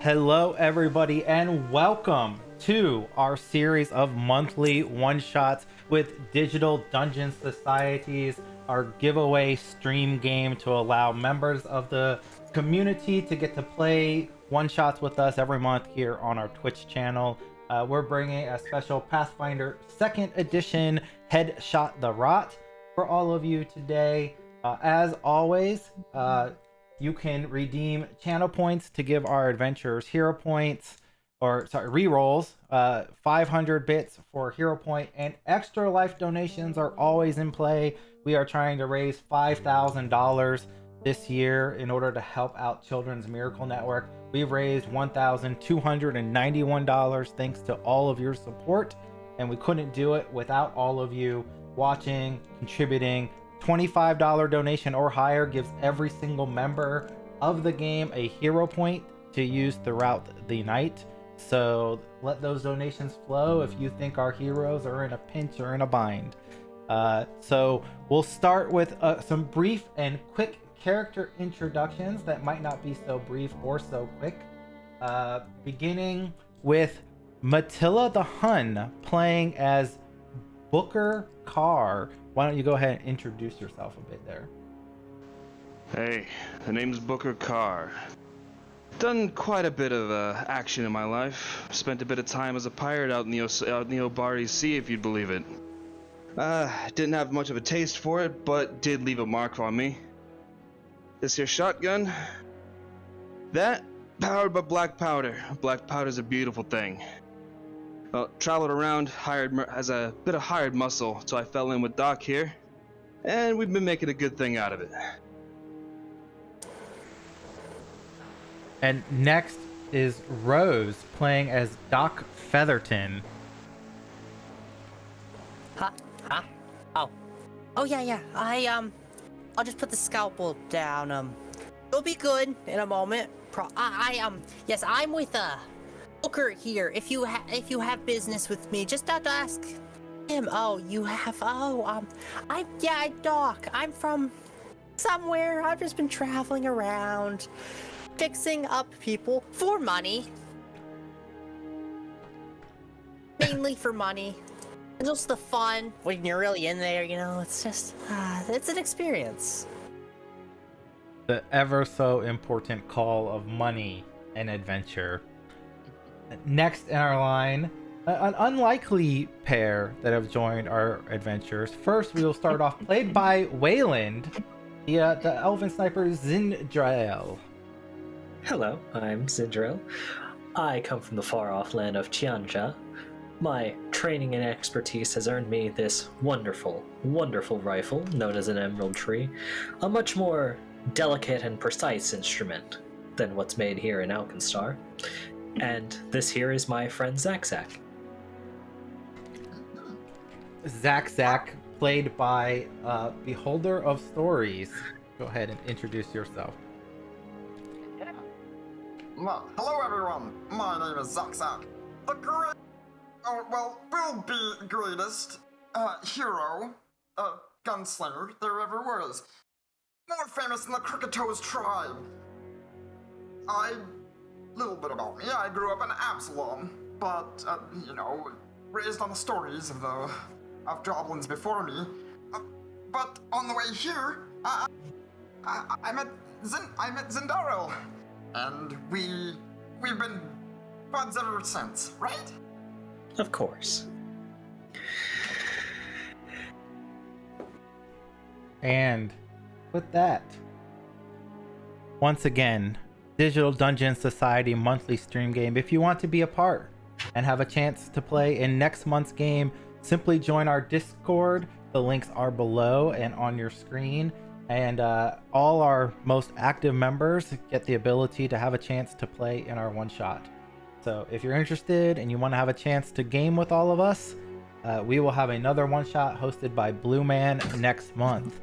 Hello, everybody, and welcome to our series of monthly one-shots with Digital Dungeon Societies, our giveaway stream game to allow members of the community to get to play one-shots with us every month here on our Twitch channel. We're bringing a special Pathfinder 2nd Edition Headshot the Rot for all of you today. As always, you can redeem channel points to give our adventurers hero points, or sorry, rerolls, 500 bits for hero point, and extra life donations are always in play. We are trying to raise $5,000 this year in order to help out Children's Miracle Network. We've raised $1,291 thanks to all of your support, and we couldn't do it without all of you watching, contributing. $25 donation or higher gives every single member of the game a hero point to use throughout the night. So let those donations flow if you think our heroes are in a pinch or in a bind. So we'll start with some brief and quick character introductions that might not be so brief or so quick. Beginning with Matilda the Hun playing as Booker Carr. Why don't you go ahead and introduce yourself a bit there? Hey, the name's Booker Carr. Done quite a bit of action in my life. Spent a bit of time as a pirate out in the Obari Sea, if you'd believe it. Didn't have much of a taste for it, but did leave a mark on me. This here shotgun, that powered by black powder. Black powder's a beautiful thing. Well, traveled around, as a bit of hired muscle, so I fell in with Doc here, and we've been making a good thing out of it. And next is Rose playing as Doc Featherton. Huh? Oh yeah. I'll just put the scalpel down. It'll be good in a moment. Yes, I'm with Booker here. If you have business with me, just have to ask him. I'm Doc. I'm from somewhere. I've just been traveling around, fixing up people for money. Mainly for money. And just the fun when you're really in there, it's just, it's an experience. The ever so important call of money and adventure. Next in our line, an unlikely pair that have joined our adventures. First, we will start off played by Wayland, the elven sniper Zindrael. Hello, I'm Zindrael. I come from the far-off land of Chianja. My training and expertise has earned me this wonderful, wonderful rifle known as an emerald tree, a much more delicate and precise instrument than what's made here in Aleknstar. And this here is my friend Zach. Zach, played by Beholder of Stories. Go ahead and introduce yourself. Yeah. Well, hello everyone. My name is Zach. The will be greatest hero, gunslinger there ever was. More famous than the Crooked Toes tribe. Little bit about me. I grew up in Absalom, but raised on the stories of goblins before me. But on the way here, I met Zindarel, and we've been buds ever since, right? Of course. And with that, once again, Digital Dungeon Society monthly stream game. If you want to be a part and have a chance to play in next month's game, simply join our Discord. The links are below and on your screen. And all our most active members get the ability to have a chance to play in our one-shot. So if you're interested and you want to have a chance to game with all of us, we will have another one-shot hosted by Blue Man next month.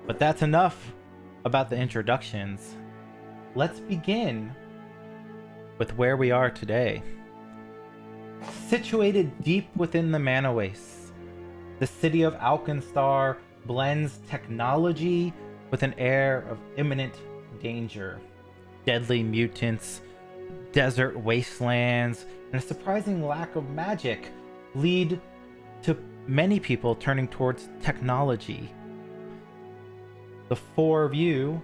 But that's enough about the introductions. Let's begin with where we are today. Situated deep within the Mana Wastes, the city of Aleknstar blends technology with an air of imminent danger. Deadly mutants desert wastelands, and a surprising lack of magic lead to many people turning towards technology. The four of you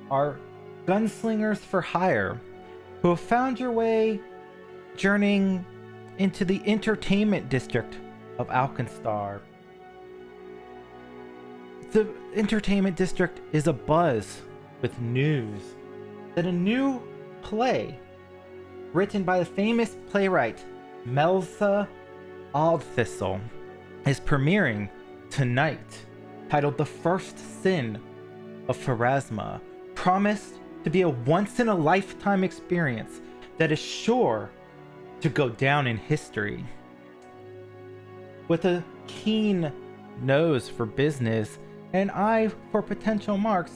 are gunslingers for hire who have found your way journeying into the entertainment district of Aleknstar. The entertainment district is abuzz with news that a new play written by the famous playwright Melsa Aldthistle is premiering tonight, titled The First Sin of Pharasma, promised to be a once-in-a-lifetime experience that is sure to go down in history. With a keen nose for business and eye for potential marks,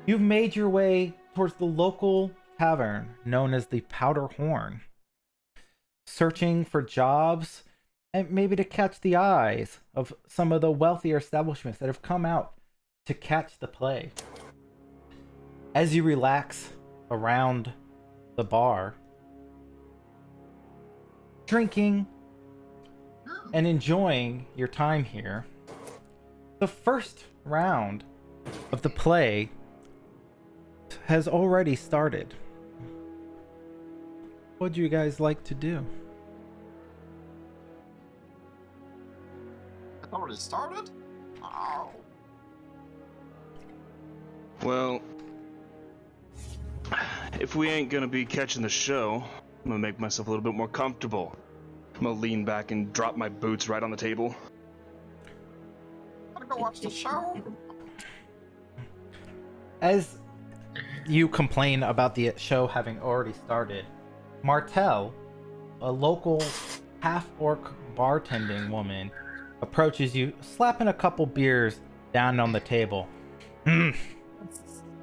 you've made your way towards the local tavern known as the Powder Horn, searching for jobs and maybe to catch the eyes of some of the wealthier establishments that have come out to catch the play. As you relax around the bar, drinking and enjoying your time here, the first round of the play has already started. What do you guys like to do? It already started? Oh. Well, if we ain't gonna be catching the show, I'm gonna make myself a little bit more comfortable. I'm gonna lean back and drop my boots right on the table. Wanna go watch the show? As you complain about the show having already started, Martell, a local half-orc bartending woman, approaches you, slapping a couple beers down on the table.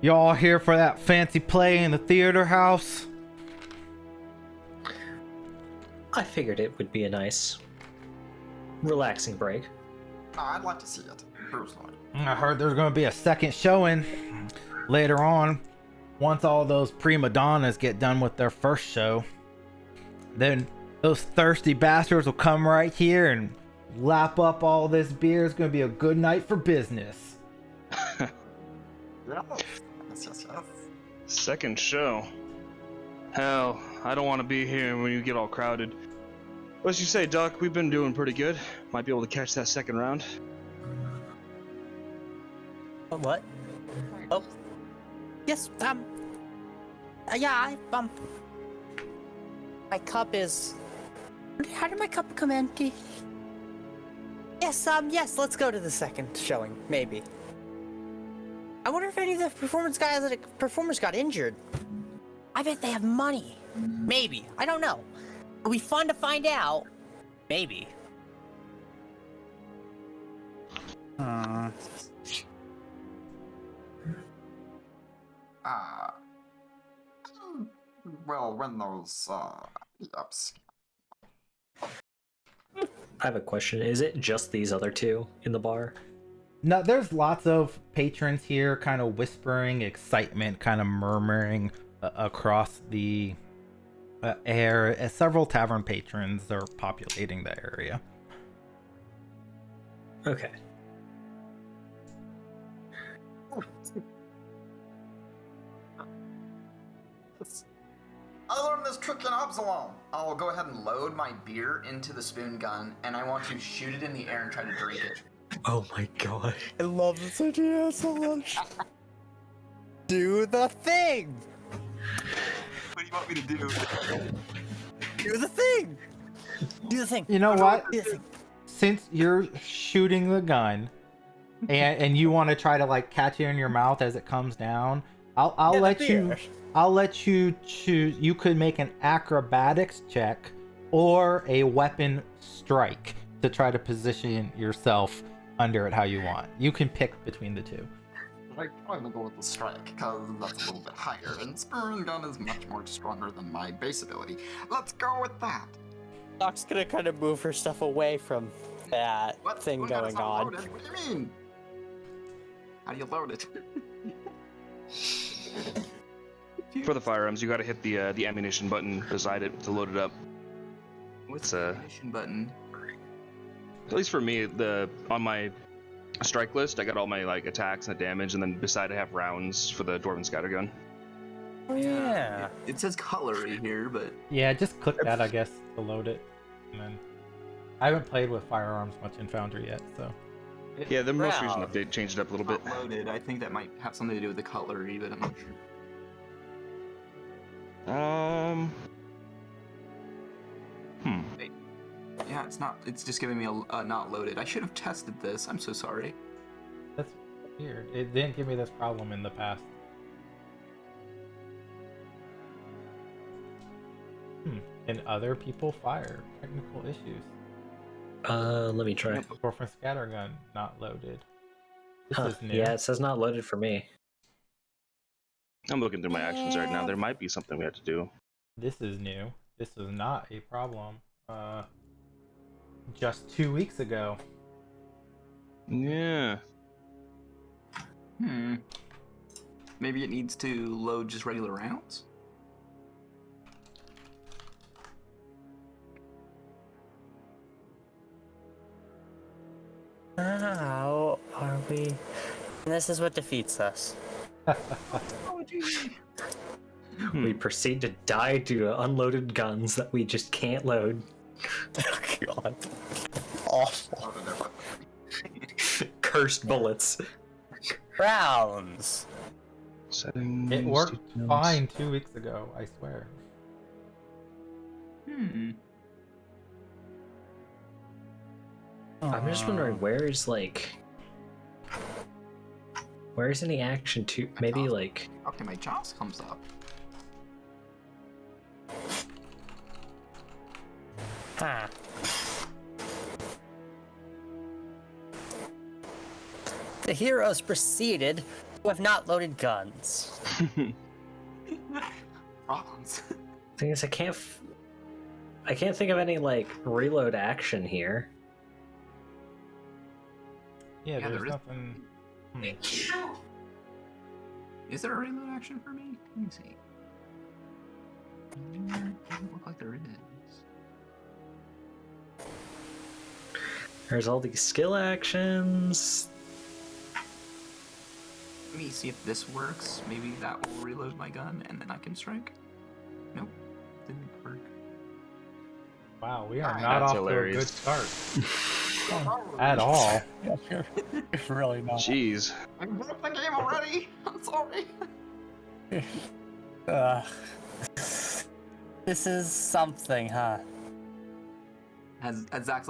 Y'all here for that fancy play in the theater house? I figured it would be a nice, relaxing break. I'd like to see it, personally. I heard there's going to be a second showing later on. Once all those prima donnas get done with their first show, then those thirsty bastards will come right here and lap up all this beer. It's going to be a good night for business. Yes. Second show? Hell, I don't want to be here when you get all crowded. What you say, Doc? We've been doing pretty good. Might be able to catch that second round. What? Oh. Yes, yeah, my cup is... How did my cup come empty? Yes, yes, let's go to the second showing, maybe. I wonder if any of the performers got injured. I bet they have money. Maybe. I don't know. It'll be fun to find out. Maybe. Well, when those, ups. I have a question. Is it just these other two in the bar? No, there's lots of patrons here kind of whispering excitement, kind of murmuring across the air, as several tavern patrons are populating the area. Okay. I learned this trick in Absalom. I'll go ahead and load my beer into the spoon gun, and I want to shoot it in the air and try to drink it. Oh my god. I love this idea so much. Do the thing! What do you want me to do? Do the thing! Do the thing! You know what? Do the thing. Since you're shooting the gun and you want to try to like catch it in your mouth as it comes down, I'll let you choose. You could make an acrobatics check or a weapon strike to try to position yourself under it how you want. You can pick between the two. I'm gonna go with the strike, because that's a little bit higher, and spoon gun is much more stronger than my base ability. Let's go with that. Doc's gonna kind of move her stuff away from that thing Spoon gun is going not on. loaded. What do you mean? How do you load it? For the firearms, you gotta hit the ammunition button beside it to load it up. What's It's, the ammunition button? At least for me, on my strike list, I got all my like attacks and the damage, and then beside I have rounds for the dwarven scattergun. Oh yeah. It says cutlery here, but Yeah, just click that, I guess, to load it. And then I haven't played with firearms much in Foundry yet, so. Yeah, the most recent Round. update changed it up a little it's bit. not loaded. I think that might have something to do with the cutlery, but I'm not sure. Yeah, it's not. It's just giving me a not loaded. I should have tested this. I'm so sorry. That's weird. It didn't give me this problem in the past. Can other people fire? Technical issues. Let me try. Dwarven scattergun not loaded. This Huh, is new. yeah, it says not loaded for me. I'm looking through my actions right now. There might be something we have to do. This is new. This is not a problem. Just 2 weeks ago. Yeah. Maybe it needs to load just regular rounds? How are we? This is what defeats us. We proceed to die to unloaded guns that we just can't load. God. Awful. Cursed bullets. Rounds. Settings. It worked details. fine 2 weeks ago, I swear. I'm just wondering where's any action to maybe like Okay, my jaws comes up. Huh. The heroes proceeded to have not loaded guns. Problems. thing is I can't think of any like reload action here. Yeah, Yeah, there's there is. nothing. Is there a reload action for me? Let me see. Doesn't look like there is. There's all these skill actions. Let me see if this works. Maybe that will reload my gun and then I can strike. Nope, didn't work. Wow, we are Alright, not that's off hilarious. to a good start. At all. Really not. Jeez. I broke the game already. I'm sorry. This is something, huh? As Zax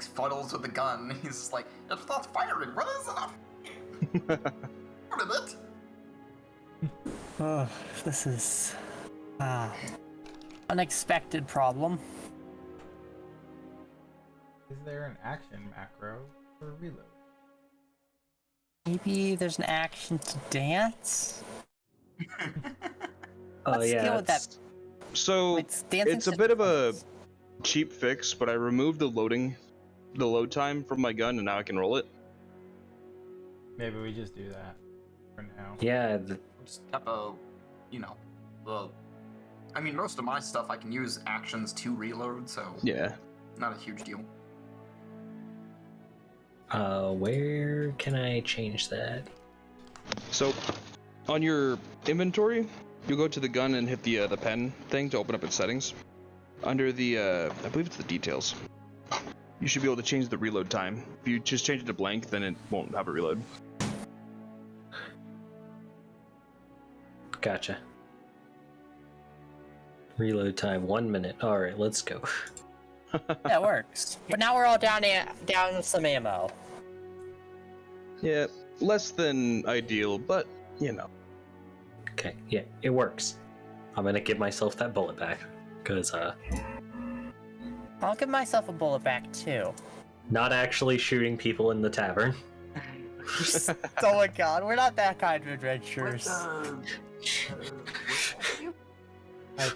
fuddles with the gun, he's just like, it's not firing. What is it? What is it? Oh, this is unexpected problem. Is there an action macro for reload? Maybe there's an action to dance. Oh Let's yeah, deal with that. it's- So It's dancing it's a to- bit of a cheap fix, but I removed the load time from my gun, and now I can roll it. Maybe we just do that for now. yeah. Just have a, I mean, most of my stuff I can use actions to reload, so Yeah. not a huge deal. Where can I change that? So on your inventory, you'll go to the gun and hit the pen thing to open up its settings. Under the I believe it's the details. You should be able to change the reload time. If you just change it to blank, then it won't have a reload. Gotcha. Reload time 1 minute. All right, let's go. That works. But now we're all down some ammo. Yeah, less than ideal, but Okay, yeah, it works. I'm gonna give myself that bullet back because I'll give myself a bullet back too. not actually shooting people in the tavern. Oh my god, we're not that kind of adventurers.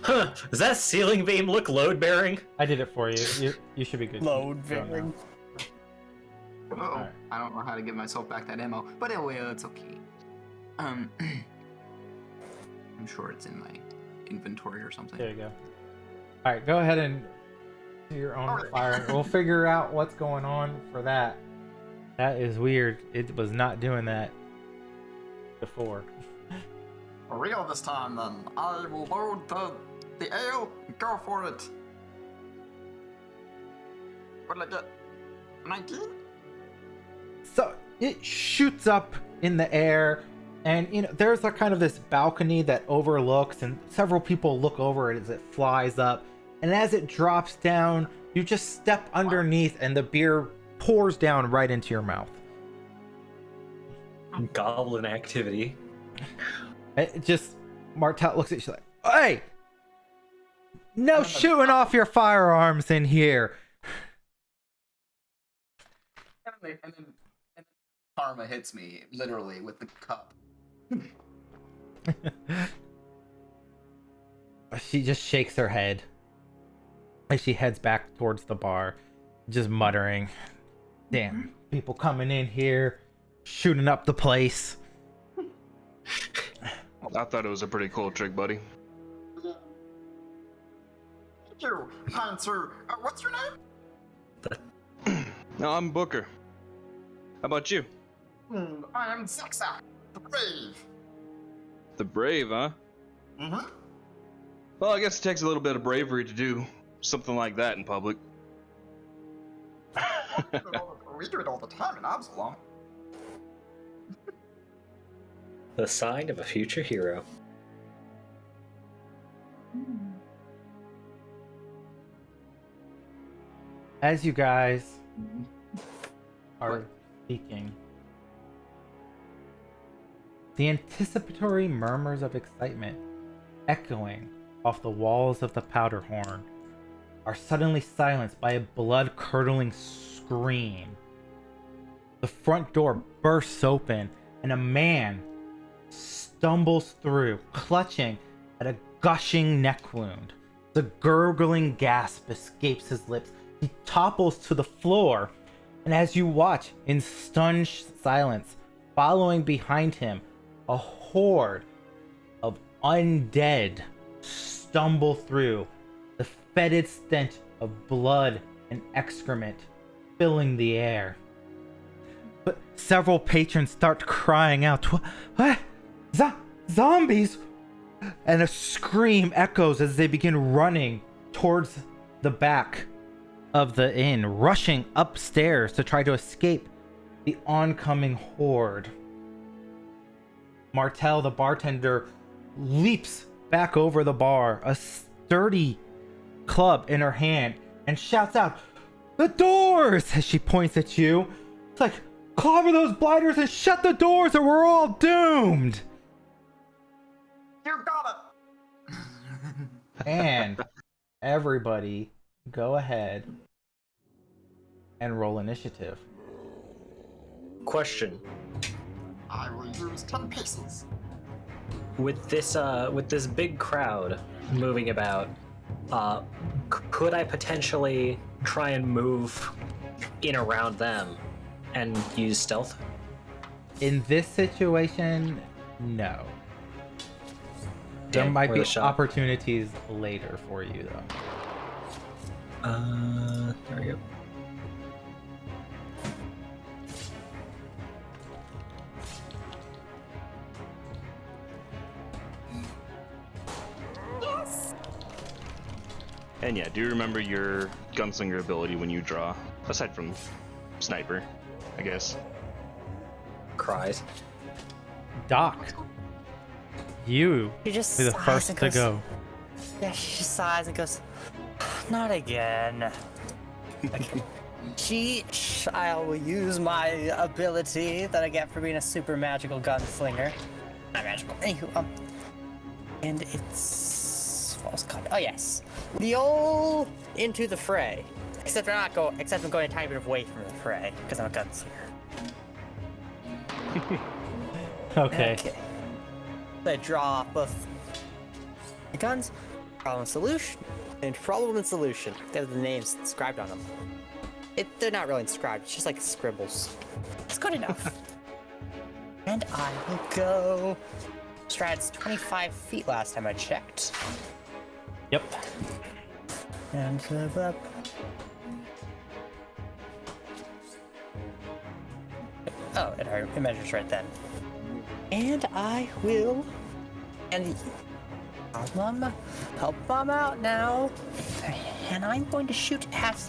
Huh? Does that ceiling beam look load bearing? I did it for you. You should be good. to Load go now. bearing. Uh-oh. Alright. I don't know how to give myself back that ammo, but anyway, it's okay. I'm sure it's in my inventory or something. There you go. All right, go ahead and do your own fire. We'll figure out what's going on for that. That is weird. It was not doing that before. For real this time, then. I will load the ale and go for it. What did I get? 19? So it shoots up in the air, and there's a kind of this balcony that overlooks, and several people look over it as it flies up. And as it drops down, you just step underneath, and the beer pours down right into your mouth. Goblin activity. It just Martel looks at you, she's like, "Hey, no shooting off your firearms in here." And then karma hits me literally with the cup. She just shakes her head as she heads back towards the bar, just muttering, "Damn, people coming in here, shooting up the place." I thought it was a pretty cool trick, buddy. Thank you, kind sir. What's your name? No, I'm Booker. How about you? I am Zexa, the Brave. The Brave, huh? Mm-hmm. Well, I guess it takes a little bit of bravery to do something like that in public. We do it all the time in Absalom. The sign of a future hero. As you guys are speaking, the anticipatory murmurs of excitement echoing off the walls of the powder horn are suddenly silenced by a blood-curdling scream. The front door bursts open, and a man stumbles through, clutching at a gushing neck wound. The gurgling gasp escapes his lips. He topples to the floor, and as you watch in stunned silence, following behind him, a horde of undead stumble through, the fetid stench of blood and excrement filling the air. But several patrons start crying out, "What? Zombies!" And a scream echoes as they begin running towards the back of the inn, rushing upstairs to try to escape the oncoming horde. Martel, the bartender, leaps back over the bar, a sturdy club in her hand, and shouts out, "The doors!" as she points at you. It's like, "Clobber those blighters and shut the doors or we're all doomed!" You got it. And everybody go ahead and roll initiative. Question. I will use 10 pieces. With this big crowd moving about, could I potentially try and move in around them and use stealth? In this situation, no. There Damn, might worth be a shot. opportunities later for you, though. There we go. And yeah, do you remember your gunslinger ability when you draw? Aside from sniper, I guess. Cries. Doc, you She just be the sighs first and to goes, go. Yeah, she just sighs and goes, "Not again." I will use my ability that I get for being a super magical gunslinger. Not magical. Anywho, and it's what was it called? Oh yes, the old into the fray. Except I'm going a tiny bit away from the fray because I'm a gunslinger. Okay. So I draw both the guns, problem and solution, and problem and solution. They have the names inscribed on them. They're not really inscribed, it's just like scribbles. It's good enough. And I will go Strat's 25 feet last time I checked. Yep. And up. Oh, it measures right then. And I will. And help mom out now. And I'm going to shoot at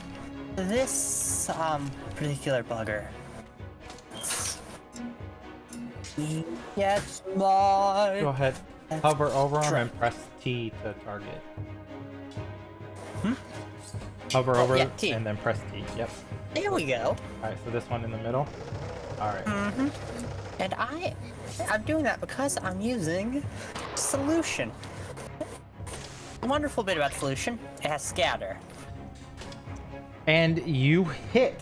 this particular bugger. Yes, my. Go ahead. Hover over him and press T to target. Hover over yeah, T. and then press T. Yep. There we go. Alright, so this one in the middle. Alright. And I'm doing that because I'm using solution. The wonderful bit about solution, it has scatter. And you hit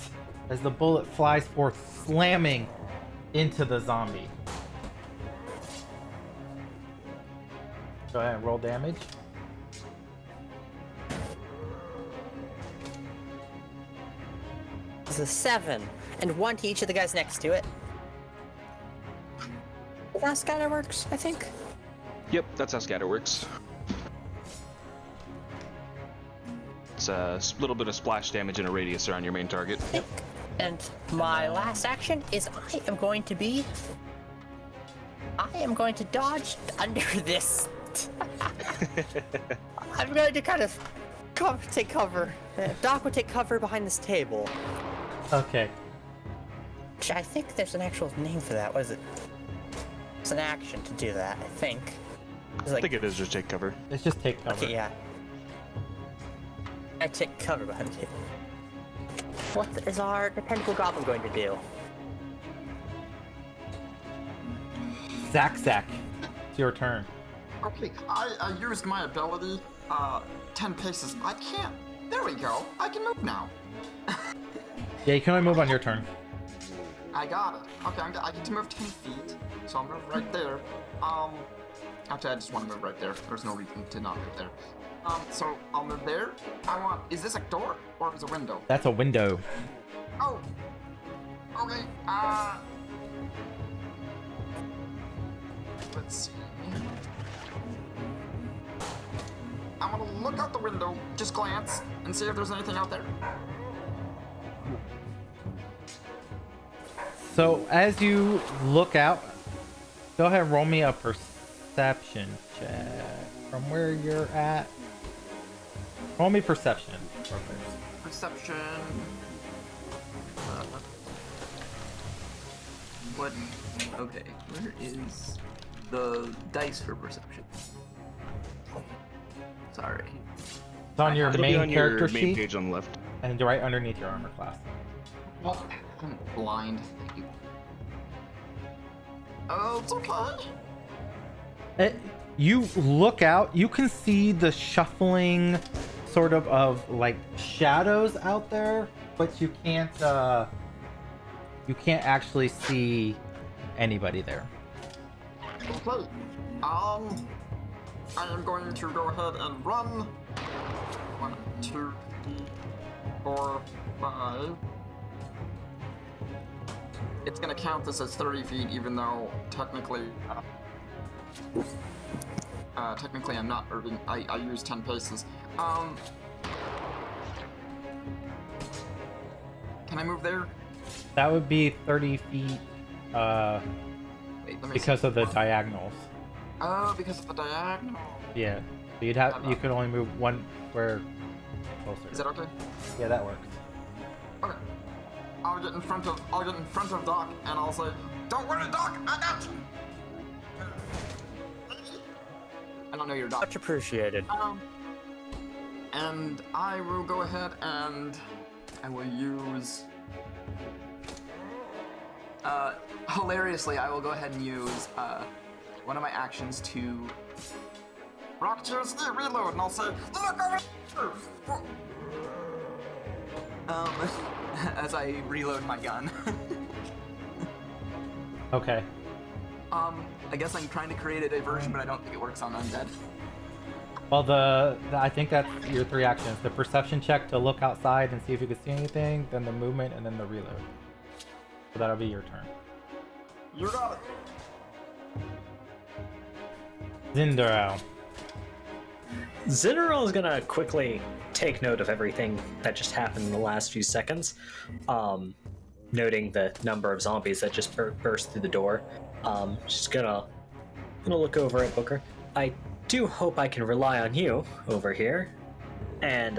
as the bullet flies forth, slamming into the zombie. Go ahead and roll damage. It's a 7, and 1 to each of the guys next to it. That's how scatter works, I think. Yep, that's how scatter works. It's a little bit of splash damage and a radius around your main target. And my last action is I am going to dodge under this. I'm going to kind of take cover. Doc would take cover behind this table. Okay. Which I think there's an actual name for that. What is it? It's an action to do that, I think. It's I like, think it is just take cover. Let's just take cover. okay, yeah. I take cover behind the table. What is our dependable goblin going to do? Zack, it's your turn. Okay, I used my ability, 10 paces. I can't. There we go. I can move now. Yeah, you can only move on your turn. I got it. Okay, I get to move 10 feet, so I'll move right there. Actually, I just want to move right there. There's no reason to not move there. So I'll move there. Is this a door or is it a window? That's a window. Oh. Okay. Let's see. I'm gonna look out the window, just glance, and see if there's anything out there. So as you look out, go ahead and roll me a perception check from where you're at. Roll me perception. Perception. What? Okay, where is the dice for perception? Sorry. It's on your It'll be main on character your main sheet page on the left. and right underneath your armor class. Oh, I'm blind. Thank you. Oh, it's okay. You look out, you can see the shuffling sort of like shadows out there, but you can't actually see anybody there. Okay. I am going to go ahead and run. 1, 2, 3, 4, 5. It's gonna count this as 30 feet, even though technically I'm not moving. I use 10 paces. Can I move there? That would be 30 feet Wait, let me because see. of the diagonals. Oh, because of the diagonal. Yeah. So you could only move one square closer. Is that okay? Yeah, that works. Okay. I'll get in front of Doc and I'll say, "Don't worry, Doc, I got you." I don't know your Doc. Much appreciated. And I will go ahead and I will use. Hilariously, I will go ahead and use one of my actions to. Rocketeers, reload, and I'll say, "Look over here!" As I reload my gun. Okay. I guess I'm trying to create a diversion, but I don't think it works on undead. Well, I think that's your 3 actions. The perception check to look outside and see if you can see anything, then the movement, and then the reload. So that'll be your turn. You got it. Zindaro. Zinnerl is gonna quickly take note of everything that just happened in the last few seconds, noting the number of zombies that just burst through the door. She's gonna look over at Booker. I do hope I can rely on you over here, and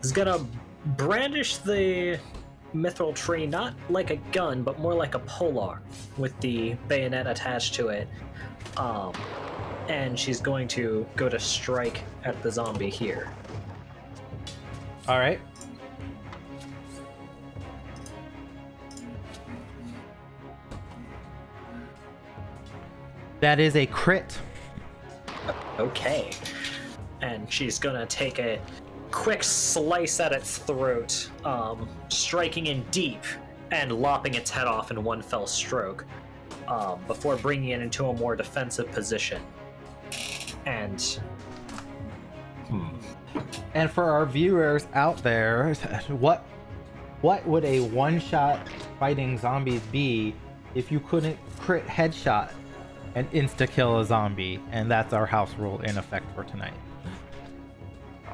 is gonna brandish the mithril tree not like a gun, but more like a polearm with the bayonet attached to it. And she's going to go to strike at the zombie here. All right. That is a crit. Okay. And she's gonna take a quick slice at its throat, striking in deep and lopping its head off in one fell stroke, before bringing it into a more defensive position. And And for our viewers out there, what would a one-shot fighting zombie be if you couldn't crit headshot and insta-kill a zombie? And that's our house rule in effect for tonight.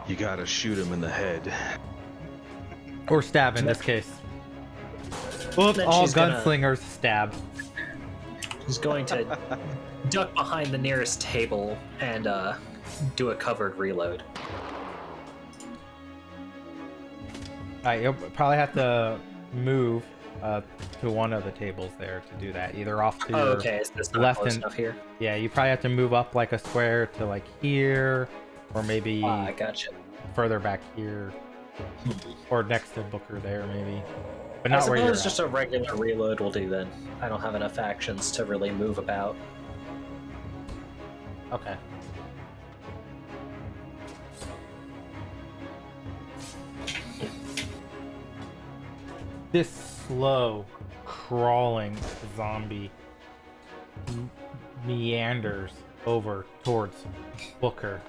You gotta shoot him in the head. Or stab in this case. Oops, Then all she's gonna- gunslingers stab. she's going to duck behind the nearest table and do a covered reload. Alright, you'll probably have to move to one of the tables there to do that. Either off to Oh, your okay, is this not left close and enough here? yeah, you probably have to move up like a square to like here, or maybe I gotcha. further back here, or next to Booker there maybe, but I not where you're suppose just a regular reload will do then. I don't have enough actions to really move about. at. Okay. This slow crawling zombie meanders over towards Booker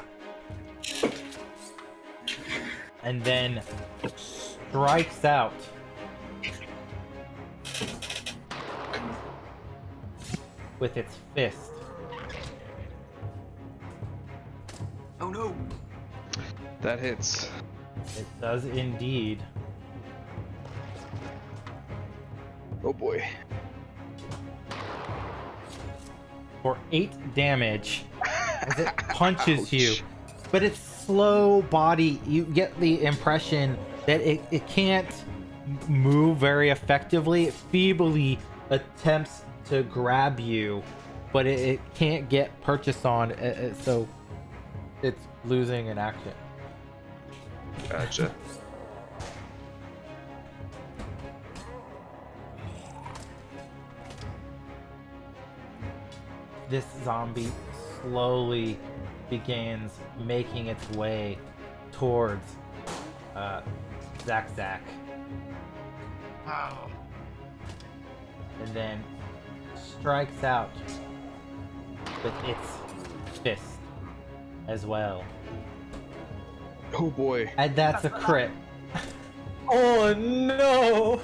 and then strikes out with its fist. Oh no! That hits. It does indeed. Oh boy. For 8 damage as it punches you. But its slow body, you get the impression that it can't move very effectively. It feebly attempts to grab you, but it can't get purchase on, so it's losing an action. Gotcha. This zombie slowly begins making its way towards Zak. Wow. And then strikes out with its fist as well. Oh boy. And that's a crit. Oh no!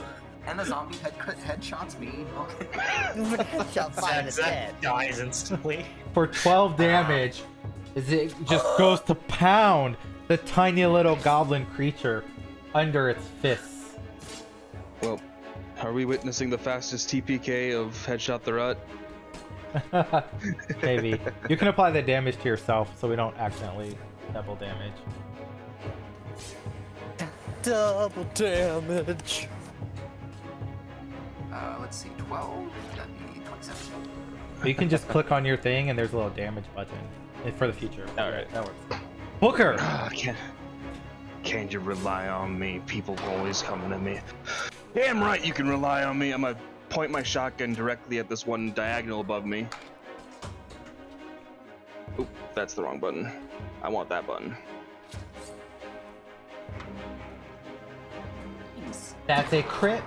And the zombie headshots me. Okay. Headshots down his head. Dies instantly. For 12 damage as it just goes to pound the tiny little goblin creature under its fists. Well, are we witnessing the fastest TPK of Headshot the Rut? Maybe. You can apply the damage to yourself so we don't accidentally double damage. Double damage. Let's see, 12. That'd be 27. But you can just click on your thing and there's a little damage button for the future. Alright. That works. Booker! Can't you rely on me? People always coming to me. Damn right you can rely on me. I'm gonna point my shotgun directly at this one diagonal above me. Oop, that's the wrong button. I want that button. That's a crit.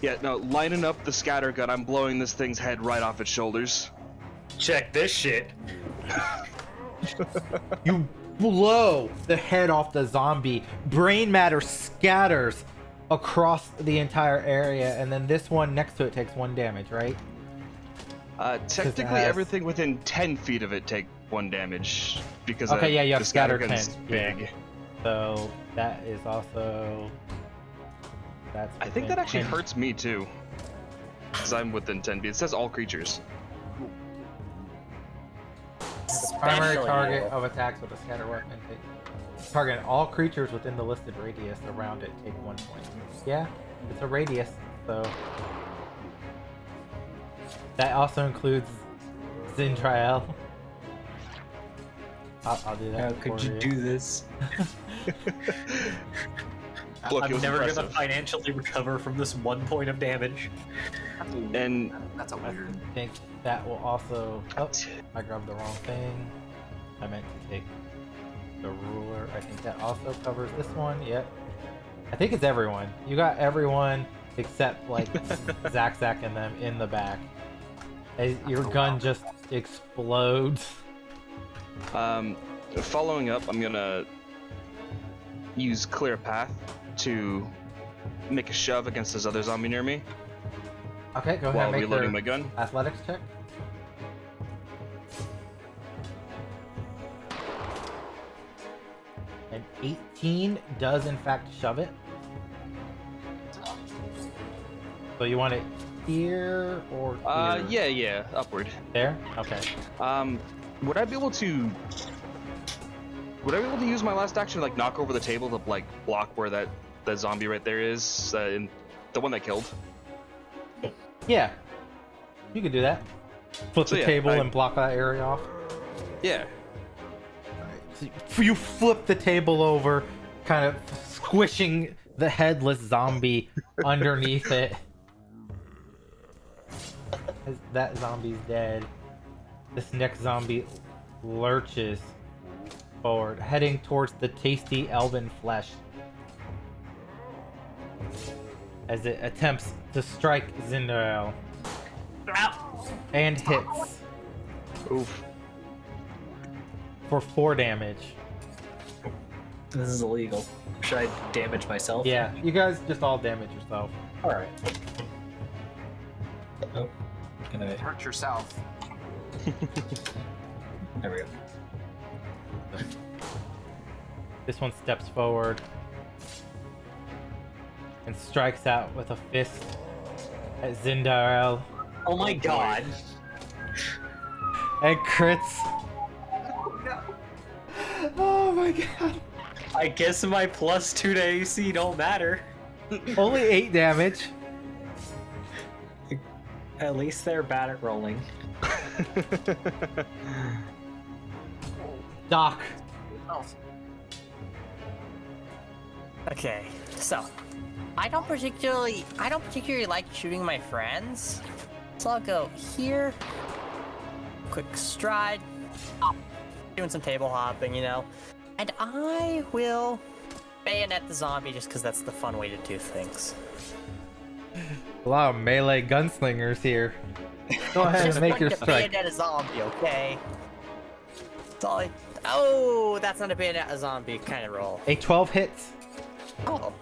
Yeah, no, lining up the scatter gun, I'm blowing this thing's head right off its shoulders. Check this shit. You blow the head off the zombie. Brain matter scatters across the entire area, and then this one next to it takes 1 damage, right? Technically, has- everything within 10 feet of it take 1 damage because Okay, yeah, you have the scatter scatter gun's 10, big. yeah. So that is also. That's. I think within that actually 10 hurts me too, because I'm within 10 feet. It says all creatures. The primary Especially target you. of attacks with a scatter weapon. Target all creatures within the listed radius around it take 1 point. Yeah, it's a radius, so. That also includes Zindrael. I'll do that. How could for you do this? Look, it I'm was never gonna impressive. financially recover from this 1 point of damage. And That's a I weird. think that will also. Oh, I grabbed the wrong thing. I meant to take the ruler. I think that also covers this one. Yep. I think it's everyone. You got everyone except like Zack and them in the back. As your gun just explodes. following up, I'm gonna use clear path to make a shove against this other zombie near me Okay, go ahead while and make reloading your my gun. athletics check. An 18 does in fact shove it. So you want it here or here? Yeah, upward. There? Okay. Would I be able to? Would I be able to use my last action to like knock over the table to like block where that zombie right there is, in the one that killed? Yeah. You could do that. Flip So the yeah, table I- and block that area off. Yeah. So you flip the table over, kind of squishing the headless zombie underneath it. As that zombie's dead. This next zombie lurches forward, heading towards the tasty elven flesh. As it attempts to strike Zindrael. And hits Oof. for 4 damage. This is illegal. Should I damage myself? Yeah, you guys just all damage yourself. Alright. Oh. Can I... Hurt yourself. There we go. This one steps forward and strikes out with a fist at Zindarel Oh my god. and crits. Oh my god. I guess my +2 to AC don't matter. Only 8 damage. At least they're bad at rolling. Doc. Oh, Okay, so I don't particularly like shooting my friends. So I'll go here. Quick stride. Doing some table hopping, you know. And I will bayonet the zombie just because that's the fun way to do things. A lot of melee gunslingers here. Go ahead Just and make want your to strike. bayonet a zombie, okay? That's all oh, that's not a bayonet a zombie kind of roll. A 12 hits. Oh.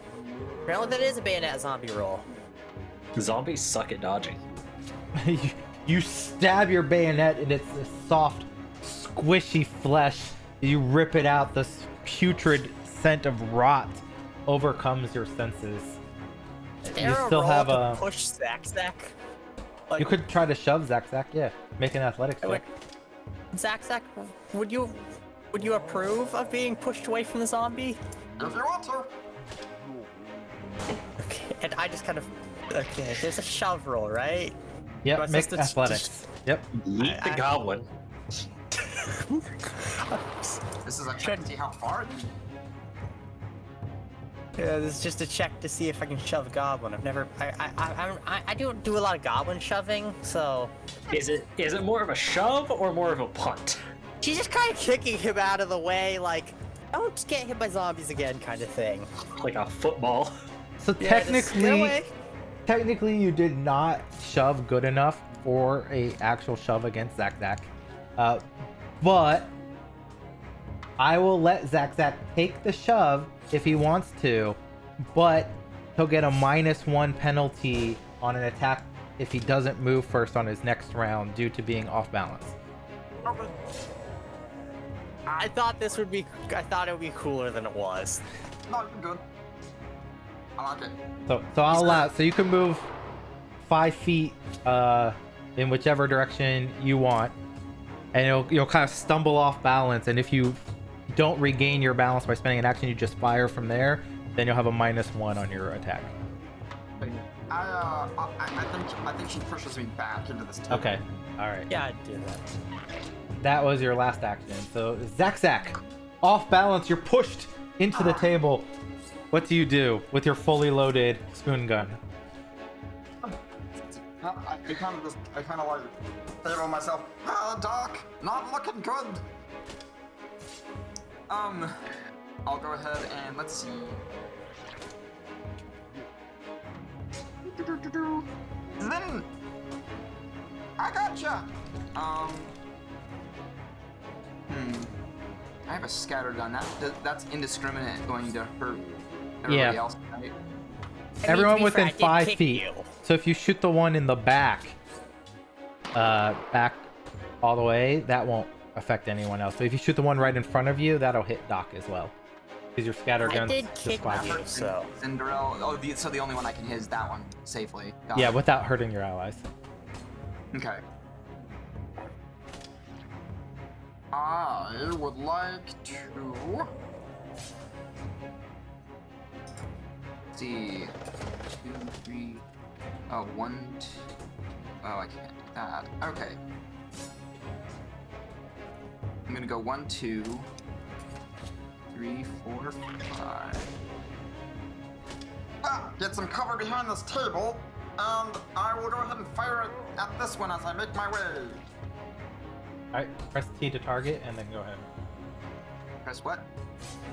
Apparently that is a bayonet zombie roll. Zombies suck at dodging. You stab your bayonet and it's this soft, squishy flesh. You rip it out. This putrid scent of rot overcomes your senses. Is You there a still roll have to a. push Zack? You could try to shove Zack. Yeah, make an athletics check. Zack, would you approve of being pushed away from the zombie? if you want to. Okay, and I just kind of okay. There's a shove roll, right? Yep, But make that's- athletics. Yep. Yeet the I- goblin. This is a check to see how far. Yeah, this is just a check to see if I can shove goblin. I've never. I don't do a lot of goblin shoving, so Is it more of a shove or more of a punt? she's just kind of kicking him out of the way, like don't get hit by zombies again, kind of thing. Like a football. So Yeah, just get away. technically, you did not shove good enough for a actual shove against Zack. But I will let Zack take the shove if he wants to, but he'll get a -1 penalty on an attack if he doesn't move first on his next round due to being off balance. Okay. I thought it would be cooler than it was. No, you're good. I like it. So I'll allow. So you can move 5 feet in whichever direction you want, and you'll kind of stumble off balance. And if you don't regain your balance by spending an action, you just fire from there. Then you'll have a -1 on your attack. I think she pushes me back into this table. Okay. All right. Yeah, I'd do that. That was your last action. So Zak, off balance. You're pushed into the table. What do you do with your fully loaded spoon gun? I kind of like say to myself, Doc, not looking good. I'll go ahead and let's see. Then I gotcha. I have a scatter gun. That's indiscriminate, going to hurt everybody else, right? Everyone to be within fair, I did 5 kick feet. you. So if you shoot the one in the back, back all the way, that won't affect anyone else. So if you shoot the one right in front of you, that'll hit Doc as well. Because your scatter I gun's did just kick 5 you, feet. so. Cinderella. Oh, so the only one I can hit is that one safely. Got Yeah, it. without hurting your allies. Okay. I would like to see 2, 3. Oh, 1, 2. Oh, I can't do that. Okay. I'm gonna go 1, 2, 3, 4, 5. Get some cover behind this table, and I will go ahead and fire it at this one as I make my way. Alright, press T to target and then go ahead. Press what?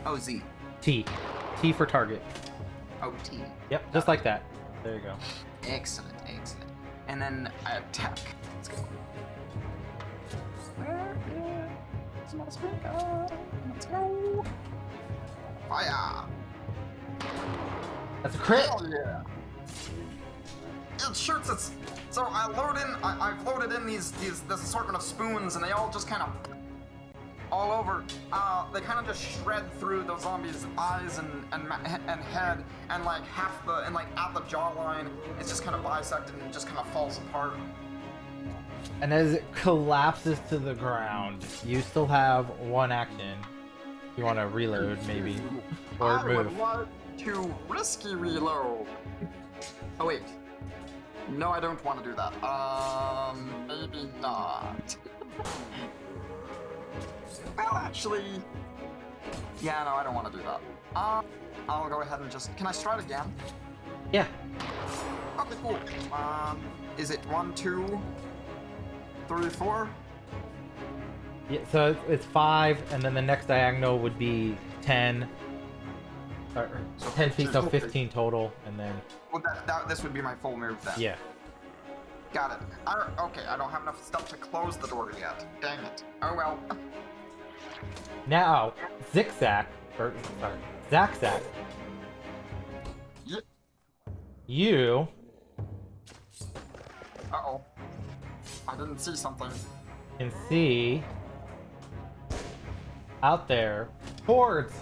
Oh, Z. T. T for target. Oh, T. Yep, just like that. There you go. Excellent, excellent. And then I attack. Let's go. Where is my speaker? Let's go. Fire! That's a crit! Hell yeah! It shoots its. So I've loaded in this assortment of spoons, and they all just kind of all over. They kind of just shred through those zombies' eyes and head, and like at the jawline, it's just kind of bisected and just kind of falls apart. And as it collapses to the ground, you still have 1 action. You want to reload, maybe, or I move. would like to risky reload. Oh wait. No, I don't want to do that. Maybe not. Well, actually, yeah, no, I don't want to do that. I'll go ahead and just. Can I stride again? Yeah. Okay, cool. Is it 1, 2, 3, 4? Yeah, so it's 5, and then the next diagonal would be 10. Or So 10 feet, so 15. 15 total, and then Well, this would be my full move then. yeah. Got it. Okay, I don't have enough stuff to close the door yet. Dang it. Oh well. Now, Zak, Yeah. you Uh-oh. I didn't see something. can see out there hordes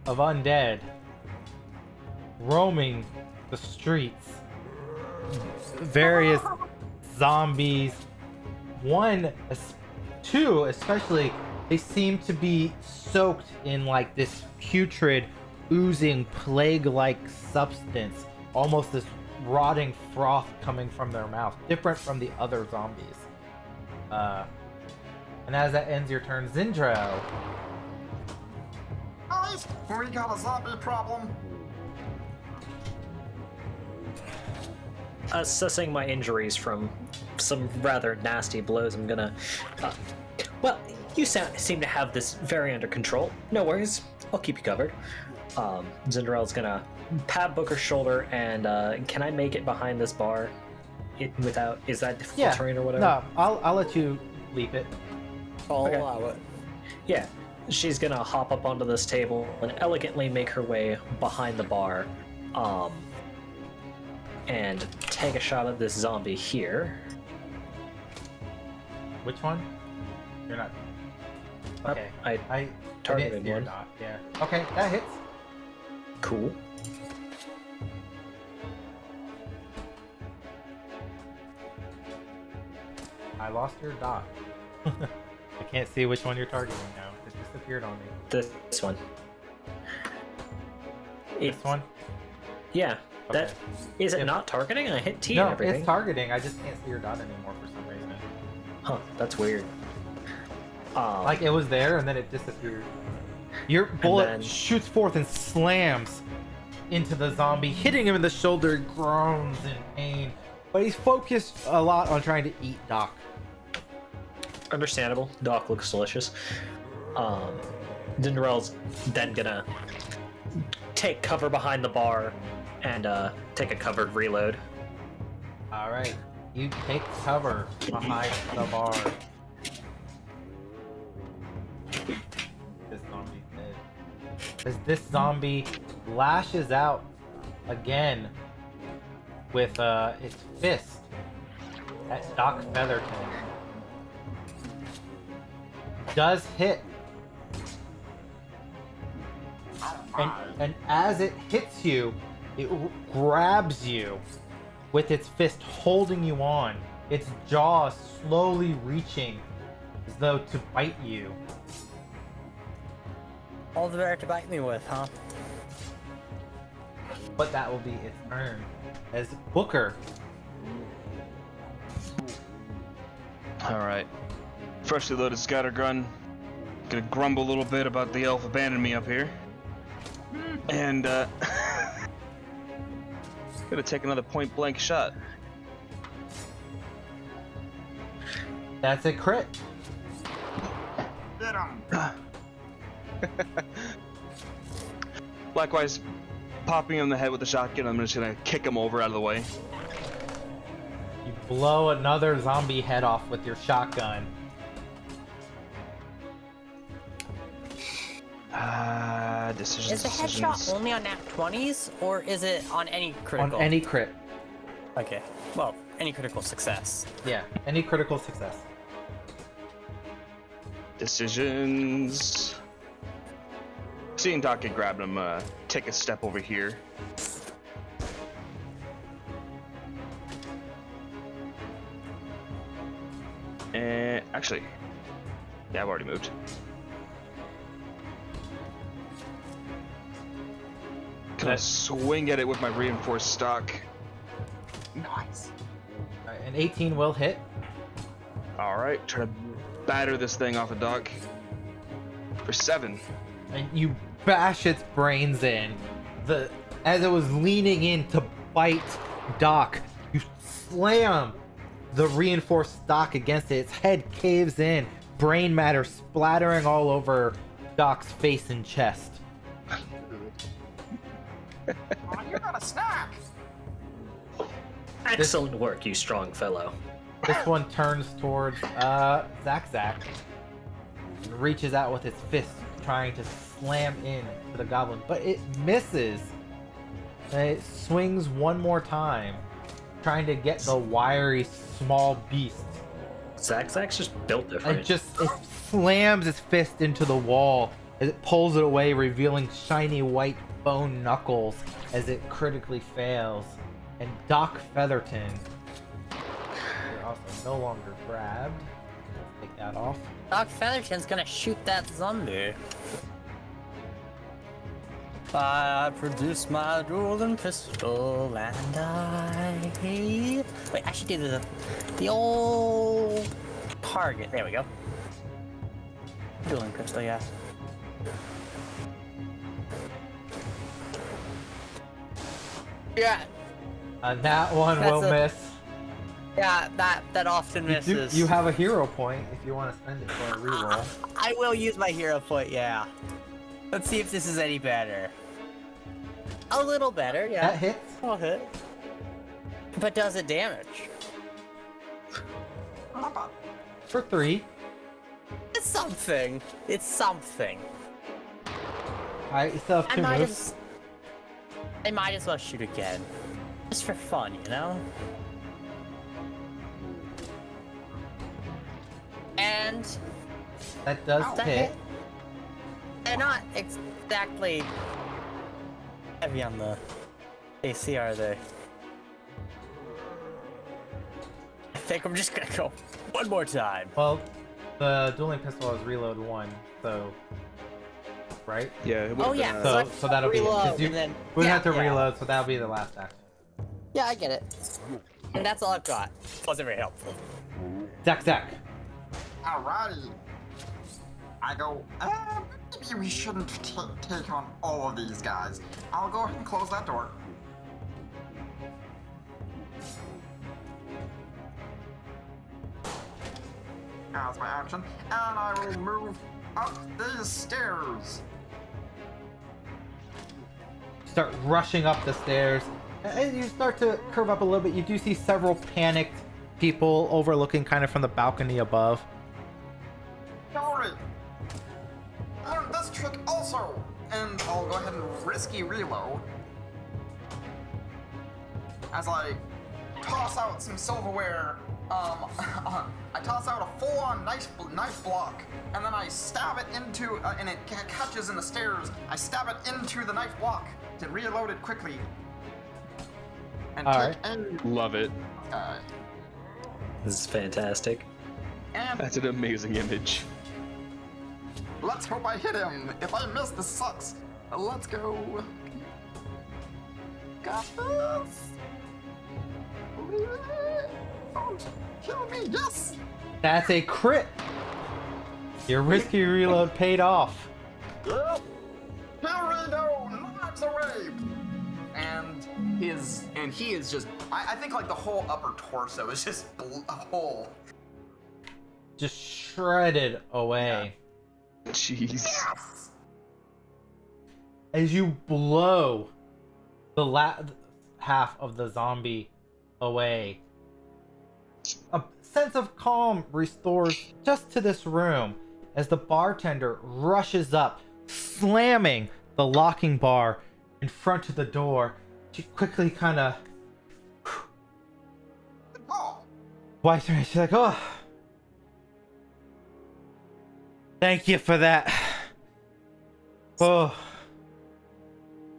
of undead roaming the streets. Various zombies. 2 especially, they seem to be soaked in like this putrid, oozing, plague-like substance. Almost this rotting froth coming from their mouth, different from the other zombies. And as that ends your turn, Zindro. Guys, we got a zombie problem. Assessing my injuries from some rather nasty blows, I'm gonna. Well, you seem to have this very under control. No worries, I'll keep you covered. Zinderell's gonna pat Booker's shoulder, and can I make it behind this bar? Without, is that difficult terrain or whatever? No, I'll let you leap it. I'll Okay. allow it. Yeah, she's gonna hop up onto this table and elegantly make her way behind the bar, and take a shot at this zombie here. Which one? You're not. Okay. I didn't targeted see your one. dot. Yeah. Okay, that hits. Cool. I lost your dot. I can't see which one you're targeting now. It disappeared on me. This one. This one? Yeah. That Okay. is it If- not targeting? I hit T No, and everything. it's targeting. I just can't see your dot anymore for some reason. Huh, that's weird. Like it was there and then it disappeared. Your bullet then- shoots forth and slams into the zombie, hitting him in the shoulder. He groans in pain, but he's focused a lot on trying to eat Doc. Understandable. Doc looks delicious. Dinderell's then gonna take cover behind the bar and take a covered reload. All right, you take cover behind the bar. This zombie's dead. As this zombie lashes out again with its fist at Doc Featherton. Does hit. And as it hits you, it grabs you with its fist, holding you on. Its jaw slowly reaching as though to bite you. All the better to bite me with, huh? But that will be its turn. As Booker. Alright. Freshly loaded scattergun. Gonna grumble a little bit about the elf abandoning me up here. And, gonna take another point blank shot. That's a crit. Get him. Likewise, popping him in the head with the shotgun, I'm just gonna kick him over out of the way. You blow another zombie head off with your shotgun. Decisions. Is the headshot only on nat 20s, or is it on any critical? On any crit. Okay. Well, any critical success. Yeah, any critical success. Decisions. Seeing Doc get grabbed, I'm take a step over here. And actually, yeah, I've already moved. Can I swing at it with my reinforced stock? Nice. Alright, an 18 will hit. Alright, try to batter this thing off of Doc. For 7. And you bash its brains in. As it was leaning in to bite Doc, you slam the reinforced stock against it. Its head caves in, brain matter splattering all over Doc's face and chest. Oh, you got a snack. Excellent work, you strong fellow. This one turns towards Zack and reaches out with its fist, trying to slam in to the goblin, but it misses. And it swings one more time, trying to get the wiry small beast. Zach's just built different. It slams its fist into the wall as it pulls it away, revealing shiny white bone knuckles as it critically fails. And Doc Featherton, you're also no longer grabbed. Take that off. Doc Featherton's gonna shoot that zombie. I produce my dueling pistol and I... Wait, I should do the old target. There we go. Dueling pistol, yeah. Yeah, That one will That's miss. yeah, that often misses. You have a hero point if you want to spend it for a reroll. I will use my hero point, yeah. Let's see if this is any better. A little better, yeah. That hits. I'll hit. But does it damage? Not bad. For 3. It's something. It's something. Alright, you still have 2 moves. I might as well shoot again. Just for fun, you know? And That does Ow. hit. they're not exactly heavy on the AC, are they? I think I'm just gonna go one more time. Well, the dueling pistol has reload 1, so right? Yeah. It Oh would've yeah, been, So that'll be it. 'Cause reload, you and then would yeah, have to yeah. reload, so that'll be the last action. Yeah, I get it. And that's all I've got. Wasn't very helpful. Zach. Alrighty. I go, maybe we shouldn't take on all of these guys. I'll go ahead and close that door. That's my action. And I will move up these stairs. Start rushing up the stairs. As you start to curve up a little bit, you do see several panicked people overlooking kind of from the balcony above. Sorry. Learn this trick also. And I'll go ahead and risky reload. As I toss out some silverware. I toss out a full-on knife block, and then I stab it into, and it catches in the stairs. I stab it into the knife block to reload it quickly. And All take a love it. This is fantastic. and That's an amazing image. let's hope I hit him. If I miss, this sucks. Let's go. Got this. Don't kill me. Yes. That's a crit. Your risky reload paid off. Yep. Here we go. Knives away. And he is just. I think like the whole upper torso is just a hole. Just shredded away. Jeez. Yes. As you blow the half of the zombie away, a sense of calm restores just to this room as the bartender rushes up, slamming the locking bar in front of the door. She quickly kind of Oh. wipes her. She's like, "Oh, thank you for that." Oh,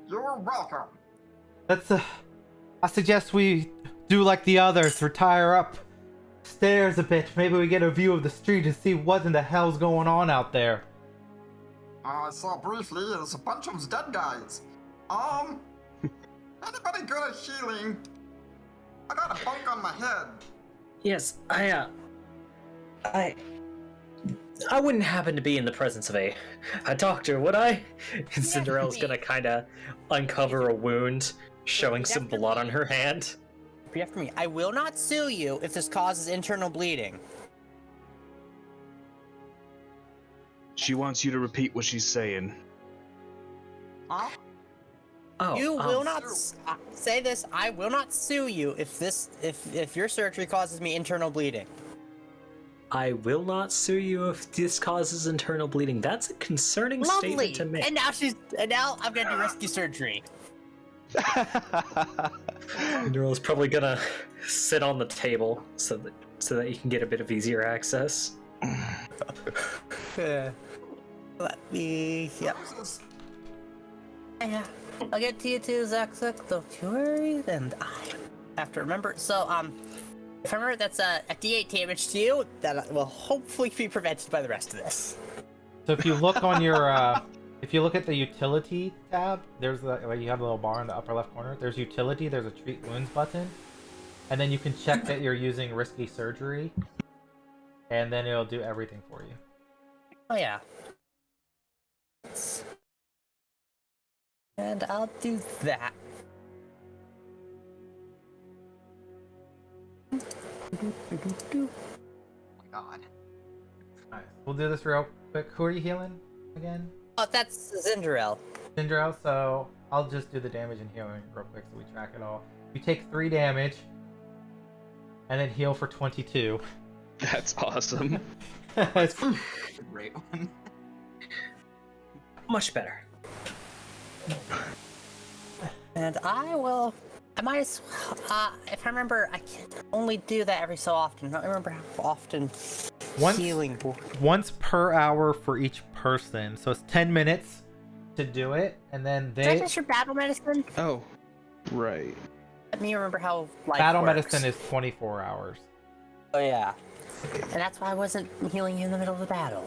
You're welcome. let's. I suggest we do like the others, retire up stairs a bit. Maybe we get a view of the street and see what in the hell's going on out there. I saw briefly there's a bunch of dead guys. Anybody good at healing? I got a bunk on my head. Yes, I wouldn't happen to be in the presence of a doctor, would I? And Cinderella's gonna kind of uncover a wound, showing some blood on her hand. Repeat after me. I will not sue you if this causes internal bleeding. She wants you to repeat what she's saying. Huh? Oh, You will not say this. I will not sue you if your surgery causes me internal bleeding. I will not sue you if this causes internal bleeding. That's a concerning Lovely. statement to make. And now I'm gonna do rescue surgery. Cinderella's probably gonna sit on the table so that you can get a bit of easier access. Let me. Yep. Jesus. Yeah. I'll get to you too, Zach. Don't you worry. And I have to remember. So, if I remember, that's a D8 damage to you that will hopefully be prevented by the rest of this. So if you look on your, if you look at the utility tab, there's like you have a little bar in the upper left corner. There's utility. There's a treat wounds button, and then you can check that you're using risky surgery, and then it'll do everything for you. Oh yeah. And I'll do that. Oh my god. Nice. We'll do this real quick. Who are you healing again? Oh, that's Zinderell. Syndrome. So I'll just do the damage and healing real quick so we track it all. You take 3 damage, and then heal for 22. That's awesome. It's Great one. Much better. And I will I might as if I remember, I can only do that every so often. I don't remember how often healing. Once per hour for each person, so it's 10 minutes to do it, and then Is that they just your battle medicine? Oh, right. Let me remember how life battle works. medicine is 24 hours. Oh yeah, and that's why I wasn't healing you in the middle of the battle.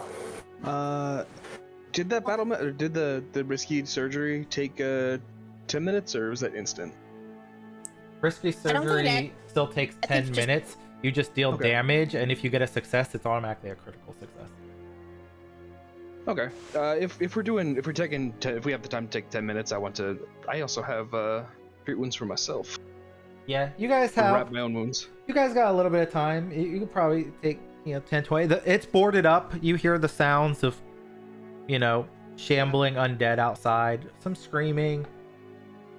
Did that or did the risky surgery take 10 minutes, or was that instant? Risky I don't think surgery still takes I 10 think just- minutes. You just deal Okay. damage, and if you get a success, it's automatically a critical success. Okay. If we have the time to take 10 minutes, I also have treat wounds for myself. Yeah, you guys Wrap have. my own wounds. You guys got a little bit of time. You could probably take 10, 20. It's boarded up. You hear the sounds of shambling undead outside. Some screaming,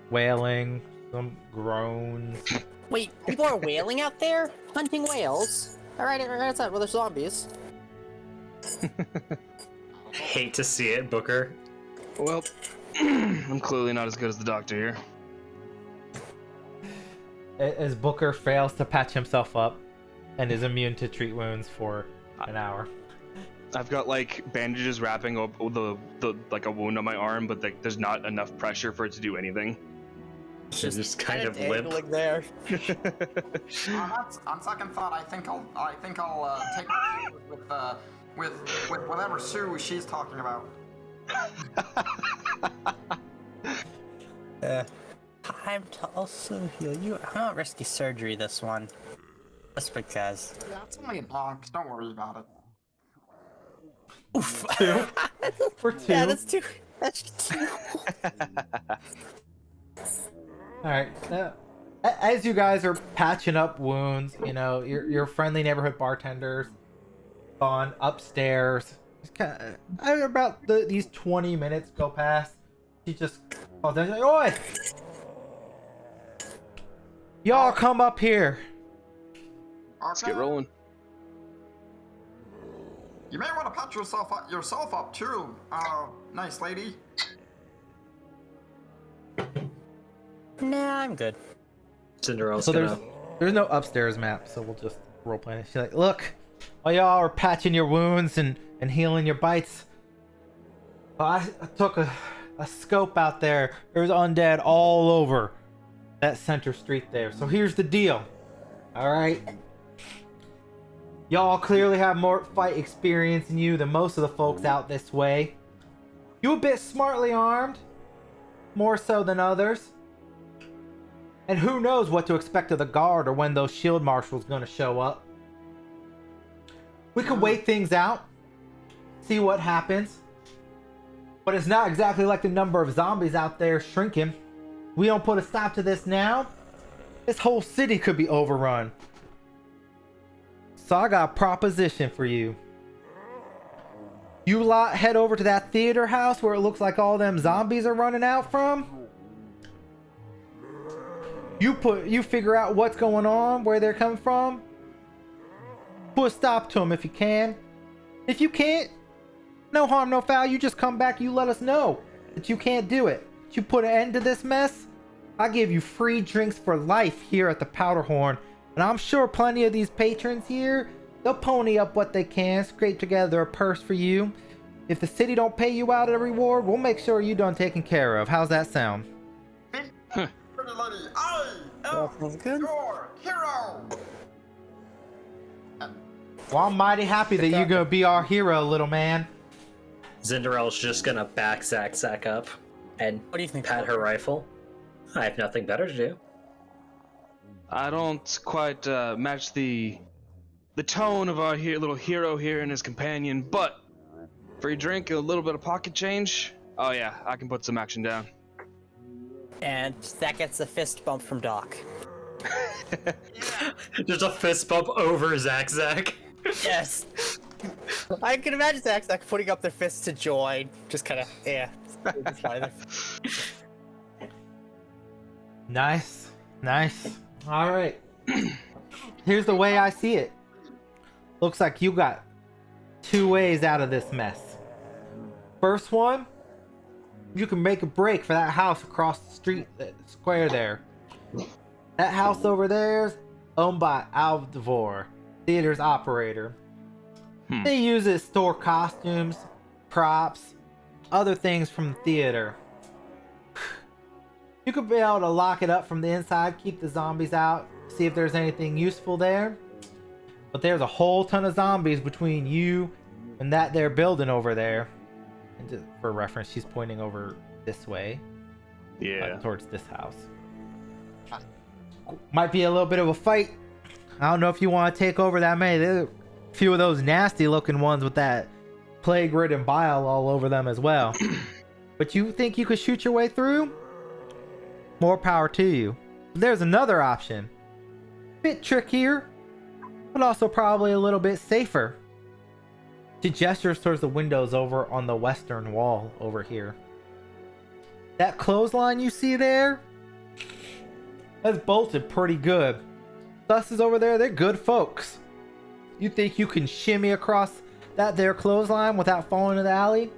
wailing, some groans. Wait, people are whaling out there, hunting whales. All right, outside. Well, there's zombies. Hate to see it, Booker. Well, I'm clearly not as good as the doctor here. As Booker fails to patch himself up and is immune to treat wounds for an hour. I've got like bandages wrapping up the like a wound on my arm, but there's not enough pressure for it to do anything. Just kind of limp. there. On second thought, I think I'll take with whatever Sue she's talking about. Time to also heal you. I want risky surgery this one. Just because. Yeah, it's only a bonk. Don't worry about it. Oof. For 2. Yeah, that's two. That's two. All right. As you guys are patching up wounds, your friendly neighborhood bartenders gone upstairs. It's kind of, about these 20 minutes go past. She just calls down, she's like, "Oi! Y'all come up here." Let's get rolling. You may want to patch yourself up too, nice lady. Nah, I'm good. Cinderella's So gonna. there's no upstairs map, so we'll just roleplay it. She's like, "Look, while y'all are patching your wounds and healing your bites, I took a scope out there. There's undead all over that center street there. So here's the deal. All right, y'all clearly have more fight experience in you than most of the folks out this way. You a bit smartly armed, more so than others. And who knows what to expect of the guard or when those shield marshals gonna show up. We could wait things out, see what happens. But it's not exactly like the number of zombies out there shrinking. We don't put a stop to this now, this whole city could be overrun. So I got a proposition for you. You lot head over to that theater house where it looks like all them zombies are running out from. You figure out what's going on, where they're coming from. Put a stop to them if you can. If you can't, no harm, no foul. You just come back, you let us know that you can't do it. That you put an end to this mess. I give you free drinks for life here at the Powderhorn. And I'm sure plenty of these patrons here, they'll pony up what they can, scrape together a purse for you. If the city don't pay you out a reward, we'll make sure you done taken care of. How's that sound? Pretty lady, I am your hero. Well, I'm mighty happy that you're gonna be our hero, little man. Cinderella's just gonna back Zack up and What do you think? pat her rifle. I have nothing better to do. I don't quite match the tone of our little hero here and his companion, but free drink, a little bit of pocket change. Oh yeah, I can put some action down. And that gets a fist bump from Doc. Just a fist bump over Zack. Yes. I can imagine Zack putting up their fists to join. Just kind of, yeah. It's fine. Nice. All right. Here's the way I see it. Looks like you got 2 ways out of this mess. First one, you can make a break for that house across the street, the square there. That house over there's owned by Alvdivor, theater's operator. They use it to store costumes, props, other things from the theater. You could be able to lock it up from the inside, keep the zombies out, see if there's anything useful there. But there's a whole ton of zombies between you and that there building over there. And just for reference, she's pointing over this way. Yeah. Towards this house. Might be a little bit of a fight. I don't know if you want to take over that many. There's a few of those nasty looking ones with that plague-ridden bile all over them as well. But you think you could shoot your way through? More power to you. There's another option. Bit trickier, but also probably a little bit safer. She gestures towards the windows over on the western wall over here. That clothesline you see there? That's bolted pretty good. Thus is over there, they're good folks. You think you can shimmy across that there clothesline without falling in the alley?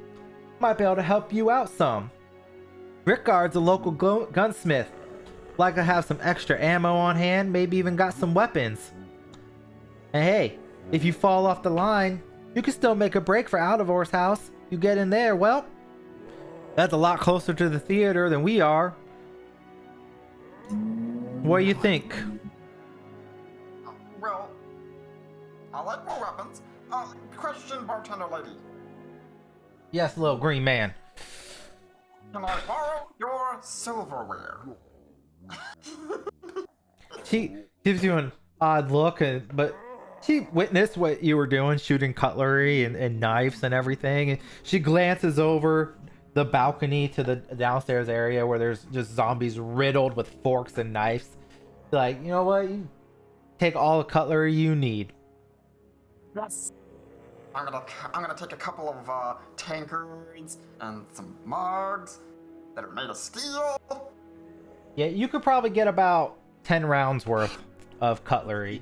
Might be able to help you out some. Rickard's a local gunsmith. Like to have some extra ammo on hand, maybe even got some weapons. And hey, if you fall off the line, you can still make a break for Aldivor's house. You get in there, well, that's a lot closer to the theater than we are. What do you think? Well, I like more weapons. Question, bartender lady. Yes, little green man. Can I borrow your silverware? She gives you an odd look, but she witnessed what you were doing, shooting cutlery and knives and everything. And she glances over the balcony to the downstairs area where there's just zombies riddled with forks and knives. Like, you know what? You take all the cutlery you need. Yes. I'm gonna take a couple of tankards and some mugs that are made of steel. Yeah, you could probably get about 10 rounds worth of cutlery.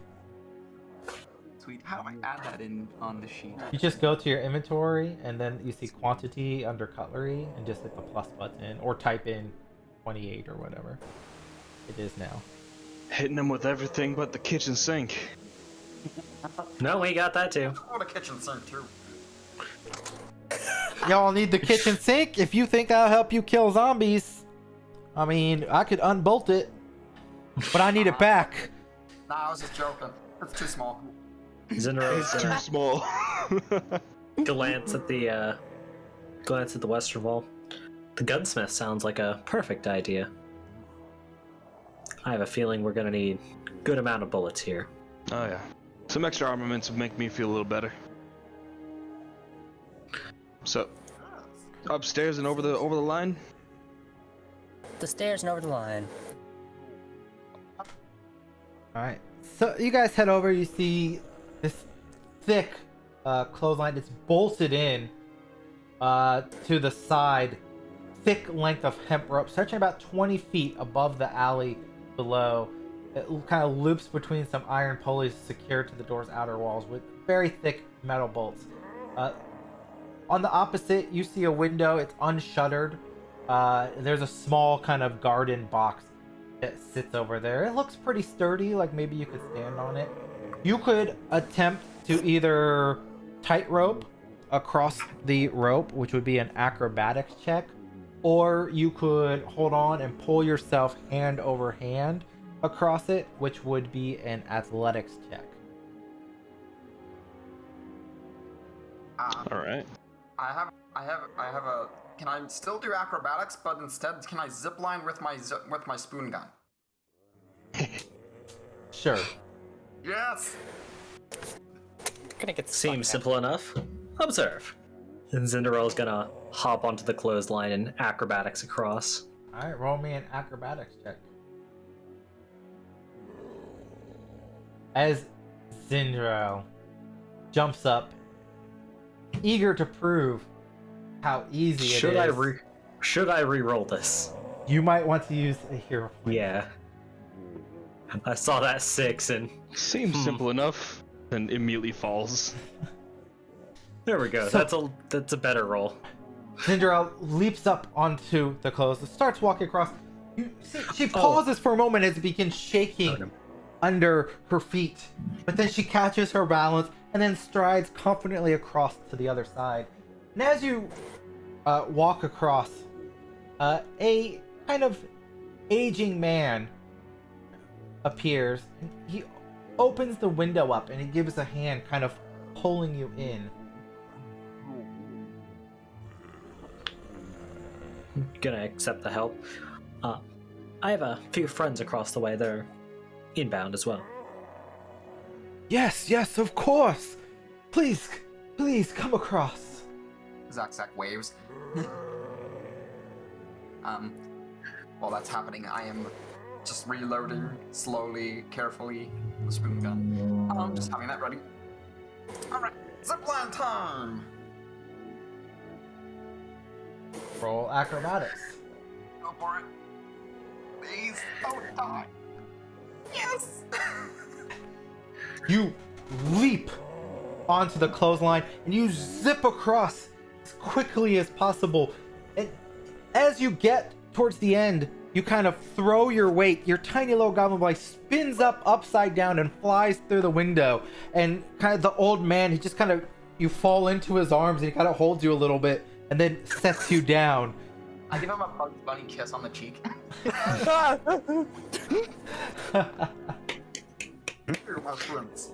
Sweet. How do I add that in on the sheet? You just go to your inventory and then you see quantity under cutlery and just hit the plus button or type in 28 or whatever it is now. Hitting them with everything but the kitchen sink. No, we got that too. Oh, the kitchen sink too. Y'all need the kitchen sink? If you think I'll help you kill zombies, I mean, I could unbolt it, but I need it back. Nah, I was just joking. It's too small. Zinro's Too gonna small. glance at the western wall. The gunsmith sounds like a perfect idea. I have a feeling we're gonna need a good amount of bullets here. Oh yeah. Some extra armaments would make me feel a little better. So, upstairs and over the line? The stairs and over the line. Alright, so you guys head over, you see this thick clothesline that's bolted in to the side. Thick length of hemp rope, stretching about 20 feet above the alley below. It kind of loops between some iron pulleys secured to the door's outer walls with very thick metal bolts. On the opposite, you see a window. It's unshuttered. There's a small kind of garden box that sits over there. It looks pretty sturdy, like maybe you could stand on it. You could attempt to either tightrope across the rope, which would be an acrobatics check, or you could hold on and pull yourself hand over hand across it, which would be an athletics check. All right. I have a. Can I still do acrobatics, but instead can I zip line with my spoon gun? Sure. Yes. Gonna get Seems simple enough. Observe. And Cinderella's gonna hop onto the clothesline and acrobatics across. Alright, roll me an acrobatics check. As Zindrel jumps up, eager to prove how easy it is. Should I re-roll this? You might want to use a hero point. Yeah. I saw that 6 and Seems simple enough. Then immediately falls. there we go. So- That's a better roll. Zindrel leaps up onto the clothes, starts walking across. You see, she pauses for a moment as it begins shaking under her feet, but then she catches her balance and then strides confidently across to the other side. And as you walk across, a kind of aging man appears. And he opens the window up and he gives a hand, kind of pulling you in. Gonna accept the help. I have a few friends across the way. They're inbound as well. Yes, yes, of course. Please, please come across. Zack waves. While that's happening, I am just reloading slowly, carefully, the spoon gun. Just having that ready. Alright, zipline time! Roll acrobatics. Go for it. Please, don't die. Yes! You leap onto the clothesline and you zip across as quickly as possible. And as you get towards the end, you kind of throw your weight. Your tiny little goblin boy spins up upside down and flies through the window. And kind of the old man, he just kind of, you fall into his arms and he kind of holds you a little bit and then sets you down. I give him a Bugs Bunny kiss on the cheek. You're my friends.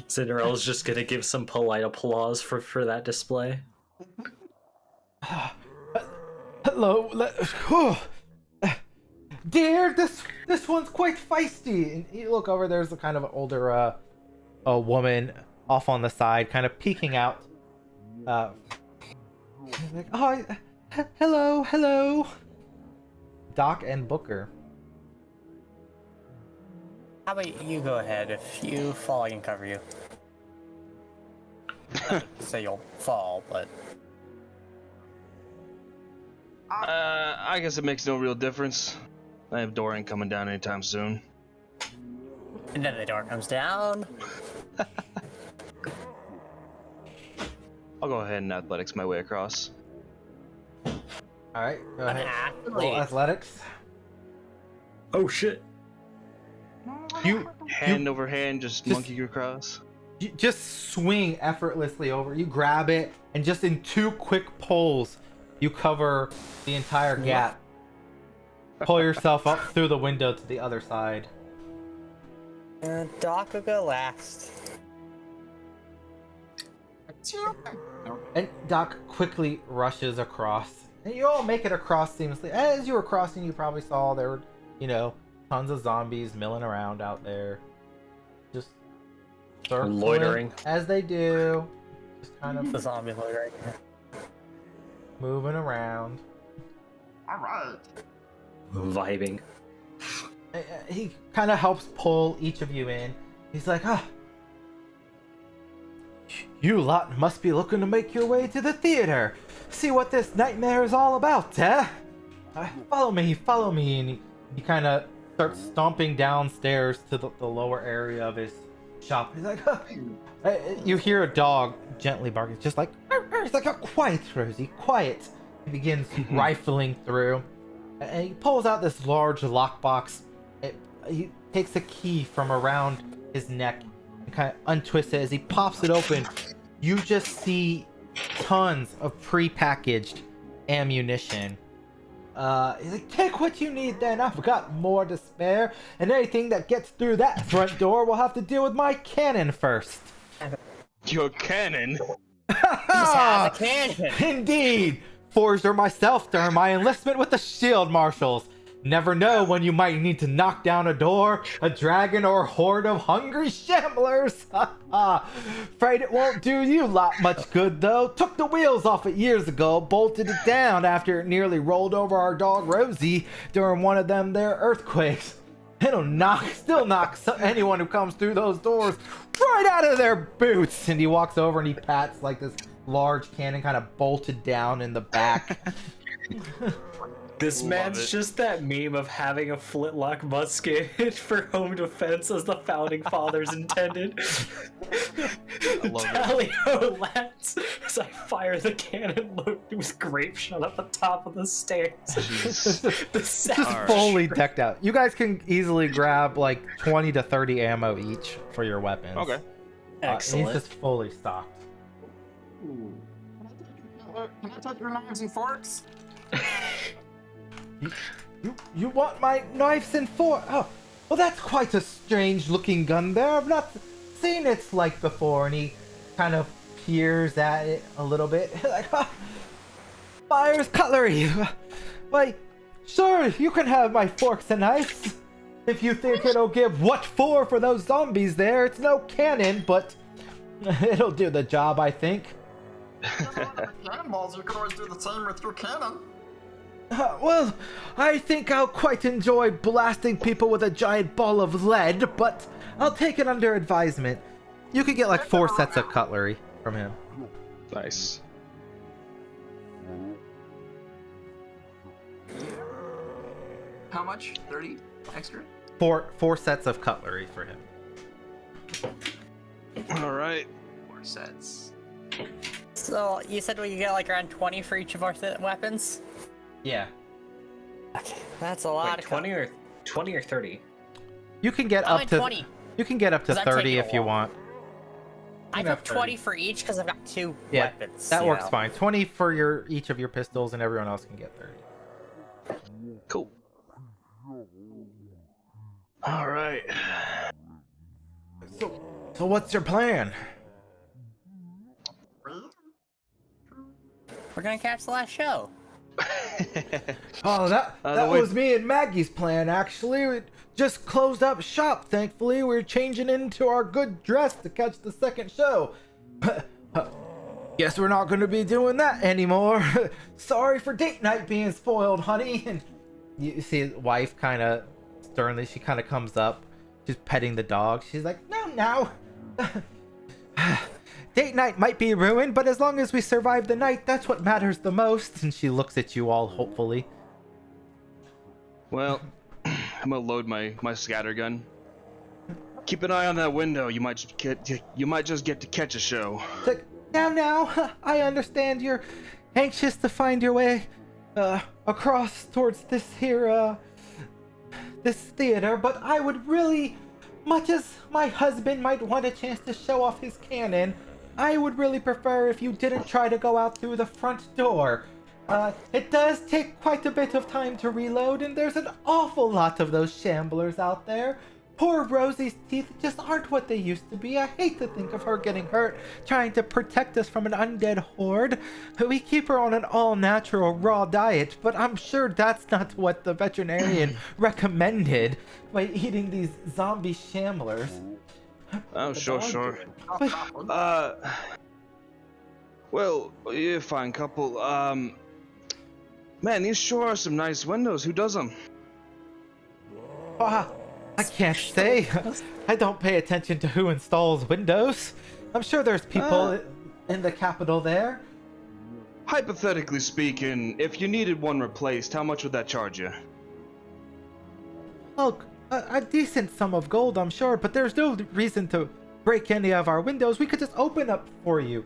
Cinderella's just gonna give some polite applause for that display. Hello, dear. This one's quite feisty. And you look over. There's a kind of older a woman off on the side, kind of peeking out. Like, oh, hello, Doc and Booker. How about you go ahead? If you fall, I can cover you. Say you'll fall, but I guess it makes no real difference. I have Dorian coming down anytime soon. and then the door comes down. I'll go ahead and athletics my way across. All right, go ahead. Athlete. Roll athletics. Oh shit! You Hand over hand, just monkey across. You just swing effortlessly over. You grab it, and just in 2 quick pulls, you cover the entire gap. Pull yourself up through the window to the other side. Doc will go last. And Doc quickly rushes across. And you all make it across seamlessly. As you were crossing, you probably saw there were, tons of zombies milling around out there. Just circling Loitering. as they do. Just kind of The zombie loitering. moving around. Alright. Vibing. He kind of helps pull each of you in. He's like, you lot must be looking to make your way to the theater. See what this nightmare is all about, eh? Follow me. And he kind of starts stomping downstairs to the lower area of his shop. He's like, you hear a dog gently barking, just like, he's like, quiet, Rosie, quiet. He begins rifling through, and he pulls out this large lockbox. He takes a key from around his neck and kind of untwists it. As he pops it open, you just see tons of pre-packaged ammunition. He's like, take what you need then, I've got more to spare, and anything that gets through that front door will have to deal with my cannon first. Your cannon? Just have a cannon. Indeed! Forged her myself during my enlistment with the shield marshals. Never know when you might need to knock down a door, a dragon, or a horde of hungry shamblers. Afraid it won't do you lot much good though. Took the wheels off it years ago, bolted it down after it nearly rolled over our dog Rosie during one of them there earthquakes. It'll still knock anyone who comes through those doors right out of their boots. And he walks over and he pats like this large cannon kind of bolted down in the back. This Love man's it. just that meme of having a flintlock musket for home defense as the founding fathers intended. I love it. Tally-ho, lads, as I fire the cannon loaded with grape shot at the top of the stairs. Jeez. The Just sound fully decked out. You guys can easily grab like 20 to 30 ammo each for your weapons. Okay. Excellent. He's just fully stocked. Can I take your knives and forks? You want my knives and fork? Oh, well, that's quite a strange looking gun there. I've not seen its like before. And he kind of peers at it a little bit. Like, fires cutlery. Why, sure, you can have my forks and knives. If you think it'll give what for those zombies there. It's no cannon, but it'll do the job, I think. Cannonballs, you could always do the same with your cannon. Well, I think I'll quite enjoy blasting people with a giant ball of lead, but I'll take it under advisement. You could get like 4 sets of cutlery from him. Nice. How much? 30 extra? 4 sets of cutlery for him. All right. 4 sets. So you said we could get like around 20 for each of our weapons? Yeah. Okay, that's a lot. Wait, 20 or 30? You can get I'm up at to 20. You can get up to 'Cause I'm 30 taking a if you walk. want. I You can took have 30. 20 for each because I've got 2 Yeah, weapons. that you works know. fine. 20 for each of your pistols, and everyone else can get 30. Cool. All right. So what's your plan? We're gonna catch the last show. Oh, that the way- was me and Maggie's plan, actually. We just closed up shop, thankfully. We're changing into our good dress to catch the second show. Guess we're not going to be doing that anymore. Sorry for date night being spoiled, honey. And you see his wife kind of sternly, she kind of comes up. She's petting the dog. She's like, no. Date night might be ruined, but as long as we survive the night, that's what matters the most. And she looks at you all hopefully. Well, I'm gonna load my scatter gun. Keep an eye on that window. You might just get to catch a show. It's like, now, I understand you're anxious to find your way across towards this here, this theater, but I would really, much as my husband might want a chance to show off his cannon, I would really prefer if you didn't try to go out through the front door. It does take quite a bit of time to reload, and there's an awful lot of those shamblers out there. Poor Rosie's teeth just aren't what they used to be. I hate to think of her getting hurt trying to protect us from an undead horde. We keep her on an all-natural raw diet, but I'm sure that's not what the veterinarian recommended by eating these zombie shamblers. Oh, sure. But, Well, you're a fine couple. Man, these sure are some nice windows. Who does them? I can't say. I don't pay attention to who installs Windows. I'm sure there's people in the capital there. Hypothetically speaking, if you needed one replaced, how much would that charge you? Oh, a decent sum of gold, I'm sure, but there's no reason to break any of our windows. We could just open up for you.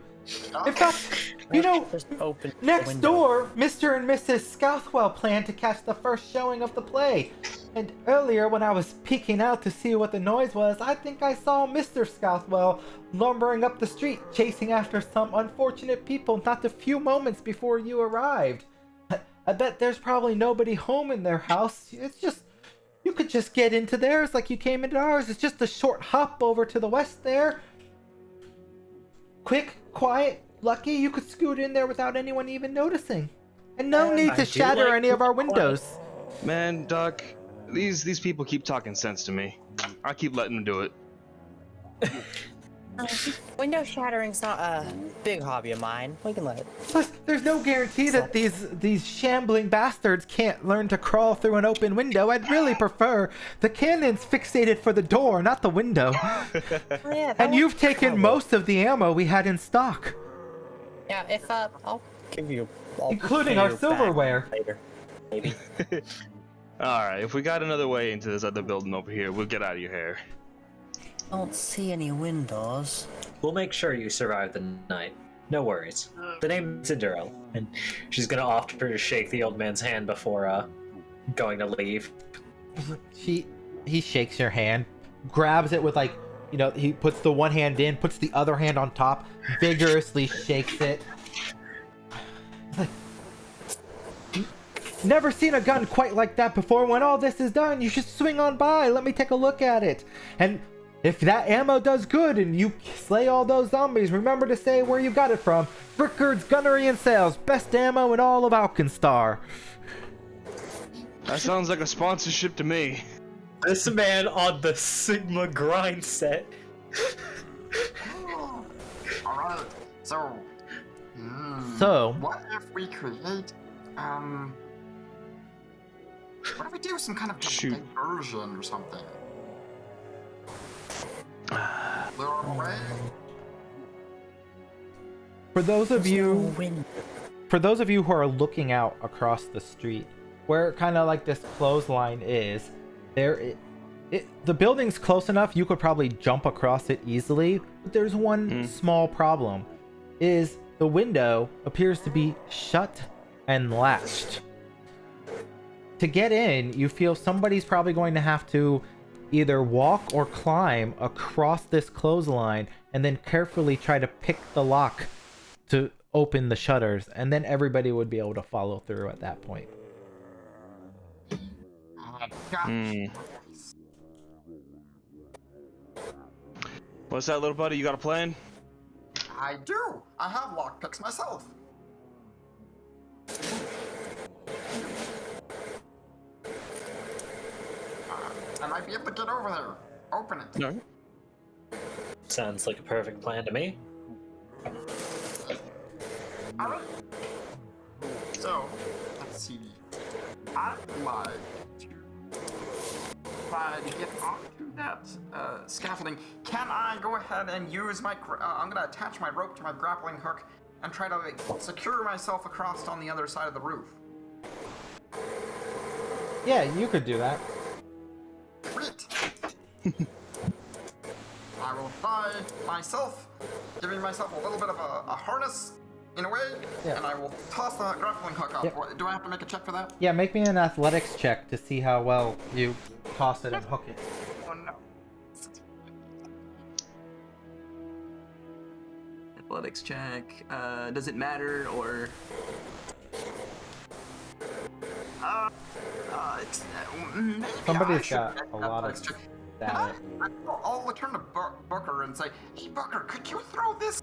In fact, you know, Just open the next window. door, Mr. and Mrs. Scouthwell planned to catch the first showing of the play. And earlier, when I was peeking out to see what the noise was, I think I saw Mr. Scouthwell lumbering up the street, chasing after some unfortunate people not a few moments before you arrived. I bet there's probably nobody home in their house. It's just, you could just get into theirs like you came into ours. It's just a short hop over to the west there. Quick, quiet, lucky, you could scoot in there without anyone even noticing. And no need I to do shatter like any of our quiet. windows. Man, Doc, these people keep talking sense to me. I keep letting them do it. Window shattering's not a big hobby of mine. We can let it. Plus, there's no guarantee that these shambling bastards can't learn to crawl through an open window. I'd really prefer the cannons fixated for the door, not the window. Oh, yeah, that And would you've be taken trouble. most of the ammo we had in stock, Yeah, if I'll give you, I'll including pay our you back silverware. later. maybe. Alright, if we got another way into this other building over here, we'll get out of your hair. Don't see any windows. We'll make sure you survive the night. No worries. The name's Cinderella, and she's gonna offer to shake the old man's hand before going to leave. He shakes your hand, grabs it with like, you know, he puts the one hand in, puts the other hand on top, vigorously shakes it. Like, never seen a gun quite like that before. When all this is done, you should swing on by. Let me take a look at it. And if that ammo does good and you slay all those zombies, remember to say where you got it from. Rickard's Gunnery and Sales, best ammo in all of Aleknstar. That sounds like a sponsorship to me. This man on the Sigma grind set. Alright, so... So, what if we create, what if we do some kind of Shoot. diversion or something? Lure 'em away? for those of you Wind. who are looking out across the street, where kind of like this clothesline is, the building's close enough you could probably jump across it easily, but there's one small problem, is the window appears to be shut and latched. To get in, you feel somebody's probably going to have to either walk or climb across this clothesline and then carefully try to pick the lock to open the shutters, and then everybody would be able to follow through at that point. Gotcha. What's that, little buddy? You got a plan? I do! I have lockpicks myself! I might be able to get over there. Open it. No. Sounds like a perfect plan to me. Alright. So, let's see. I'd like to try to get onto that scaffolding. Can I go ahead and use my... I'm gonna attach my rope to my grappling hook and try to like, secure myself across on the other side of the roof. Yeah, you could do that. Sweet! I will buy myself, giving myself a little bit of a harness in a way, Yeah. and I will toss the grappling hook up. Yep. Do I have to make a check for that? Yeah, make me an athletics check to see how well you toss it and hook it. Oh no. Athletics check. Does it matter or? It's, maybe Somebody's I should got make a an lot of athletics check. stat. I'll return to Booker and say, hey Booker, could you throw this?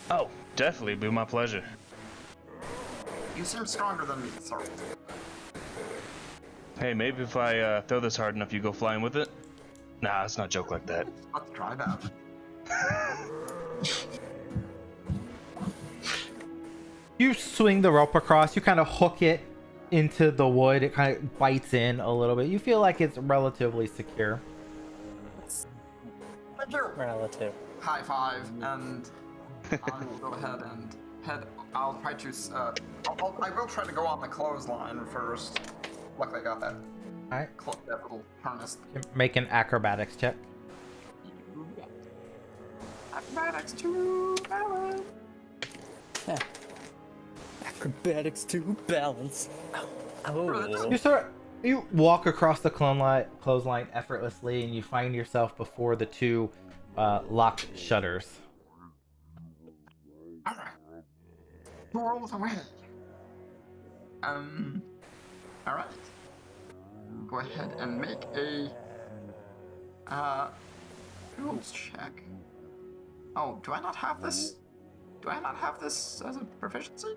Oh, definitely, be my pleasure. You seem stronger than me, sir. Hey, maybe if I throw this hard enough, you go flying with it? Nah, let's not joke like that. Let's try that. You swing the rope across, you kind of hook it into the wood, it kind of bites in a little bit. You feel like it's relatively secure. Thank you. Relative. High five, and I'll go ahead and head. I'll try to. I will try to go on the clothesline first. Luckily, I got that. Alright, That little harness. make an acrobatics check. Acrobatics to balance. Yeah. Acrobatics to balance. Oh. You walk across the clothesline effortlessly, and you find yourself before the two locked shutters. Alright. Doors away. Alright. Go ahead and make a tools check. Oh, do I not have this? Do I not have this as a proficiency?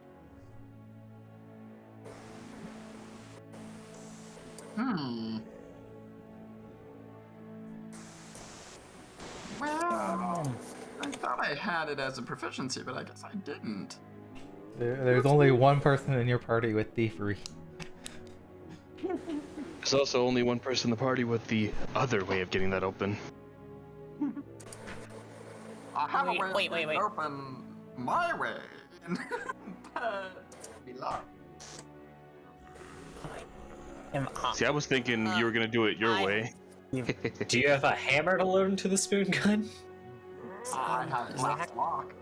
Well, I thought I had it as a proficiency, but I guess I didn't. There's only one person in your party with thievery. There's also only one person in the party with the other way of getting that open. I have Wait, a way wait, to wait, wait. open my way. But be locked. See, I was thinking you were gonna do it your way. Do you have a hammer to load into the spoon gun? I have last lock.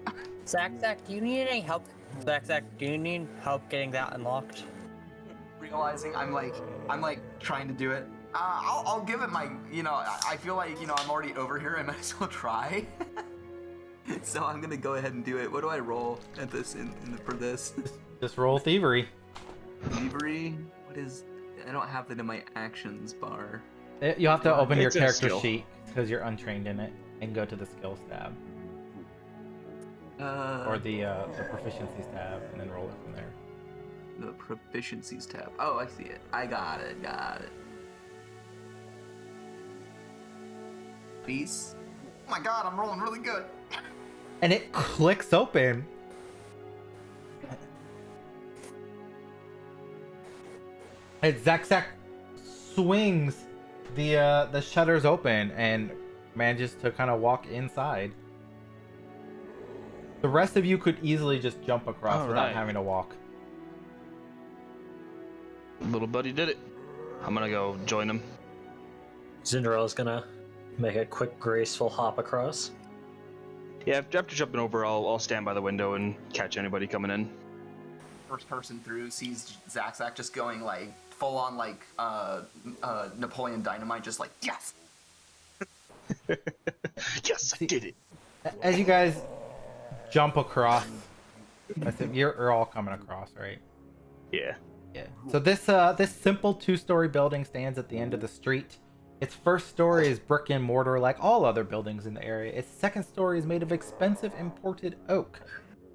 Zach, do you need any help? Zach, do you need help getting that unlocked? Realizing I'm like trying to do it. I'll give it my, I feel like, I'm already over here. I might as well try. So I'm gonna go ahead and do it. What do I roll at this for this? Just roll thievery. Thievery? What is? I don't have that in my actions bar. You have to open your It's a character skill. sheet because you're untrained in it, and go to the skills tab or the proficiencies tab, and then roll it from there. The proficiencies tab. Oh, I see it. I got it. Peace. Oh my god, I'm rolling really good. And it clicks open. And Zach swings the shutters open and manages to kind of walk inside. The rest of you could easily just jump across All without right. having to walk. Little buddy did it. I'm gonna go join him. Zindral's gonna make a quick, graceful hop across. Yeah, after jumping over, I'll stand by the window and catch anybody coming in. First person through sees Zach just going like full on like Napoleon Dynamite, just like yes. Yes, I did it. As you guys jump across, I said you're all coming across, right? Yeah. Yeah. So this simple two-story building stands at the end of the street. Its first story is brick and mortar like all other buildings in the area. Its second story is made of expensive imported oak,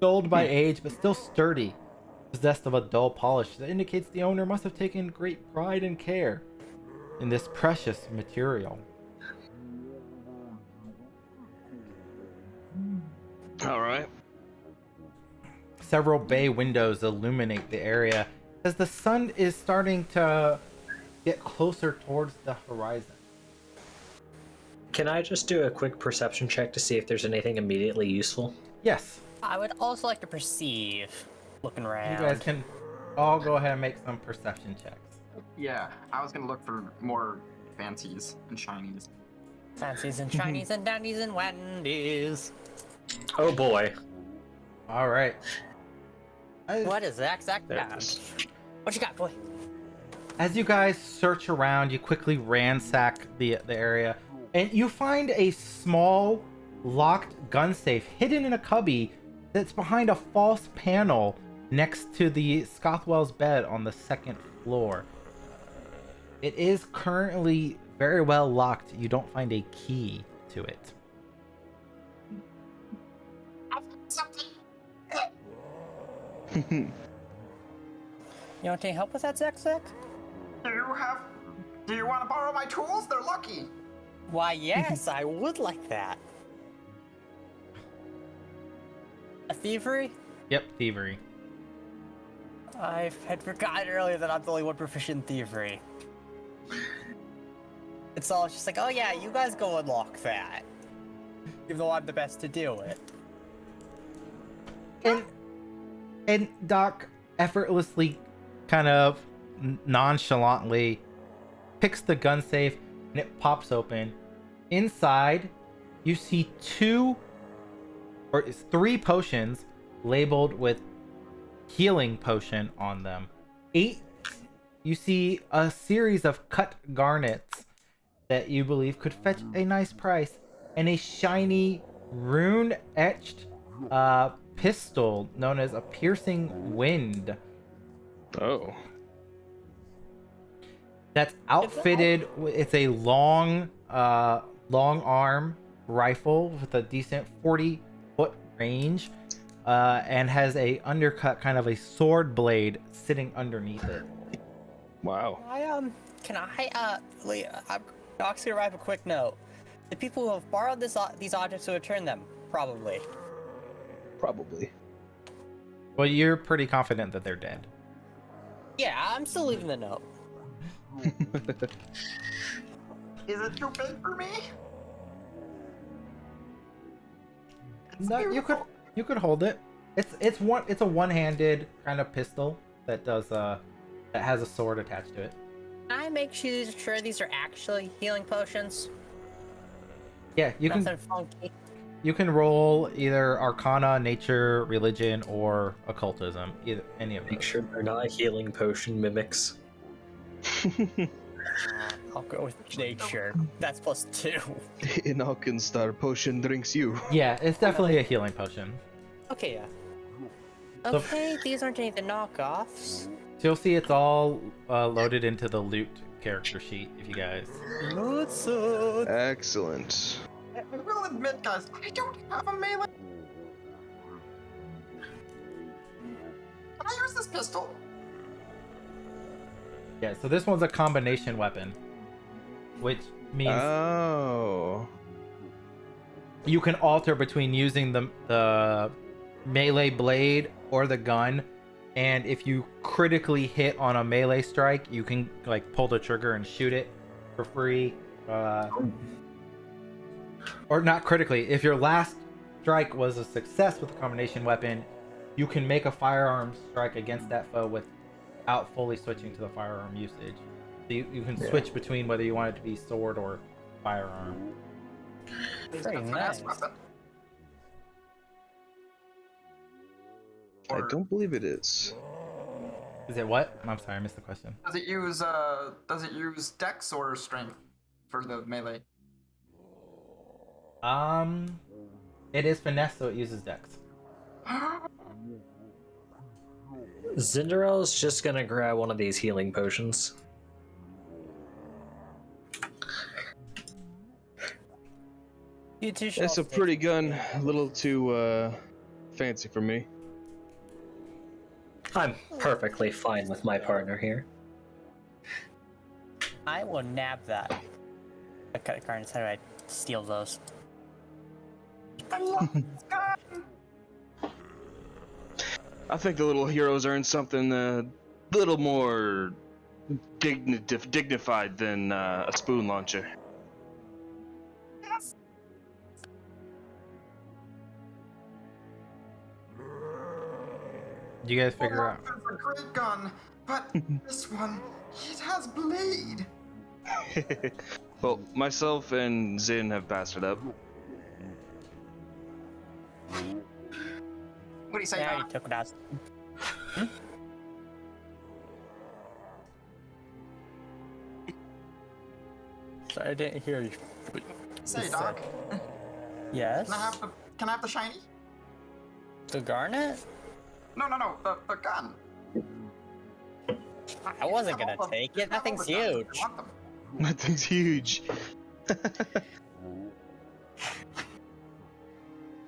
dulled by age but still sturdy, possessed of a dull polish that indicates the owner must have taken great pride and care in this precious material. All right. Several bay windows illuminate the area as the sun is starting to get closer towards the horizon. Can I just do a quick perception check to see if there's anything immediately useful? Yes, I would also like to perceive. Looking around. you guys can all go ahead and make some perception checks. Yeah, I was gonna look for more fancies and shinies. Fancies and Chinese and dandies and Wendy's. Oh boy. All right. What is Zach There it got? is. What you got, boy? As you guys search around, you quickly ransack the area, and you find a small locked gun safe hidden in a cubby that's behind a false panel next to the Scothwell's bed on the second floor. It is currently very well locked. You don't find a key to it. Something. You want any help with that, Zach? Do you want to borrow my tools? They're lucky. Why, yes, I would like that. A thievery? Yep, thievery. I had forgotten earlier that I'm the only one proficient in thievery. It's all just like, oh yeah, you guys go unlock that. Even though I'm the best to do it. And Doc effortlessly, kind of nonchalantly, picks the gun safe and it pops open. Inside, you see three potions labeled with healing potion on them. You see a series of cut garnets that you believe could fetch a nice price, and a shiny rune-etched pistol known as a piercing wind Oh. that's outfitted it's a long arm rifle with a decent 40-foot range, and has a undercut kind of a sword blade sitting underneath it. Wow. Can I Doxy arrive a quick note. The people who have borrowed these objects will return them, probably. Probably. Well, you're pretty confident that they're dead. Yeah, I'm still leaving the note. Is it too big for me? It's No, you could hold it. It's a one-handed kind of pistol that does that has a sword attached to it. Can I make sure these are actually healing potions? Yeah, Nothing funky. you can roll either Arcana, Nature, Religion, or Occultism. Either any of Make those. sure they're not healing potion mimics. I'll go with nature. That's +2. An Aleknstar potion drinks you. Yeah, it's definitely a healing potion. Okay, yeah. So- Okay, these aren't any of the knockoffs. So you'll see it's all loaded into the loot character sheet. If you guys. Excellent. I will admit, guys, I don't have a melee. Can I use this pistol? Yeah, so this one's a combination weapon, which means Oh. you can alter between using the melee blade or the gun, and if you critically hit on a melee strike, you can like pull the trigger and shoot it for free. Or not critically. If your last strike was a success with a combination weapon, you can make a firearm strike against that foe without fully switching to the firearm usage. So you can switch between whether you want it to be sword or firearm. Very Finesse nice. weapon. I don't believe it is. Is it what? I'm sorry, I missed the question. Does it use dex or strength for the melee? It is finesse, so it uses dex. Zindarel's just gonna grab one of these healing potions. You two should It's all a take pretty it. gun. A little too fancy for me. I'm perfectly fine with my partner here. I will nab that. I cut a card instead. I steal those. I love this gun. I think the little heroes earned something a little more dignified than a spoon launcher. Yes. Do you guys figure out? It's a great gun, but this one, it has blade. Well, myself and Zin have passed it up. What do you say? Yeah, Doc? you took it out. Sorry, I didn't hear you. Say, Doc. Yes? Can I have the shiny? The garnet? No, the gun. I wasn't gonna take it. That thing's huge. I want them. That thing's huge.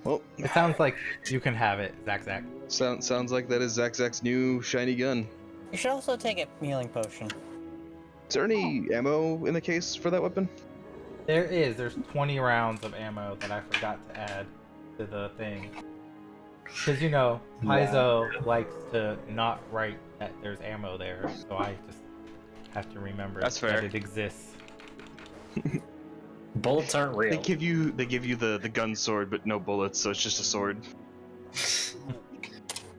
Well, It sounds like you can have it, Zach. sounds like that is Zach's new shiny gun. You should also take a healing potion. Is there any ammo in the case for that weapon? There's 20 rounds of ammo that I forgot to add to the thing. Because, you know, Paizo likes to not write that there's ammo there, so I just have to remember That's that fair. it exists. Bullets aren't real. They give you the gun sword, but no bullets, so it's just a sword.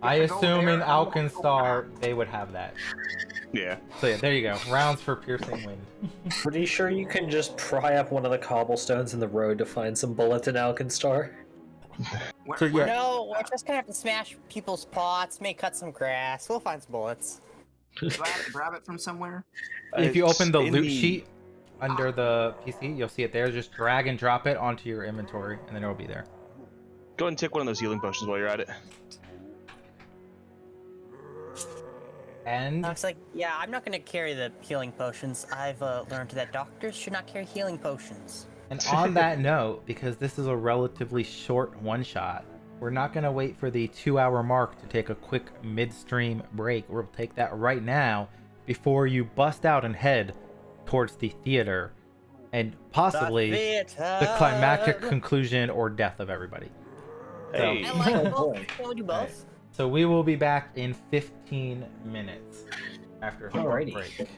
I If I go assume in there, I will go Aleknstar they would have that. Yeah. So yeah, there you go. Rounds for piercing wind. Pretty sure you can just pry up one of the cobblestones in the road to find some bullets in Aleknstar. So yeah, No, we're just gonna have to smash people's pots, maybe cut some grass. We'll find some bullets. Do I have to grab it from somewhere? if you open the In loot sheet under the PC, you'll see it there. Just drag and drop it onto your inventory, and then it'll be there. Go ahead and take one of those healing potions while you're at it. And Looks like, yeah, I'm not gonna carry the healing potions. I've learned that doctors should not carry healing potions. And on that note, because this is a relatively short one-shot, we're not going to wait for the 2-hour mark to take a quick midstream break. We'll take that right now before you bust out and head towards the theater and possibly the climactic conclusion or death of everybody. Hey. I like both. boy. We'll do both. So we will be back in 15 minutes after a short Alrighty. break.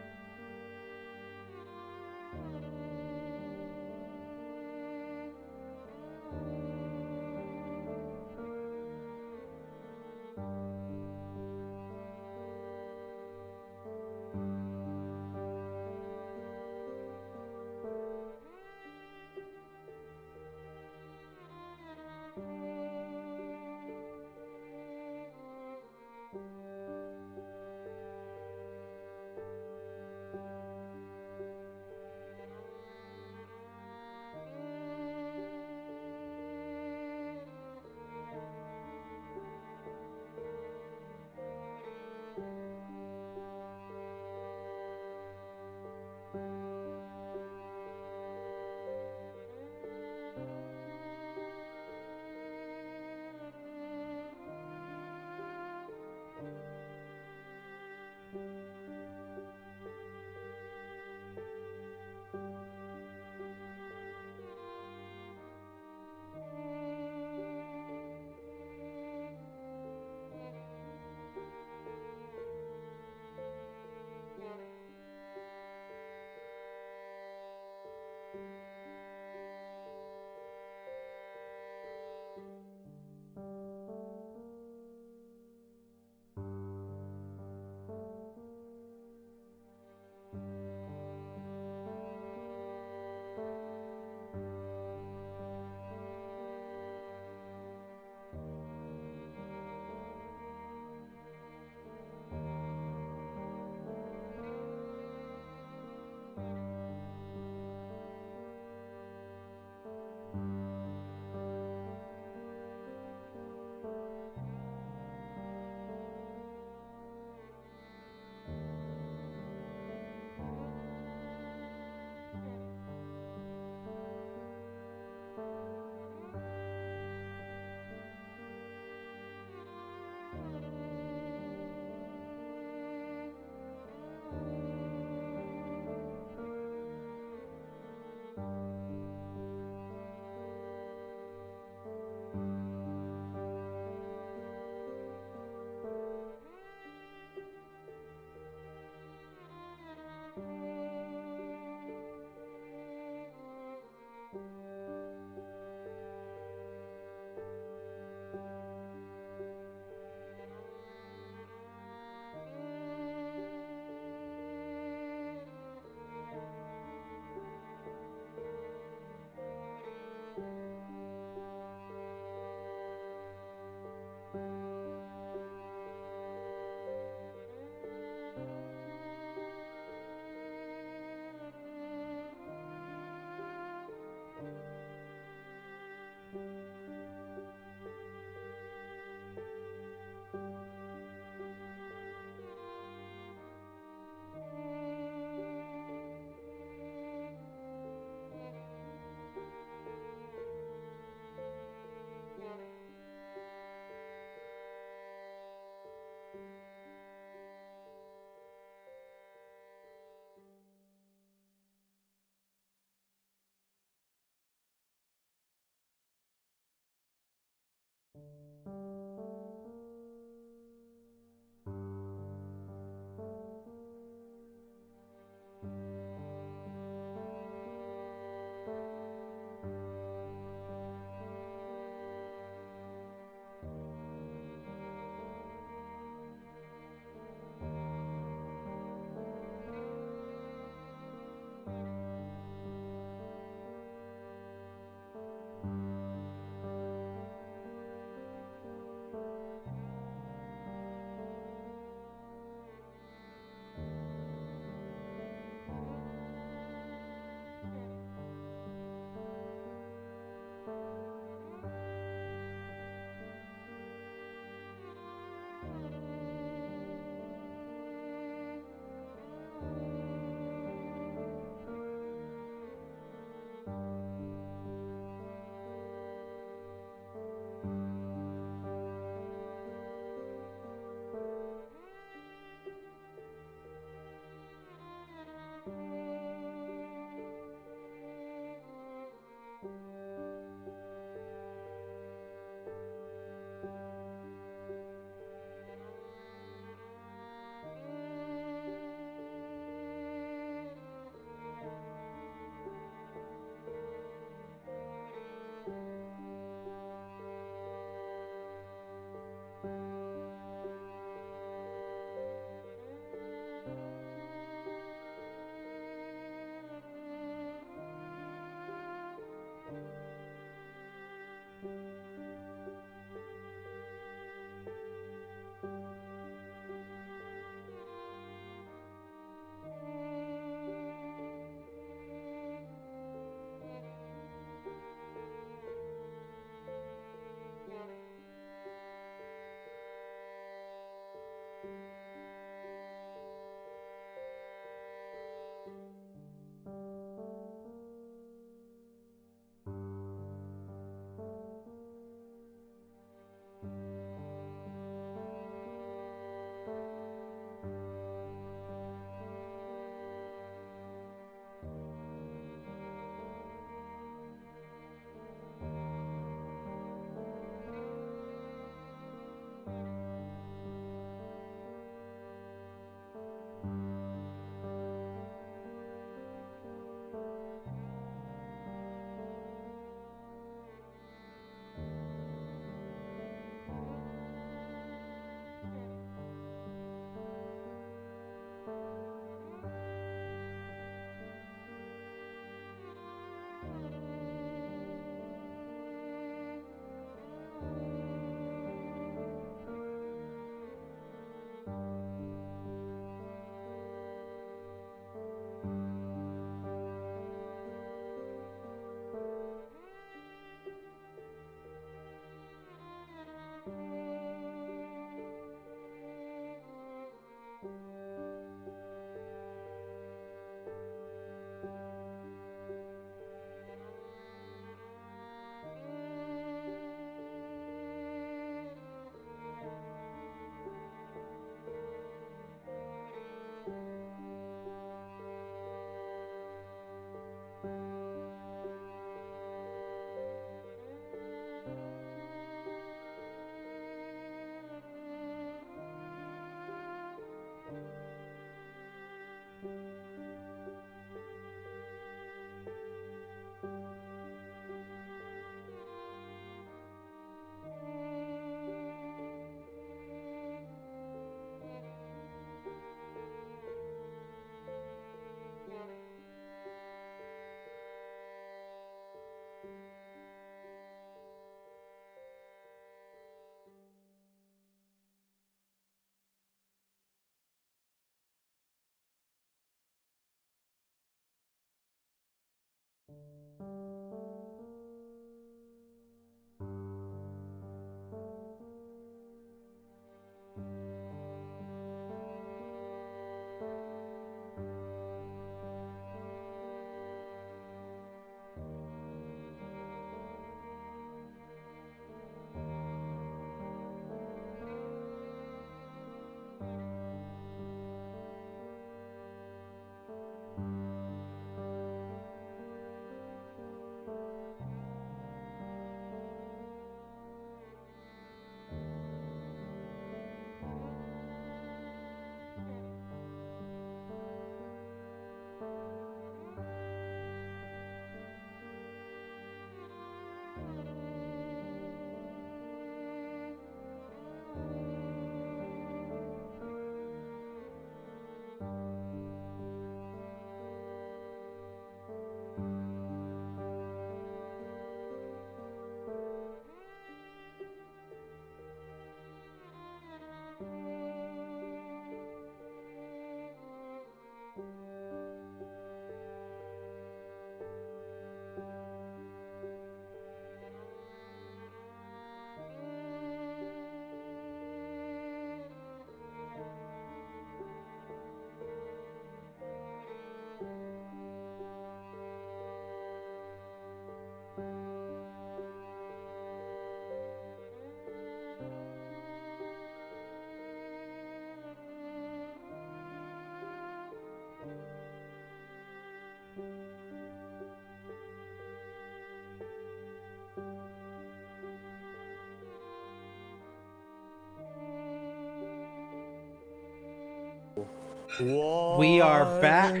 We are back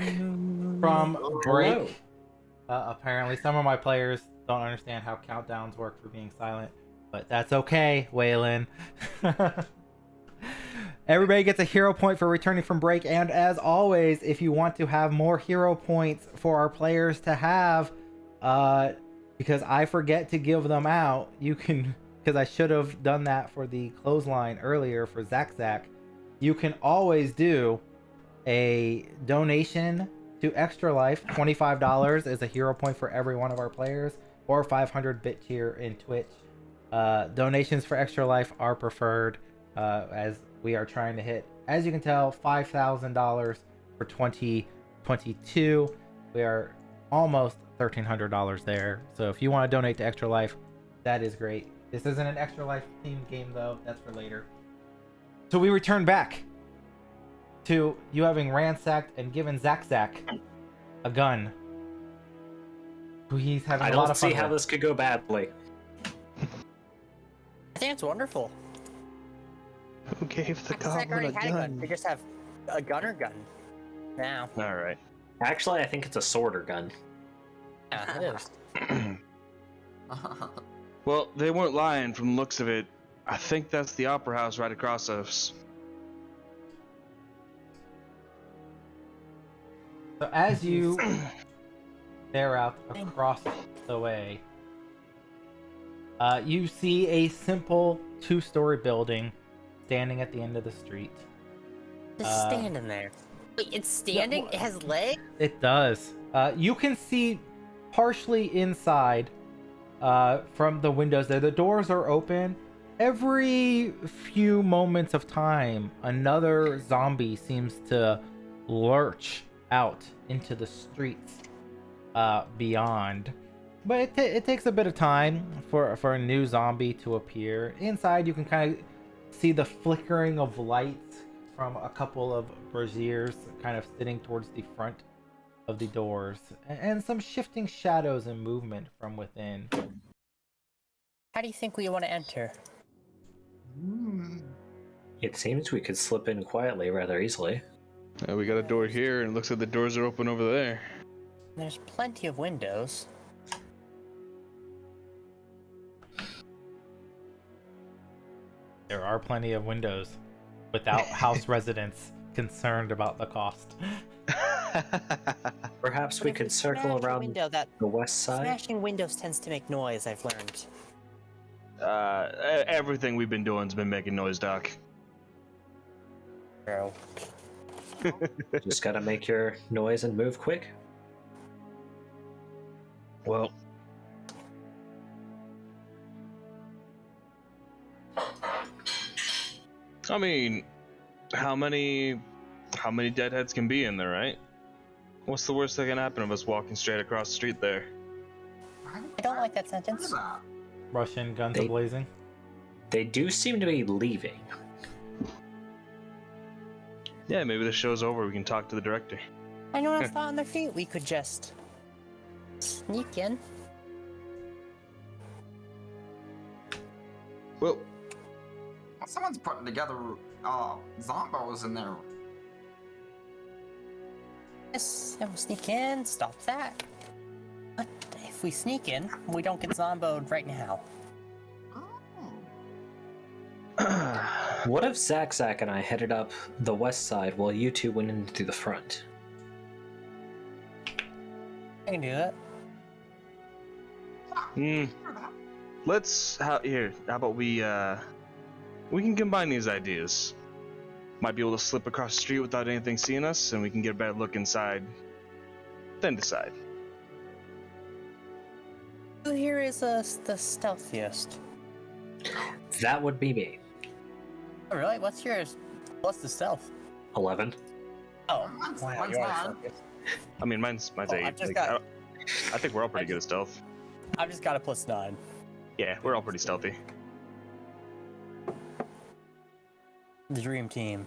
from break. Hello. Apparently, some of my players don't understand how countdowns work for being silent, but that's okay, Waylon. Everybody gets a hero point for returning from break, and as always, if you want to have more hero points for our players to have, because I forget to give them out, you can, because I should have done that for the clothesline earlier for Zach. You can always do a donation to Extra Life. $25 is a hero point for every one of our players, or 500 bit tier in Twitch. Donations for Extra Life are preferred, as we are trying to hit, as you can tell, $5,000 for 2022. We are almost $1,300 there. So if you want to donate to Extra Life, that is great. This isn't an Extra Life themed game though. That's for later. So we return back to you having ransacked and given Zach a gun, who he's having a lot of fun I don't see how with. this could go badly. I think it's wonderful. Who gave the Zach goblin already a had a gun. They gun? just have a gunner gun now. All right. Actually, I think it's a sworder gun. Yeah, it is. Well, they weren't lying from the looks of it. I think that's the opera house right across us. So as you stare out across the way, you see a simple 2-story building standing at the end of the street. Just standing there. Wait, it's standing? It has legs? It does. You can see partially inside from the windows there. The doors are open. Every few moments of time, another zombie seems to lurch out into the streets beyond. But it takes a bit of time for a new zombie to appear. Inside, you can kind of see the flickering of lights from a couple of braziers kind of sitting towards the front of the doors, and some shifting shadows and movement from within. How do you think we want to enter? It seems we could slip in quietly rather easily. We got a door here, and it looks like the doors are open over there. There's plenty of windows. There are plenty of windows without house residents concerned about the cost. Perhaps But we if could smash circle a around window, that the west side. smashing windows tends to make noise, I've learned. Everything we've been doing's been making noise, Doc. True. Just gotta make your noise and move quick. Well, I mean, how many deadheads can be in there, right? What's the worst that can happen of us walking straight across the street there? I don't like that sentence. Russian guns They- ablazing. They do seem to be leaving. Yeah, maybe the show's over. We can talk to the director. Anyone else not on their feet? We could just sneak in. Well, Someone's putting together zombos in there. Yes, and we'll sneak in, stop that. But if we sneak in, we don't get zomboed right now. What if Zach and I headed up the west side while you two went in through the front? I can do that. How about we can combine these ideas. Might be able to slip across the street without anything seeing us, and we can get a better look inside. Then decide. Who here is the stealthiest? That would be me. Oh, really? What's yours? What's the stealth? 11. Oh, Mine's- wow, mine's you're nine. the stealthiest. I mean, mine's Oh, 8. I've just Like, got- I think we're all pretty good at stealth. I've just got a +9. Yeah, we're all pretty stealthy. The dream team.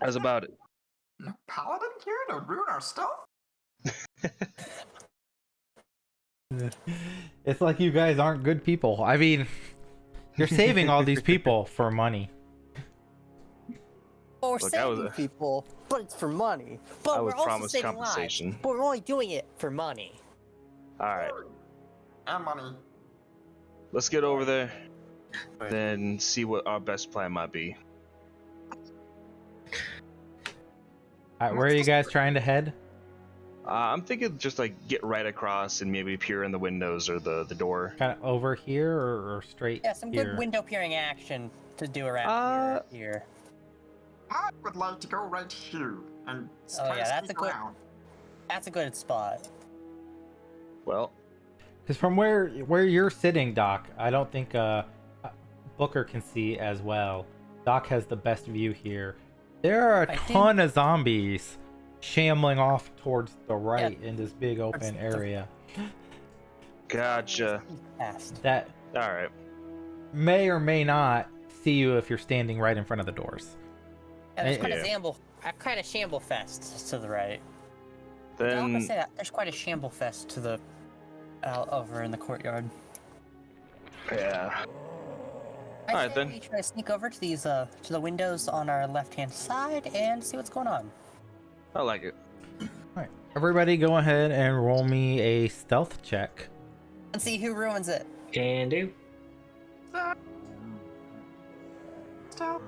How's about it? No paladin here to ruin our stuff? It's like you guys aren't good people. I mean, you're saving all these people for money. But we're Look, I was saving people, but it's for money. I But was we're also promised saving lives, compensation. but we're only doing it for money. All right, And money. let's get over there, then see what our best plan might be. All right, where are you guys trying to head? I'm thinking just like get right across and maybe peer in the windows or the door. Kind of over here or straight Yeah, some here? good window peering action to do around here. I would like to go right here and kind yeah, of that's a sneak good- around. That's a good spot. Well, Because from where you're sitting, Doc, I don't think Booker can see as well. Doc has the best view here. There are a ton of zombies shambling off towards the right in this big open area. gotcha. Fast. That All right. may or may not see you if you're standing right in front of the doors. Yeah, there's quite Yeah. a kind of shamble fest to the right. I'm gonna Then say that there's quite a shamble fest to the over in the courtyard. yeah. I Alright, say then. we try to sneak over to these to the windows on our left-hand side and see what's going on. I like it. All right, everybody, go ahead and roll me a stealth check. And see who ruins it. Can do. Stop.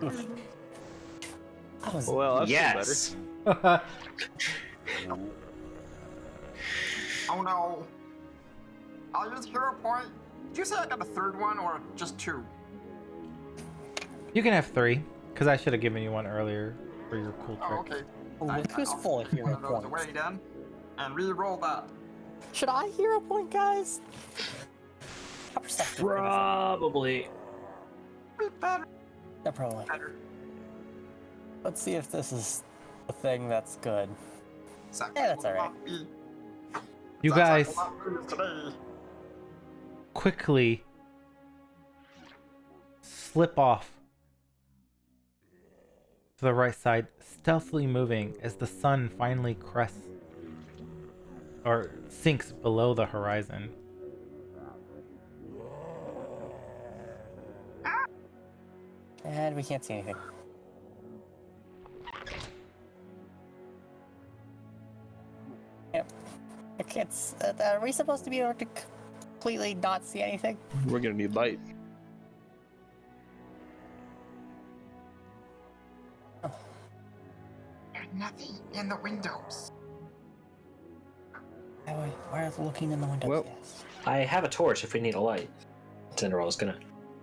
I was Well, that's Yes. Oh no. I'll use hero point. Did you say I got a third one or just two? You can have 3, because I should have given you one earlier for your cool trick. Oh, okay. Look who's full of hero One of those points. away then, and re-roll that. Should I hero point, guys? How perceptive is it? Probably. Be better. Yeah, probably. Better. Let's see if this is the thing that's good. Zach Yeah, that's will alright. not be- You Zach guys will not lose today. quickly slip off to the right side, stealthily moving as the sun finally crests or sinks below the horizon. And we can't see anything. Yep. I can't. Are we supposed to be able to completely not see anything? We're gonna need light. There's nothing in the windows. Why are they looking in the windows? Well- Yes. I have a torch if we need a light. Cinderella's gonna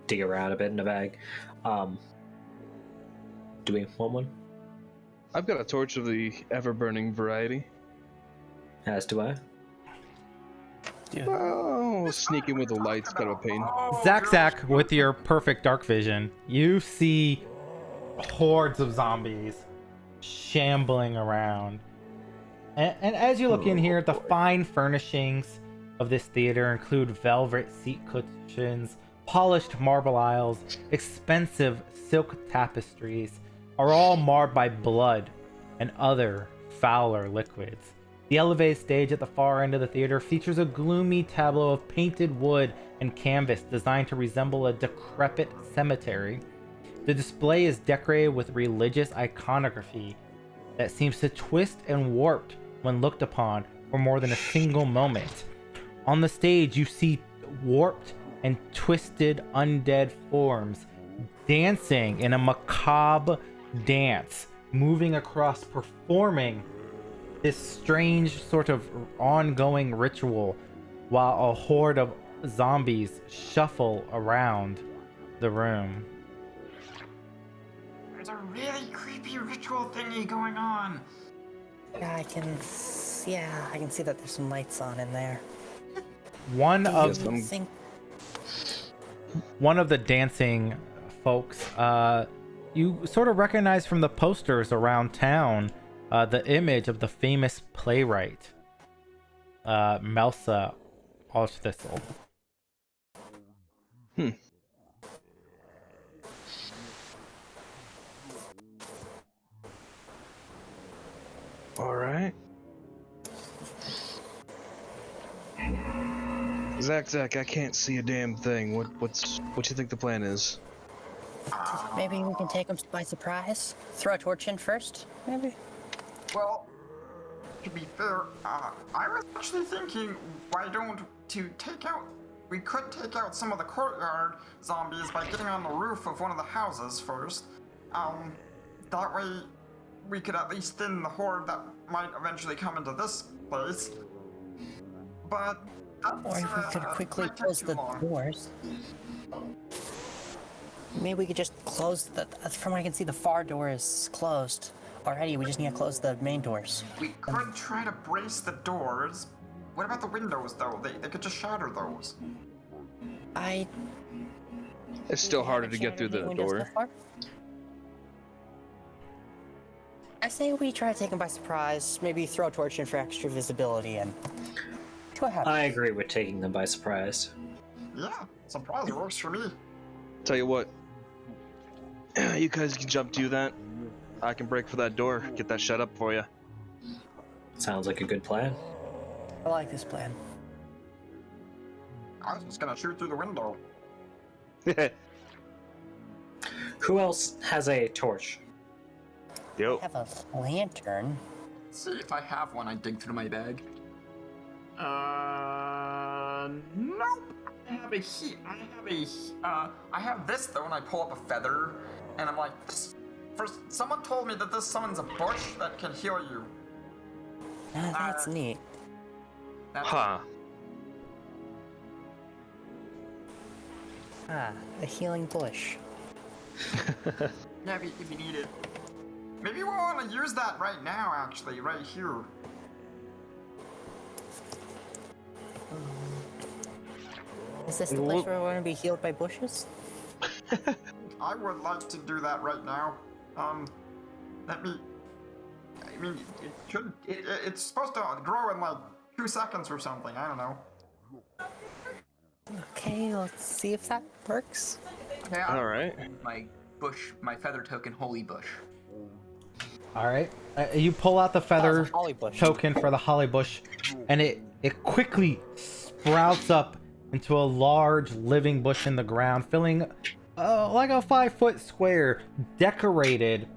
dig around a bit in the bag. Do we want one? I've got a torch of the ever-burning variety. As do I. Oh, sneaking with the light's kind of a pain. Oh, Zach, with your perfect dark vision, you see hordes of zombies shambling around. And as you look in here, the fine furnishings of this theater include velvet seat cushions, polished marble aisles, expensive silk tapestries, are all marred by blood and other fouler liquids. The elevated stage at the far end of the theater features a gloomy tableau of painted wood and canvas designed to resemble a decrepit cemetery. The display is decorated with religious iconography that seems to twist and warped when looked upon for more than a single moment. On the stage, you see warped and twisted undead forms dancing in a macabre dance, moving across, performing this strange sort of ongoing ritual while a horde of zombies shuffle around the room. There's a really creepy ritual thingy going on. Yeah, I can see that there's some lights on in there. One of Do you think one of the dancing folks, you sort of recognize from the posters around town, the image of the famous playwright, Melsa Alchthistle. All right. Zach, I can't see a damn thing. What you think the plan is? Maybe we can take them by surprise. Throw a torch in first, maybe. Well, to be fair, I was actually thinking, why don't to take out? We could take out some of the courtyard zombies by getting on the roof of one of the houses first. That way, we could at least thin the horde that might eventually come into this place. But Or if we could quickly might take close too the long. doors. Maybe we could just close the. From what I can see, the far door is closed already. We just need to close the main doors. We could try to brace the doors. What about the windows, though? They could just shatter those. It's still harder to get through the door. I say we try to take them by surprise. Maybe throw a torch in for extra visibility and. Go ahead. I agree with taking them by surprise. Yeah, surprise works for me. Tell you what, you guys can jump do that. I can break for that door, get that shut up for you. Sounds like a good plan. I like this plan. I was just gonna shoot through the window. Who else has a torch? Yo. I have a lantern. Let's see if I have one. I dig through my bag. Nope. I have this though, and I pull up a feather, and I'm like, first, someone told me that this summons a bush that can heal you. That's neat. Huh. A healing bush. Yeah, if you need it. Maybe we want to use that right now, actually, right here. Is this the place where we're going to be healed by bushes? I would like to do that right now. Let me. I mean, it should. It's supposed to grow in like 2 seconds or something. I don't know. Okay, let's see if that works. Okay, All right. My bush, my feather token, holy bush. All right. You pull out the feather it's a holly bush. token for the holly bush, and it quickly sprouts up into a large living bush in the ground, filling like a 5-foot square, decorated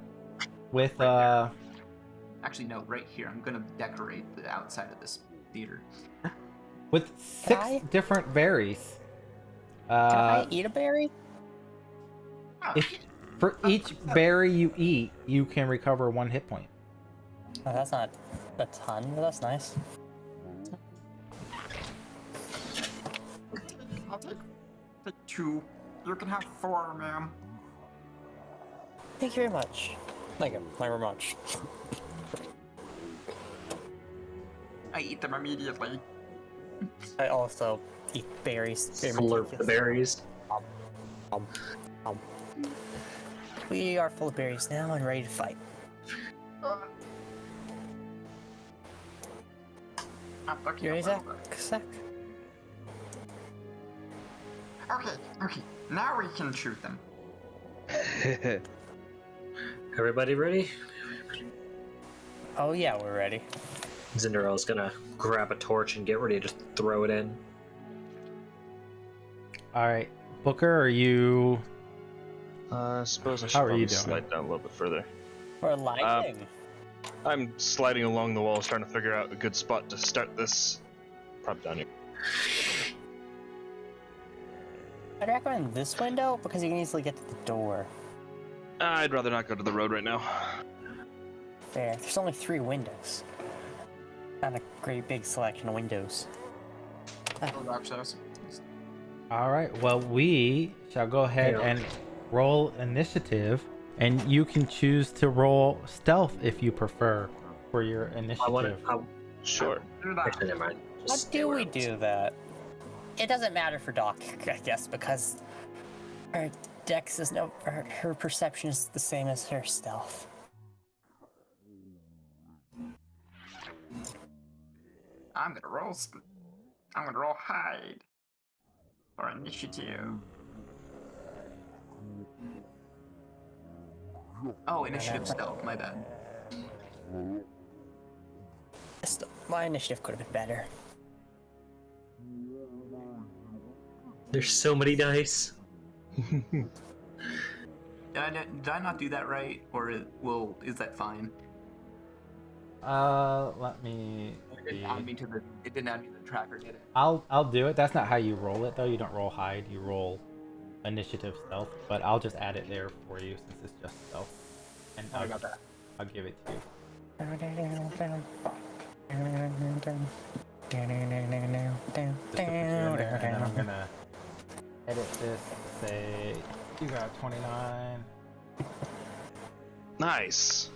with Actually, no, right here. I'm gonna decorate the outside of this theater. with 6 different berries. Can I eat a berry? For each berry you eat, you can recover 1 hit point. Oh, that's not a ton, but that's nice. I'll take 2. You can have 4, ma'am. Thank you very much. Thank you very much. I eat them immediately. I also eat berries. Slurp the berries. We are full of berries now and ready to fight. You ready, Zach? Okay. Now we can shoot them. Everybody ready? Oh yeah, we're ready. Zinderell's gonna grab a torch and get ready to throw it in. All right, Booker, are you? I suppose I should How are you probably doing? slide down a little bit further. We're lighting. I'm sliding along the walls, trying to figure out a good spot to start this. Probably down here. I'd recommend this window because you can easily get to the door. I'd rather not go to the road right now. There. There's only 3 windows. Not a great big selection of windows. All right. Well, we shall go ahead and roll initiative, and you can choose to roll stealth if you prefer for your initiative. Sure. Actually, never mind. How Just do we do that? It doesn't matter for Doc, I guess, because her dex is her perception is the same as her stealth. I'm gonna roll hide for initiative. Oh, initiative stealth. My bad. My initiative could have been better. There's so many dice. Did I not do that right, or is that fine? Let me It see. didn't add me to the. It didn't add me to the tracker, did it? I'll do it. That's not how you roll it though. You don't roll hide. You roll initiative stealth. But I'll just add it there for you since it's just stealth. And I got that. I'll give it to you. Just to put you in there, and then I'm gonna edit this. Say you got 29. Nice.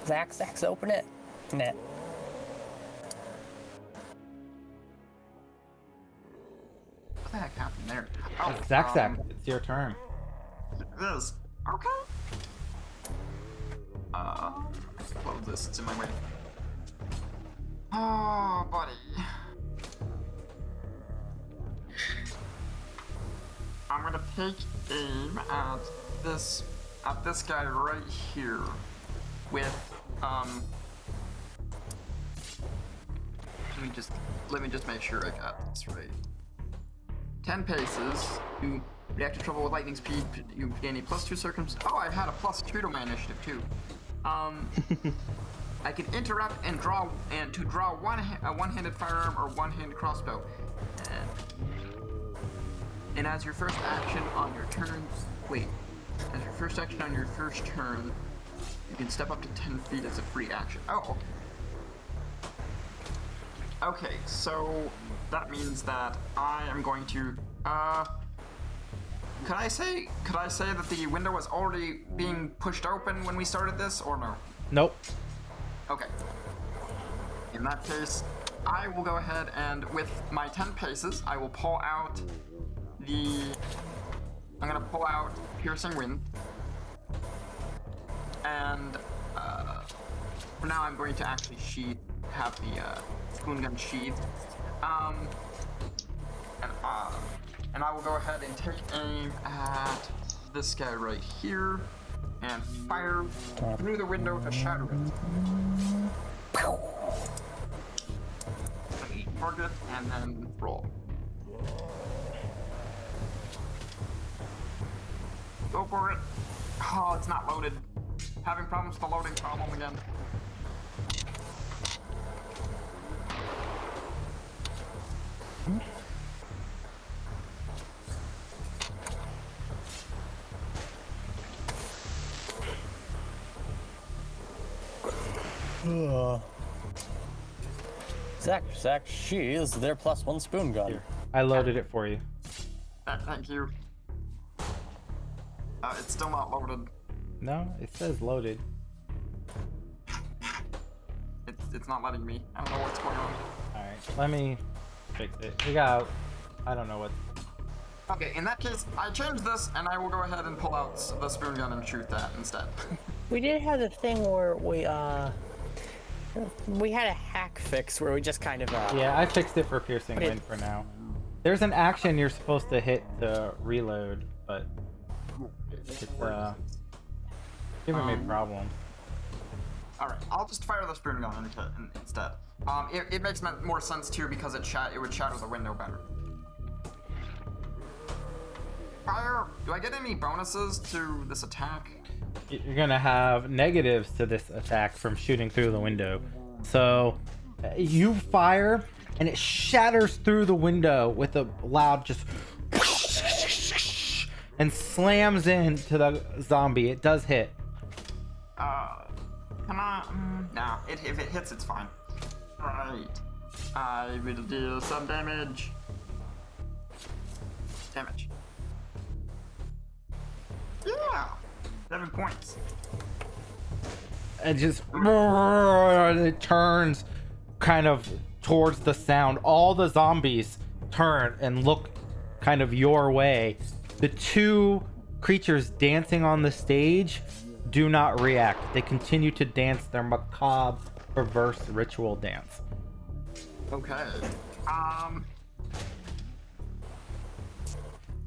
Zach's open it. Net. What the heck happened there? Oh, Zach, it's your turn. It is. Okay. Close this. It's in my way. Oh, buddy. I'm gonna take aim at this guy right here with let me just make sure I got this right. 10 paces. You react to trouble with lightning speed. You gain a +2 circumstance. Oh, I had a +2 to my initiative too. I can interrupt and draw a one-handed firearm or one-handed crossbow. And as your first action on your turn, as your first action on your first turn, you can step up to 10 feet as a free action. Oh. Okay, so that means that I am going to, could I say that the window was already being pushed open when we started this, or no? Nope. Okay. In that case, I will go ahead and with my 10 paces, I will pull out I'm gonna pull out Piercing Wind. And, for now I'm going to actually have the, spoon gun sheathed. And I will go ahead and take aim at this guy right here and fire through the window to shatter it. Target and then roll. Go for it. Oh, it's not loaded. Having problems with the loading problem again. Zach, she is their +1 spoon gun. Here, I loaded it for you. Thank you. It's still not loaded. No, it says loaded. It's not letting me. I don't know what's going on. Alright, let me fix it. We got, I don't know what. Okay, in that case, I change this, and I will go ahead and pull out the spoon gun and shoot that instead. We did have the thing where we had a hack fix where we just kind of Yeah, I fixed it for Piercing Wind for now. There's an action you're supposed to hit to reload, but it's giving me problems. Alright, I'll just fire the spoon gun instead. It makes more sense too because it would shatter the window better. Fire! Do I get any bonuses to this attack? You're gonna have negatives to this attack from shooting through the window. So you fire and it shatters through the window with a loud just and slams into the zombie. It does hit. Can I? Nah, if it hits, it's fine. Right. I will deal some damage. Yeah! 7 points. And just it turns kind of towards the sound. All the zombies turn and look kind of your way. The two creatures dancing on the stage do not react. They continue to dance their macabre, perverse ritual dance. Okay.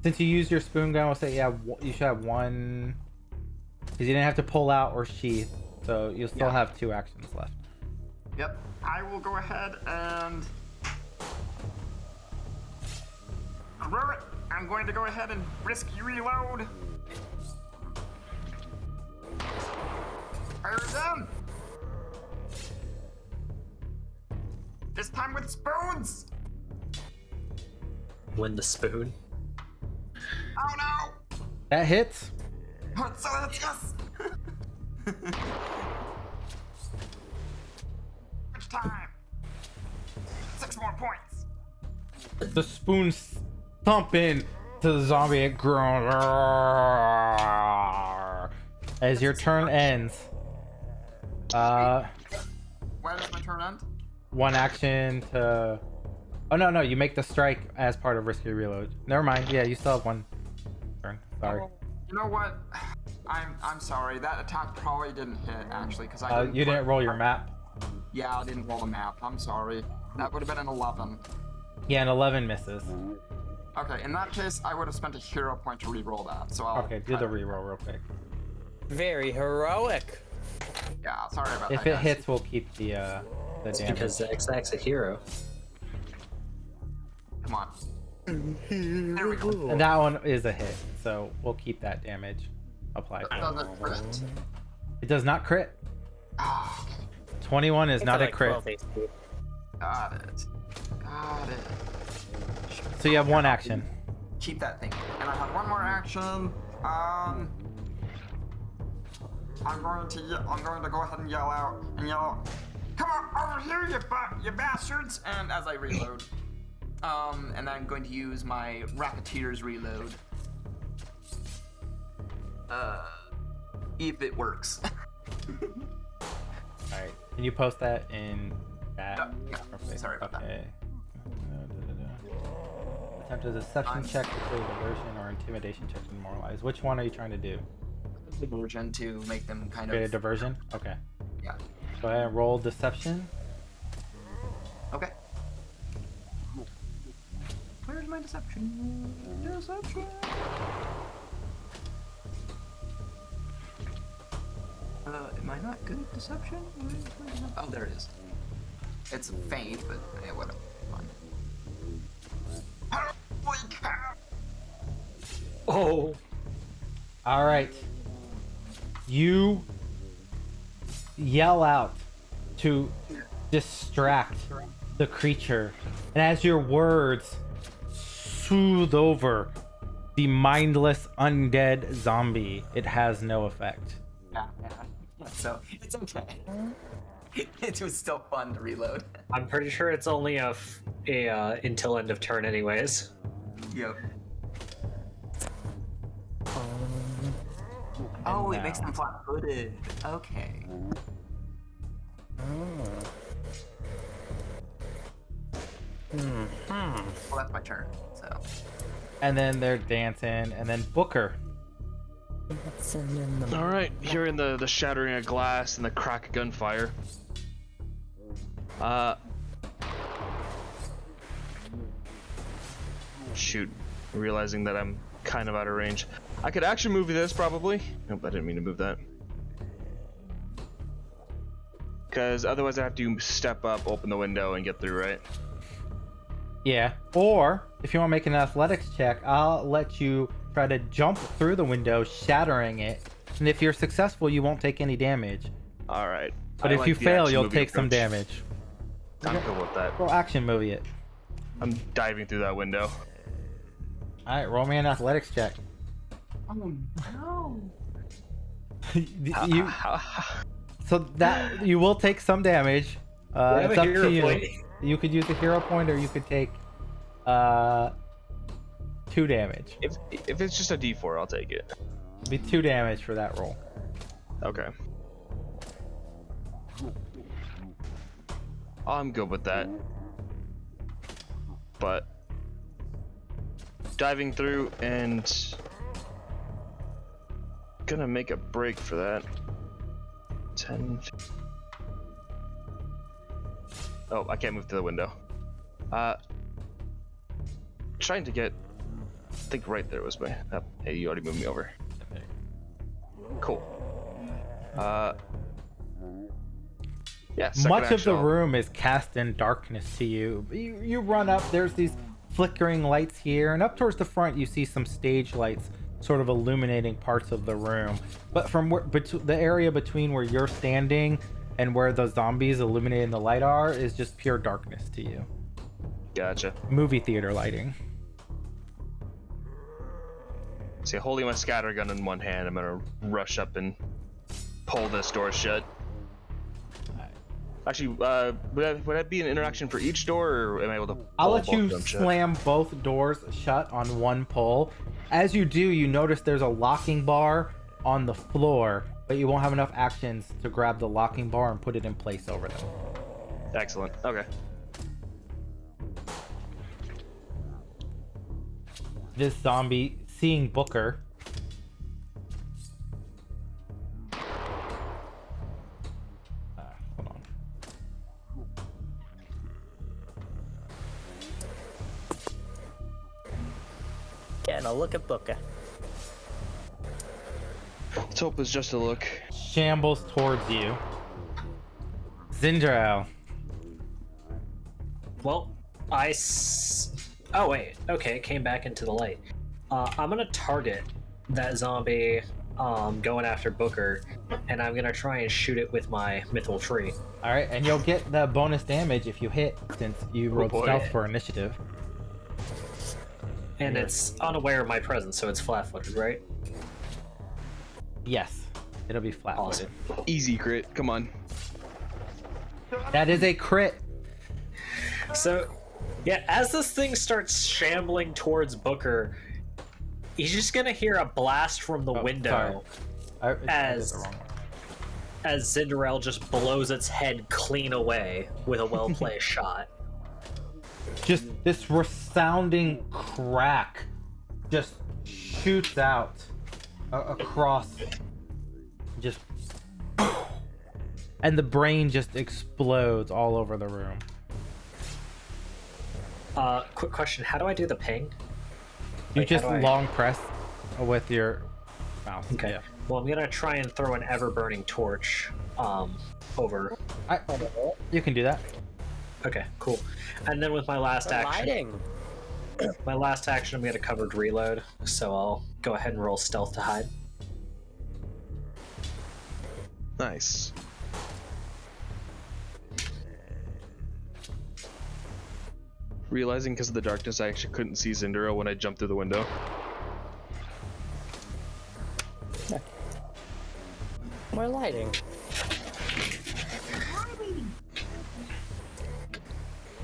Since you used your spoon gun, we'll say you should have one, because you didn't have to pull out or sheath, so you'll still have 2 actions left. Yep. I will go ahead and throw it. I'm going to go ahead and risk reload. Fire again! This time with spoons! Win the spoon. Oh no! That hits. Oh, so that's yes! Which time? 6 more points. The spoon thumping to the zombie. It groans. As your turn ends. When does my turn end? One action to. Oh no, you make the strike as part of risky reload. Never mind. Yeah, you still have one turn. Sorry. You know what? I'm sorry. That attack probably didn't hit actually because You didn't roll your map. Yeah, I didn't roll the map. I'm sorry. That would have been an 11. Yeah, an 11 misses. Okay, in that case, I would have spent a hero point to re-roll that. So I'll. Okay, do the reroll real quick. Very heroic. Yeah, sorry about If that. it guys. hits, we'll keep the damage. Because Zach's a hero. Come on. There we go. And that one is a hit, so we'll keep that damage applied. Does it crit? It does not crit. Ah, okay. 21 is not a crit. Got it. Got it. So you have one action. Keep that thing. And I have one more action. I'm going to go ahead and yell out "Come on over here, you bastards!" And as I reload, and then I'm going to use my Racketeer's reload. If it works. Alright. Can you post that in chat? Yeah, Perfect. sorry about that. Okay. Attempt a deception check to create diversion or intimidation check to demoralize. Which one are you trying to do? Diversion to make them kind Create a of. diversion? Okay. Yeah. Go ahead and roll deception. Okay. Where's my deception? Deception. Am I not good at deception? Oh, there it is. It's faint, but yeah, whatever. Fine. Holy cow! Oh. Alright. You yell out to distract the creature, and as your words soothe over the mindless undead zombie, it has no effect. Yeah. So it's okay. It was still fun to reload. I'm pretty sure it's only a until end of turn anyways. Yep. Oh, it makes Now. them flat-footed. Okay. Well, that's my turn. So. And then they're dancing, and then Booker. All right, hearing the shattering of glass and the crack of gunfire. Shoot, realizing that I'm kind of out of range. I could actually move this probably. Nope, I didn't mean to move that. Because otherwise I have to step up, open the window, and get through, right? Yeah. Or if you want to make an athletics check, I'll let you try to jump through the window, shattering it. And if you're successful, you won't take any damage. All right. But I if like you the fail, action you'll movie take some approach. damage. I'm cool with that. Roll action movie it. I'm diving through that window. All right, roll me an athletics check. Oh no. you, so that you will take some damage. have It's a up hero to you. point. You could use a hero point, or you could take 2 damage. If it's just a D4, I'll take it. It'd be 2 damage for that roll. Okay. I'm good with that. But diving through and gonna make a break for that. 10. Oh, I can't move to the window. Trying to get. I think right there was my. Oh, hey, you already moved me over. Cool. Yeah. second Much of action, the I'll- room is cast in darkness to you. You run up, there's these flickering lights here, and up towards the front you see some stage lights sort of illuminating parts of the room. But from where, the area between where you're standing and where the zombies illuminating the light are is just pure darkness to you. Gotcha. Movie theater lighting. See, holding my scatter gun in one hand, I'm gonna rush up and pull this door shut. Actually, would that be an interaction for each door, or am I able to pull I'll let both you of them shut? slam both doors shut on one pull. As you do, you notice there's a locking bar on the floor, but you won't have enough actions to grab the locking bar and put it in place over them. Excellent. Okay. This zombie, seeing Booker, hold on. Getting a look at Booker. Let's hope it's just a look. Shambles towards you. Zindral. Well, oh wait, okay, it came back into the light. I'm gonna target that zombie going after Booker, and I'm gonna try and shoot it with my mythical tree. All right, and you'll get the bonus damage if you hit, since you rolled boy. stealth for initiative. And it's unaware of my presence, so it's flat-footed, right? Yes, it'll be flat-footed. Awesome. Easy crit. Come on. That is a crit. So, yeah, as this thing starts shambling towards Booker, he's just gonna hear a blast from the window I did As- the wrong one. as Cinderella just blows its head clean away with a well-placed shot. Just this resounding crack just shoots out across, just, and the brain just explodes all over the room. Quick question, how do I do the ping? You Like, just how do I- long press with your mouse. Okay. Yeah. Well, I'm gonna try and throw an ever-burning torch over. You can do that. Okay, cool. And then with my last action, Lighting. my last action, I'm gonna covered reload, so I'll go ahead and roll stealth to hide. Nice. Realizing because of the darkness, I actually couldn't see Zindero when I jumped through the window. More lighting.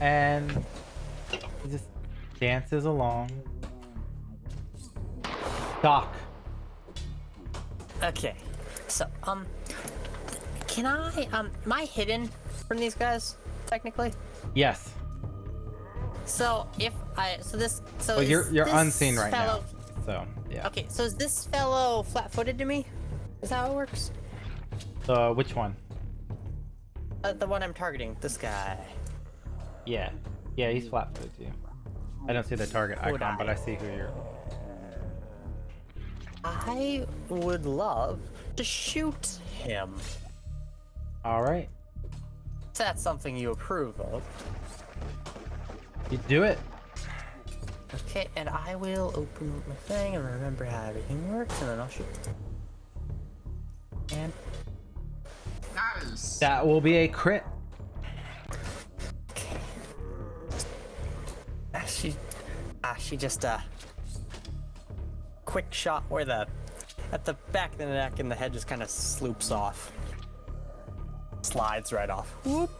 And he just dances along. Doc. Okay. So, can I, am I hidden from these guys, technically? Yes. So, so Well, is you're this unseen right fellow, now. So yeah. Okay, so is this fellow flat-footed to me? Is that how it works? Which one? The one I'm targeting, this guy. Yeah. Yeah, he's flat-footed to you. I don't see the target Would icon, I? but I see who you're. I would love to shoot him. All right. If that's something you approve of. You do it. Okay, and I will open my thing and remember how everything works, and then I'll shoot. And Nice. That will be a crit. she just quick shot where at the back of the neck and the head just kind of sloops off, slides right off. Whoop.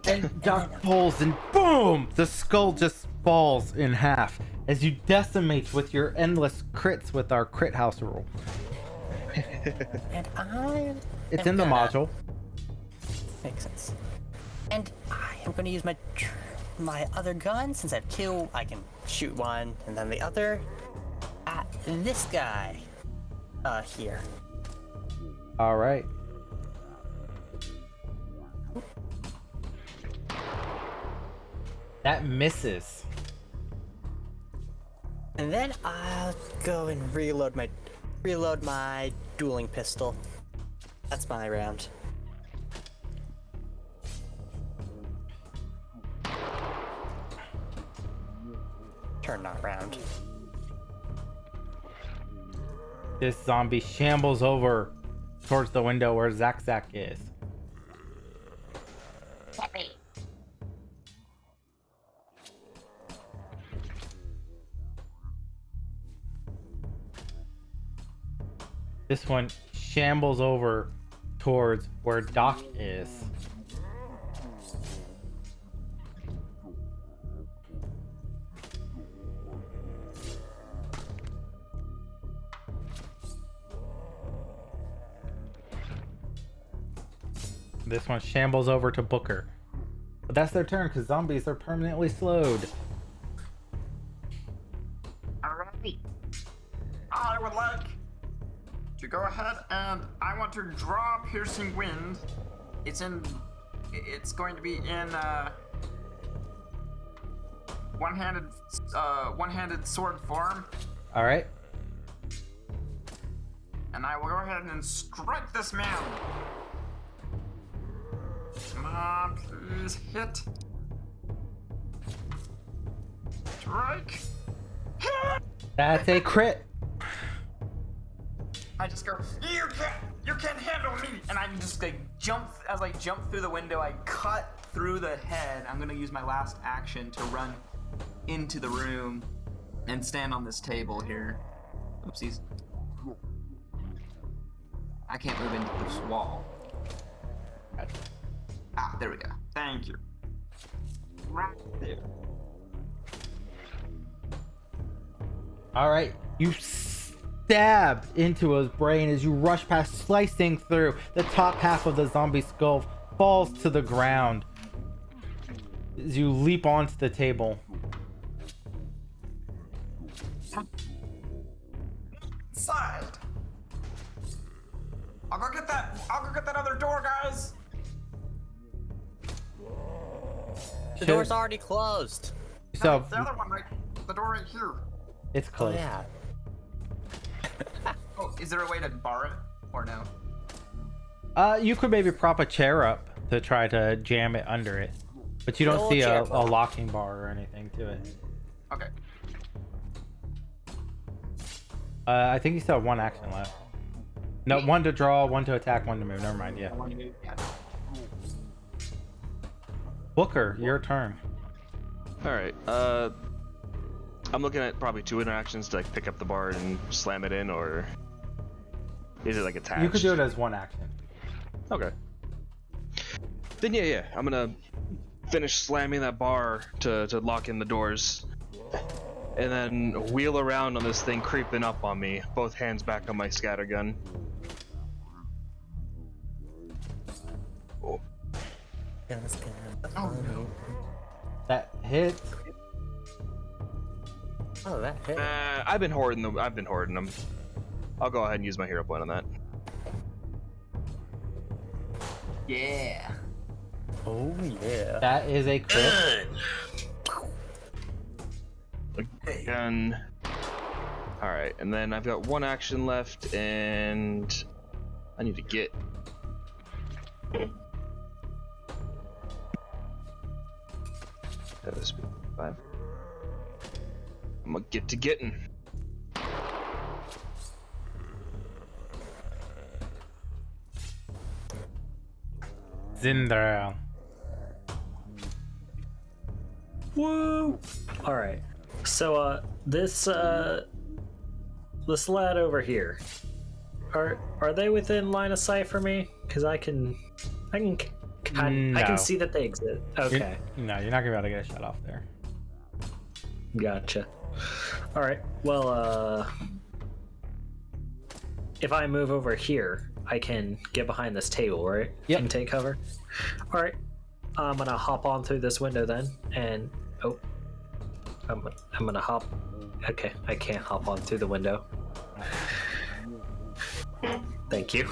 And Doc pulls and boom! The skull just falls in half as you decimate with your endless crits with our crit house rule. And I. It's am in the gonna- module. Makes sense. And I am going to use my other gun. Since I have two, I can shoot one and then the other at this guy here. All right. That misses. And then I'll go and reload my dueling pistol. That's my round. Turn, not round. This zombie shambles over towards the window where Zack is. This one shambles over towards where Doc is. This one shambles over to Booker. But that's their turn because zombies are permanently slowed. Alright. I would like to go ahead and I want to draw Piercing Wind. It's going to be in one-handed sword form. All right. And I will go ahead and strike this man. Come on, please hit. Strike. Hit. That's a crit. I just go, you can't handle me. And I just like as I jump through the window, I cut through the head. I'm gonna use my last action to run into the room and stand on this table here. Oopsies. I can't move into this wall. Ah, there we go. Thank you. Right there. All right. You stab into his brain as you rush past, slicing through. The top half of the zombie skull falls to the ground as you leap onto the table. Side. I'll go get that other door, guys. The door's already closed. So The other one, right? The door right here. it's Oh, closed. yeah. Oh, is there a way to bar it or no? You could maybe prop a chair up to try to jam it under it, but you don't No see chair a prop. locking bar or anything to it. Okay. I think you still have one action left. No, one to draw, one to attack, one to move. Never mind. Yeah. Yeah. Booker, your turn. All right. I'm looking at probably 2 interactions to like pick up the bar and slam it in, or is it like attached? You could do it as one action. Okay. Then yeah. I'm gonna finish slamming that bar to lock in the doors, and then wheel around on this thing creeping up on me. Both hands back on my scatter gun. Oh. Oh no. That hits. Oh, that hit. I've been hoarding them. I'll go ahead and use my hero point on that. Yeah. Oh, yeah. That is a crit. Gun. All right, and then I've got 1 action left, and I need to get. That was 5. I'm gonna get to getting. Zindra. Woo! All right. So this lad over here, are they within line of sight for me? Because I can No. see that they exist. Okay, No, you're not gonna be able to get a shot off there. gotcha. All right. Well, if I move over here, I can get behind this table, right? Yep. And take cover. All right. I'm gonna hop on through this window then, and I'm gonna hop. Okay, I can't hop on through the window. Thank you.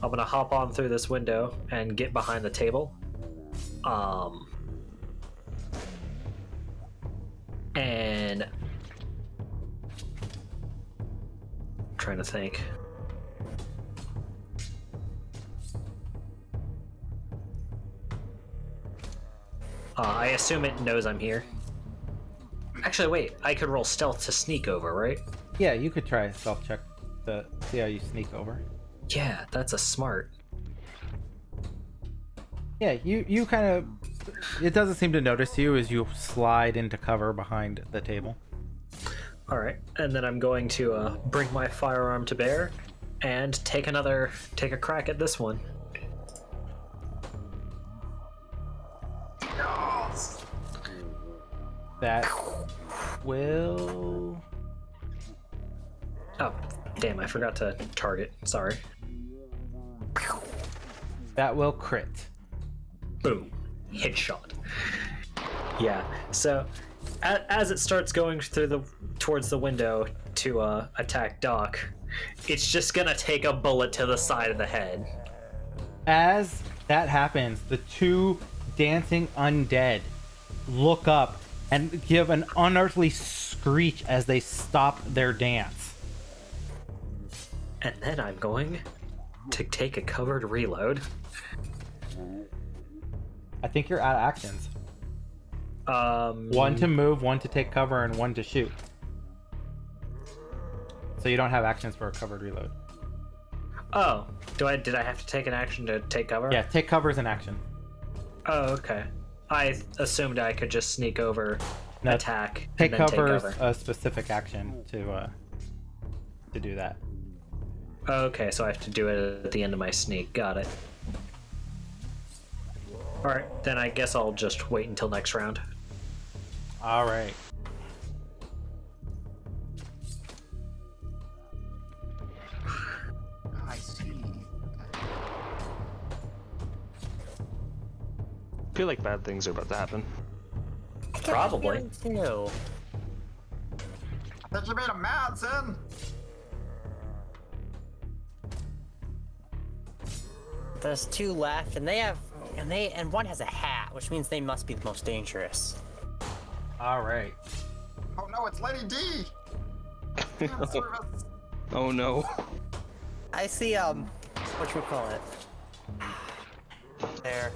I'm gonna hop on through this window and get behind the table. And I'm trying to think. I assume it knows I'm here. Actually, wait. I could roll stealth to sneak over, right? Yeah, you could try a stealth check. to see how you sneak over. Yeah, that's a smart. Yeah, you kind of. It doesn't seem to notice you as you slide into cover behind the table. All right, and then I'm going to bring my firearm to bear and take a crack at this one. Yes. That will. Oh, damn! I forgot to target. Sorry. That will crit. Boom. Hit shot. Yeah. So, as it starts going towards the window to attack Doc, it's just gonna take a bullet to the side of the head. As that happens, the two dancing undead look up and give an unearthly screech as they stop their dance. And then I'm going to take a covered reload. I think you're out of actions. One to move, one to take cover, and one to shoot. So you don't have actions for a covered reload. Oh, did I have to take an action to take cover? Yeah, take cover is an action. Oh, okay. I assumed I could just sneak over, No, attack, Take and then cover take is cover. a specific action to do that. Okay, so I have to do it at the end of my sneak. Got it. Alright, then I guess I'll just wait until next round. All right. I see. Okay. I feel like bad things are about to happen. I get that Probably. feeling too. I think you made him mad, Sin. There's two left, and and one has a hat, which means they must be the most dangerous. All right. Oh no, it's Lady D. Damn service. Oh no. I see whatchamacallit. There.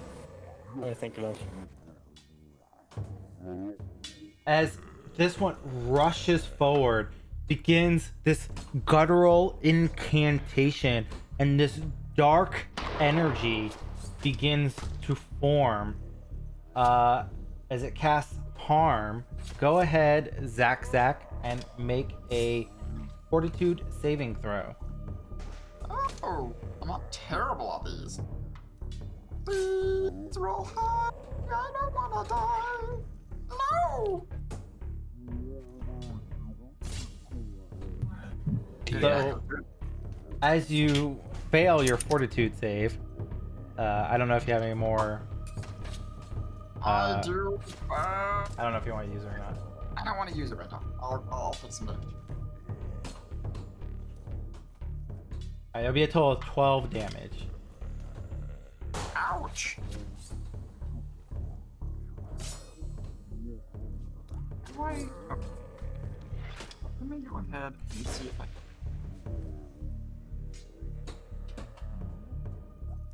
What am I thinking of? As this one rushes forward, begins this guttural incantation, and this dark energy begins to form as it casts harm. Go ahead, Zach, and make a fortitude saving throw. Oh, I'm not terrible at these. Please roll high. I don't wanna die. No. So, as you fail your fortitude save, I don't know if you have any more. I do. I don't know if you want to use it or not. I don't want to use it right now. I'll put some damage. It'll be a total of 12 damage. Ouch. Wait. Okay. Let me go ahead and see if I.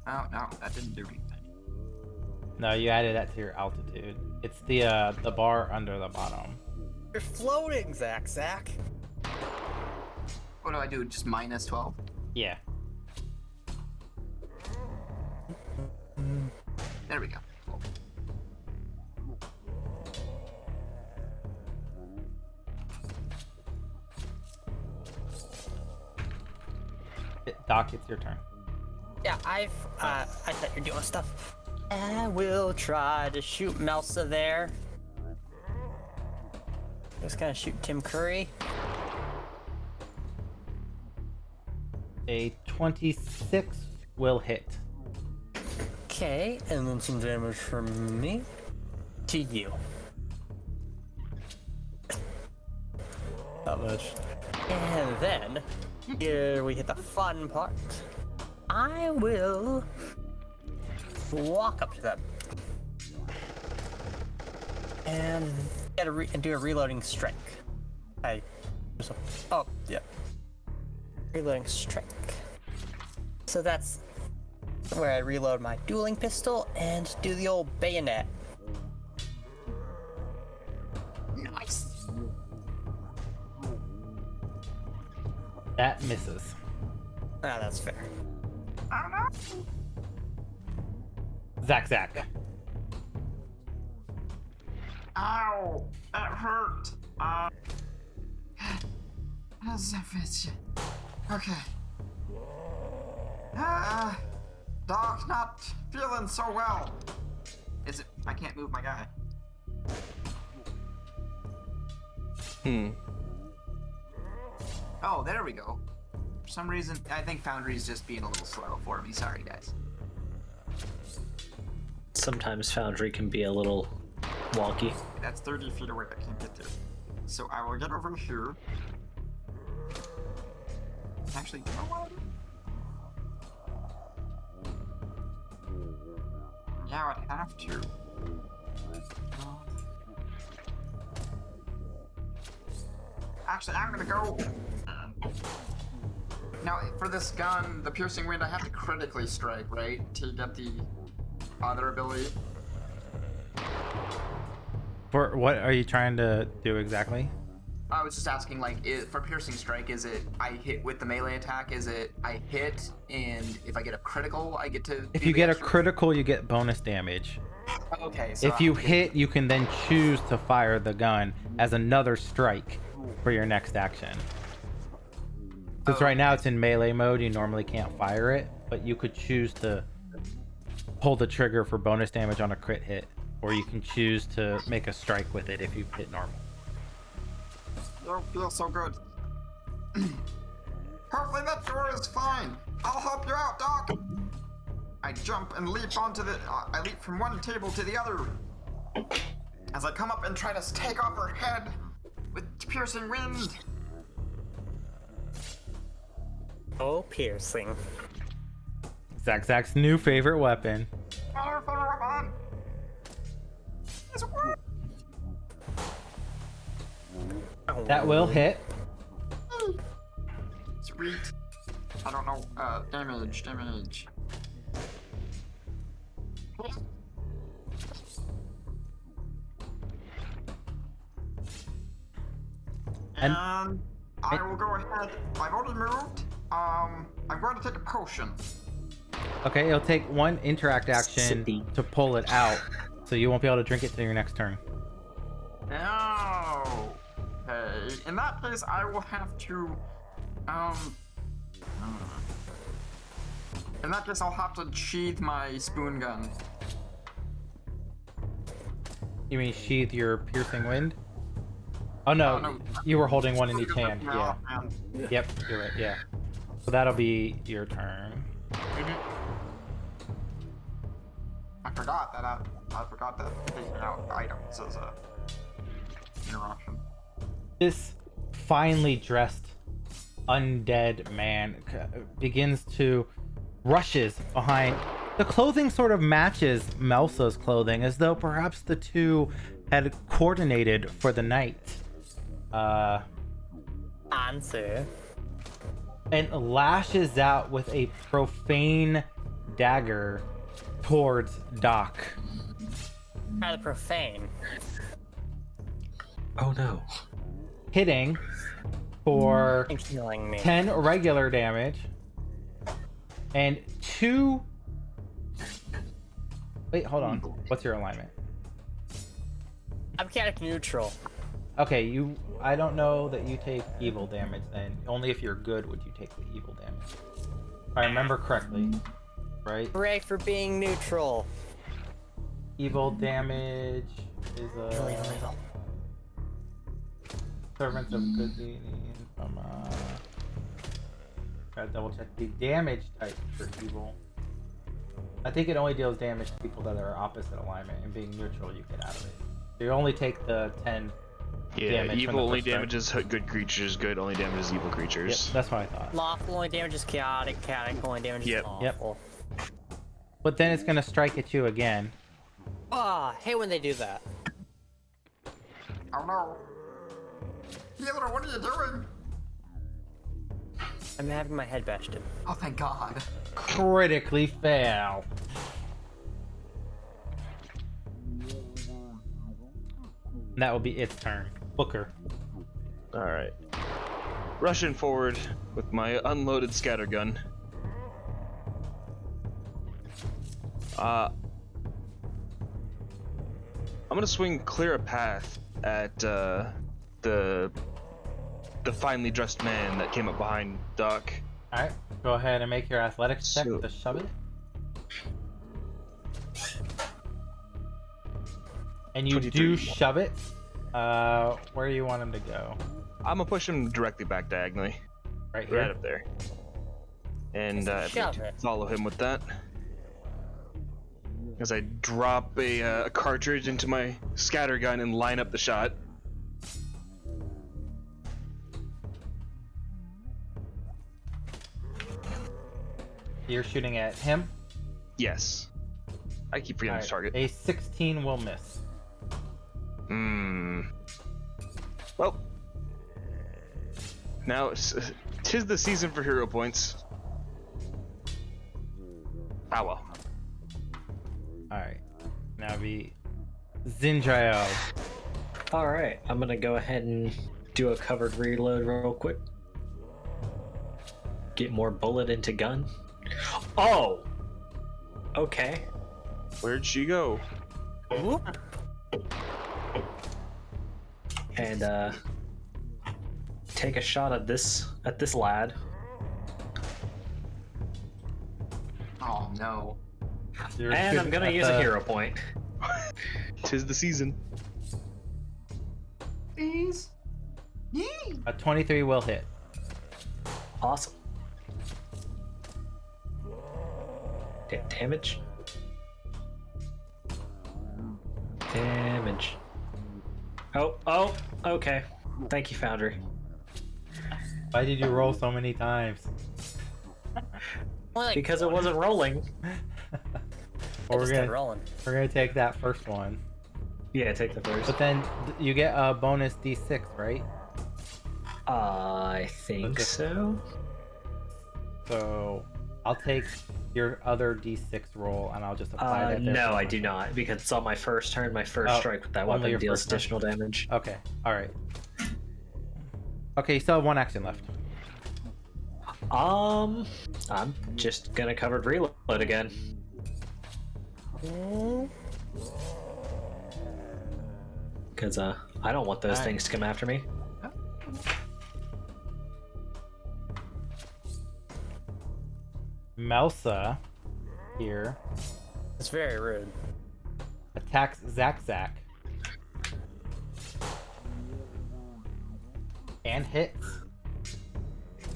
Oh no, that didn't do anything. No, you added that to your altitude. It's the bar under the bottom. You're floating, Zach. What do I do? Just minus 12? Yeah. There we go. Cool. Doc, it's your turn. Yeah, I thought you're doing stuff. I will try to shoot Melsa there. Just gonna shoot Tim Curry. A 26 will hit. Okay, and then some damage from me to you. Not much. And then, here we hit the fun part. I will walk up to them and do a reloading strike. Oh, yeah. Reloading strike. So that's where I reload my dueling pistol and do the old bayonet. Nice. That misses. Ah, that's fair. Oh no! Zach. Ow! That hurt. Okay. Doc, not feeling so well. Is it? I can't move my guy. Oh, there we go. For some reason, I think Foundry's just being a little slow for me. Sorry, guys. Sometimes Foundry can be a little wonky. That's 30 feet away. I can't get there. So I will get over here. Actually, you know what? Yeah, I'd have to. Actually, I'm gonna go. Now, for this gun, the piercing wind, I have to critically strike, right? To get the other ability. For what are you trying to do exactly? I was just asking, like, for piercing strike, is it I hit with the melee attack? Is it I hit, and if I get a critical, I get to. If you get a critical, you get bonus damage. Okay. So If you hit, you can then choose to fire the gun as another strike for your next action. Since right now it's in melee mode, you normally can't fire it, but you could choose to pull the trigger for bonus damage on a crit hit, or you can choose to make a strike with it if you hit normal. Don't feel so good. Hopefully that door is fine. I'll help you out, Doc. I jump and leap onto the. I leap from one table to the other. As I come up and try to take off her head with piercing wind. Oh, piercing. Zach's new favorite weapon. That will hit. Sweet. I don't know. Damage. And I will go ahead. I've already moved. I'm going to take a potion. Okay, it'll take one interact action Sippy. to pull it out, so you won't be able to drink it till your next turn. Oh. Okay. In that case, I will have to. In that case, I'll have to sheath my spoon gun. You mean sheath your piercing wind? Oh no, no. you were holding one in each hand. No, Yeah. man. Yep, you're right. Yeah. So that'll be your turn. I forgot that taking out items is a interruption. This finely dressed undead man begins to rushes behind. The clothing sort of matches Melsa's clothing, as though perhaps the two had coordinated for the night. Answer. And lashes out with a profane dagger towards Doc. Rather profane. Oh no. Hitting for And killing me. 10 regular damage and 2. Wait, hold on. What's your alignment? I'm chaotic neutral. Okay, I don't know that you take evil damage then. Only if you're good would you take the evil damage. If I remember correctly, right? Hooray for being neutral. Evil damage is Evil. servants of good deeds from gotta double check the damage type for evil. I think it only deals damage to people that are opposite alignment, and being neutral you get out of it. So you only take the 10 Yeah, damage from evil the only first strike. damages good creatures, good only damages evil Yep, creatures. that's what I thought. Lawful only damages chaotic, chaotic only damages Yep. lawful. But then it's gonna strike at you again. Ah, hate when they do that. Oh no. Healer, what are you doing? I'm having my head bashed in. Oh, thank God. Critically fail. And that will be its turn. Booker. Alright. rushing forward with my unloaded scattergun. I'm gonna swing clear a path at the finely dressed man that came up behind Doc. All right, go ahead and make your athletics check So- to shove it. And you 23. do shove it. Where do you want him to go? I'm gonna push him directly back diagonally, Right here. right up there. And Shove it. follow him with that. As I drop a cartridge into my scattergun and line up the shot. You're shooting at him. Yes. I keep forgetting All to right, target. a 16 will miss. Well. Now, tis the season for hero points. Ah well. All right, now be Zindrael. All right, I'm gonna go ahead and do a covered reload real quick. Get more bullet into gun. Oh. Okay. Where'd she go? Whoop. And take a shot at this lad. Oh no. You're And I'm shooting gonna at use the- a hero point. Tis the season. Please. Yee. A 23 will hit. Awesome. Damage. Damage. Oh, okay. Thank you, Foundry. Why did you roll so many times? More like Because it wasn't rolling. Well, just kept rolling. we're gonna take that first one, Yeah, take the first. but then you get a bonus d6, right? I think Okay. so. So I'll take your other d6 roll and I'll just apply that. there No, for I my- do not, because it's on my first turn. My first Oh, strike with that only weapon your deals first turn. additional damage. Okay, all right. Okay, you still have one action left. I'm just gonna covered reload again. Because I don't want those Alright. things to come after me. Melsa here It's very rude. attacks Zach and hits.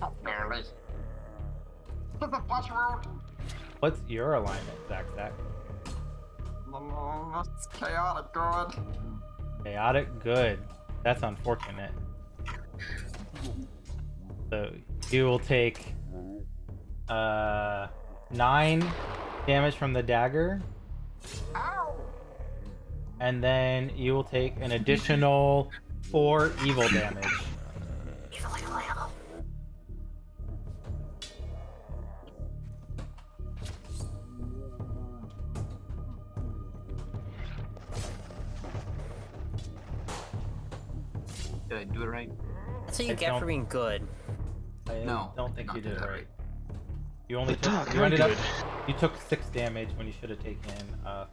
Oh, barely. Hit the flash road. What's your alignment, Zach? It's chaotic good. Chaotic good. That's unfortunate. So you will take 9 damage from the dagger, Ow! and then you will take an additional 4 evil damage. Did I do it right? That's what you I get don't- for being good. I No, don't think not you did it that right. You only Doc, took, you you're ended up, good. you took 6 damage when you should have taken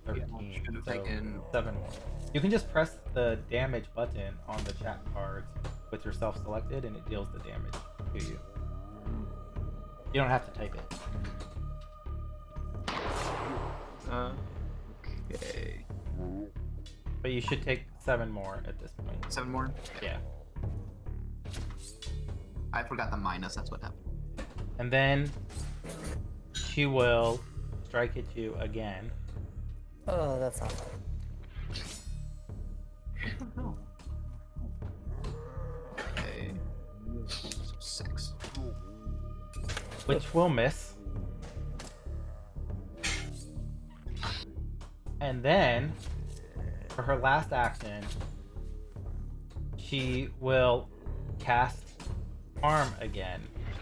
13. should have so taken- 7 more. You can just press the damage button on the chat cards with yourself selected, and it deals the damage to you. You don't have to type it. Okay. But you should take 7 more at this point. 7 more? Yeah. I forgot the minus, that's what happened. And then she will strike at you again. Oh, that's not fun. Okay. So 6. Which will miss. And then, for her last action, she will cast Charm again.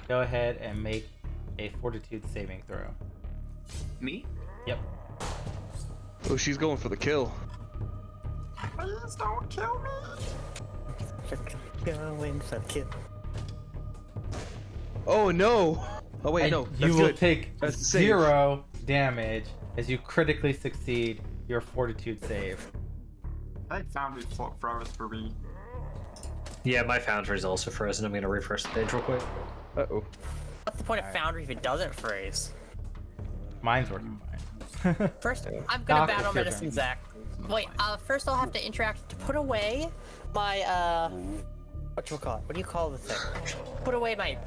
Go ahead and make a Fortitude saving throw. Me? Yep. Oh, she's going for the kill. Please don't kill me. Going for the kill. Oh no! Oh wait, And no. you That's will good. take That's the save. 0 damage as you critically succeed your fortitude save. I think Foundry froze for me. Yeah, my foundry's also frozen. I'm gonna refresh the page real quick. Uh-oh. What's the point of Foundry if it doesn't freeze? Mine's working fine. First, I'm gonna Doc, battle it's your medicine turn. Zach. Wait, first I'll have to interact to put away my, what do you call it? What do you call the thing? Put away my,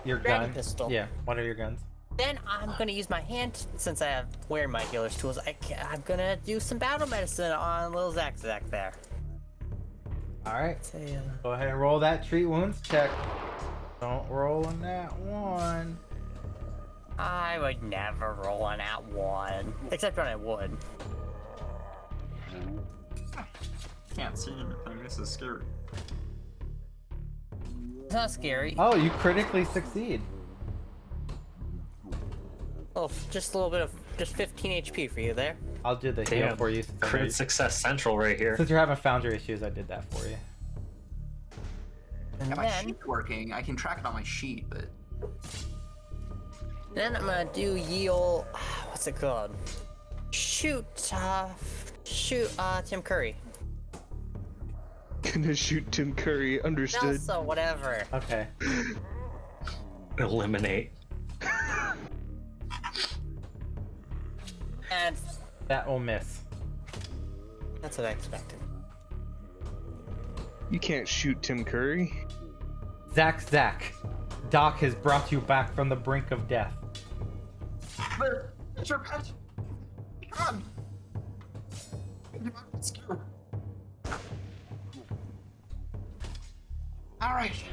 Your Granny gun? pistol. Yeah, one of your guns. then I'm gonna use my hand, since I have wearing my healer's tools, I'm gonna do some battle medicine on little Zach there. Alright, Say, go ahead and roll that treat wounds check. Don't roll on that one. I would never roll on that one. Except when I would. Can't see anything. This is scary. It's not scary. Oh, you critically succeed. Oh, just a little bit of, just 15 HP for you there. I'll do the heal Damn. for you. Crit success central right here. Since you're having foundry issues, I did that for you. And Yeah, my then, sheet's working. I can track it on my sheet, but then I'm gonna do yield, what's it called? Shoot Tim Curry. Gonna shoot Tim Curry. Understood. Also, whatever. Okay. Eliminate. And That will miss. that's what I expected. You can't shoot Tim Curry. Zach. Doc has brought you back from the brink of death. There! It's your pet! Come on! You might be scared. Alright.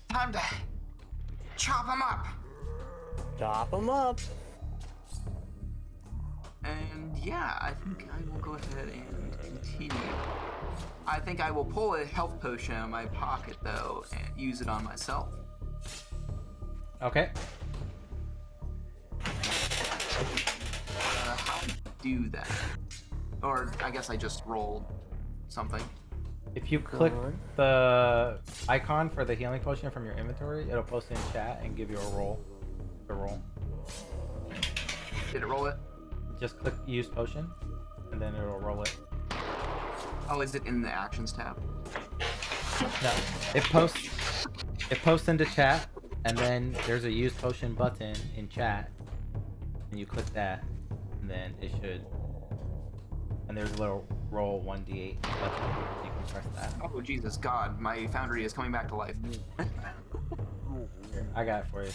Time to chop him up. Chop him up. and yeah, I think I will go ahead and continue. I think I will pull a health potion out of my pocket though and use it on myself. Okay. How do I do that? Or I guess I just rolled something. If you click the icon for the healing potion from your inventory, it'll post in chat and give you a roll. The roll. Did it roll it? Just click use potion, and then it'll roll it. Oh, is it in the actions tab? No, it posts into chat, and then there's a use potion button in chat, and you click that, and then it should. And there's a little roll 1d8 button. You can press that. Oh Jesus God, my foundry is coming back to life. Here, I got it for you.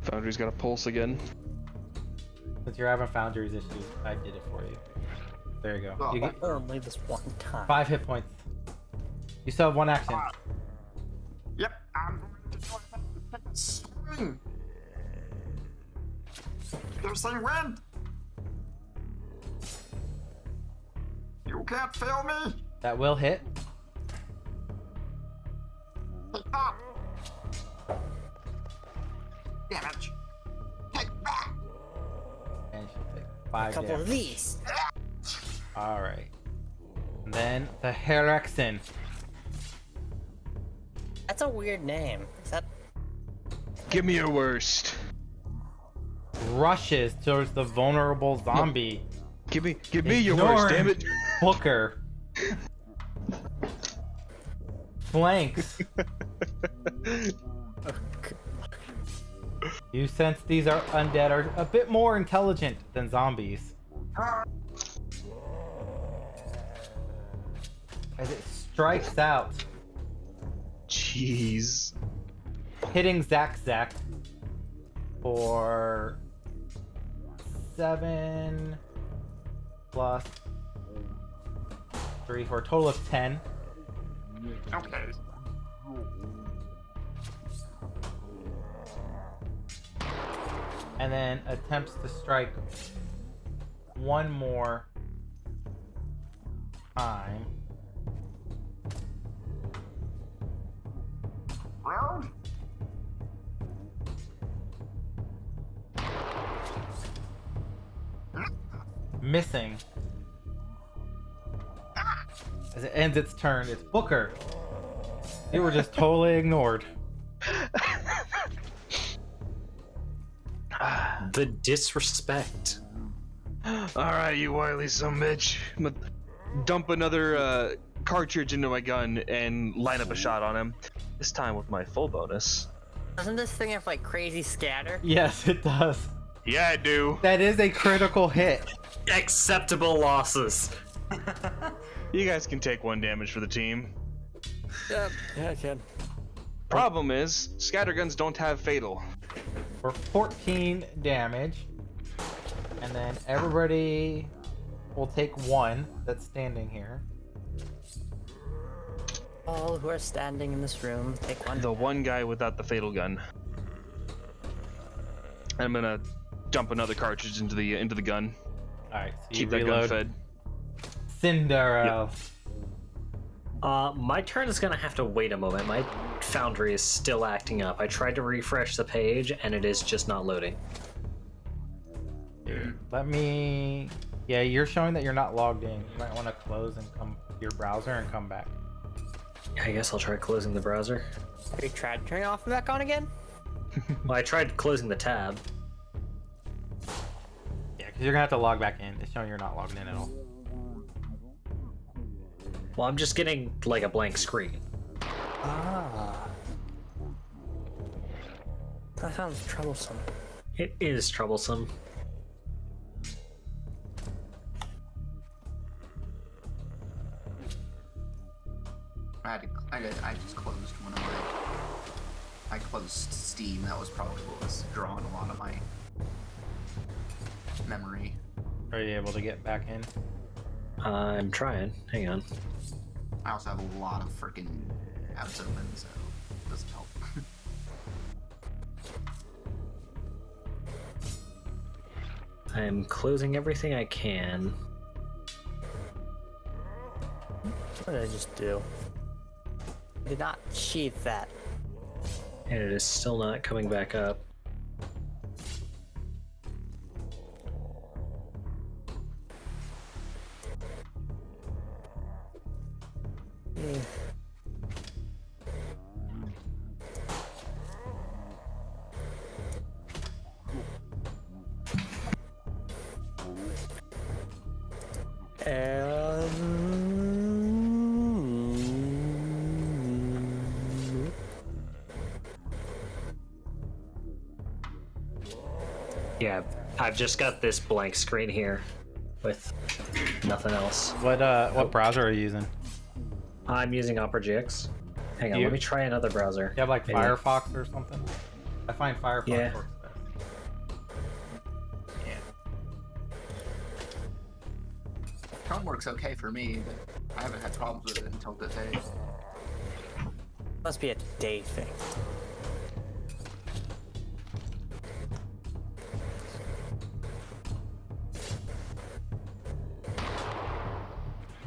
Foundry's got a pulse again. Since you're having foundries issues, I did it for you. There you go. Oh, You get Only this one time. 5 hit points. You still have 1 action. Yep, I'm going to go ahead and take a swing. They're saying wind. You can't fail me. That will hit. Take that. Damage. Take that. And she'll take A 5 couple damage. of these. Alright. And then the Herexin. That's a weird name. Is that Give me your worst. Rushes towards the vulnerable zombie. Give me your worst, damn it. Booker. Flanks. You sense these are undead are a bit more intelligent than zombies. As it strikes out, Jeez. hitting Zach for 7 plus 3 for a total of 10. Okay. And then attempts to strike one more time. Round. Missing. As it ends its turn, it's Booker. You were just totally ignored. The disrespect. Alright, you wily son of a bitch. I'm gonna dump another cartridge into my gun and line up a shot on him. This time with my full bonus. Doesn't this thing have like crazy scatter? Yes, it does. Yeah, I do. That is a critical hit. Acceptable losses. You guys can take 1 damage for the team. Yeah, I can. Problem is, scatterguns don't have fatal. For 14 damage. And then everybody will take 1 that's standing here. All who are standing in this room, take 1. The one guy without the fatal gun. I'm gonna dump another cartridge into the gun. Alright, so you Keep that gun reload. fed. Cinderella. My turn is gonna have to wait a moment. My foundry is still acting up. I tried to refresh the page and it is just not loading. Let me... Yeah, you're showing that you're not logged in. You might want to close and come your browser and come back. I guess I'll try closing the browser. Have you tried turning off and back on again? Well, I tried closing the tab. Yeah, because you're going to have to log back in. It's showing you're not logged in at all. Well, I'm just getting like a blank screen. Ah. That sounds troublesome. It is troublesome. I just closed one of my. I closed Steam. That was probably what was drawing a lot of my memory. Are you able to get back in? I'm trying. Hang on. I also have a lot of freaking tabs open, so it doesn't help. I'm closing everything I can. What did I just do? I did not sheath that. And it is still not coming back up. Yeah, I've just got this blank screen here with nothing else. What browser are you using? I'm using Opera GX. Hang on, You- let me try another browser. You have like Maybe. Firefox or something? I find Firefox Yeah. works best. Chrome works okay for me, but I haven't had problems with it until today. Must be a day thing.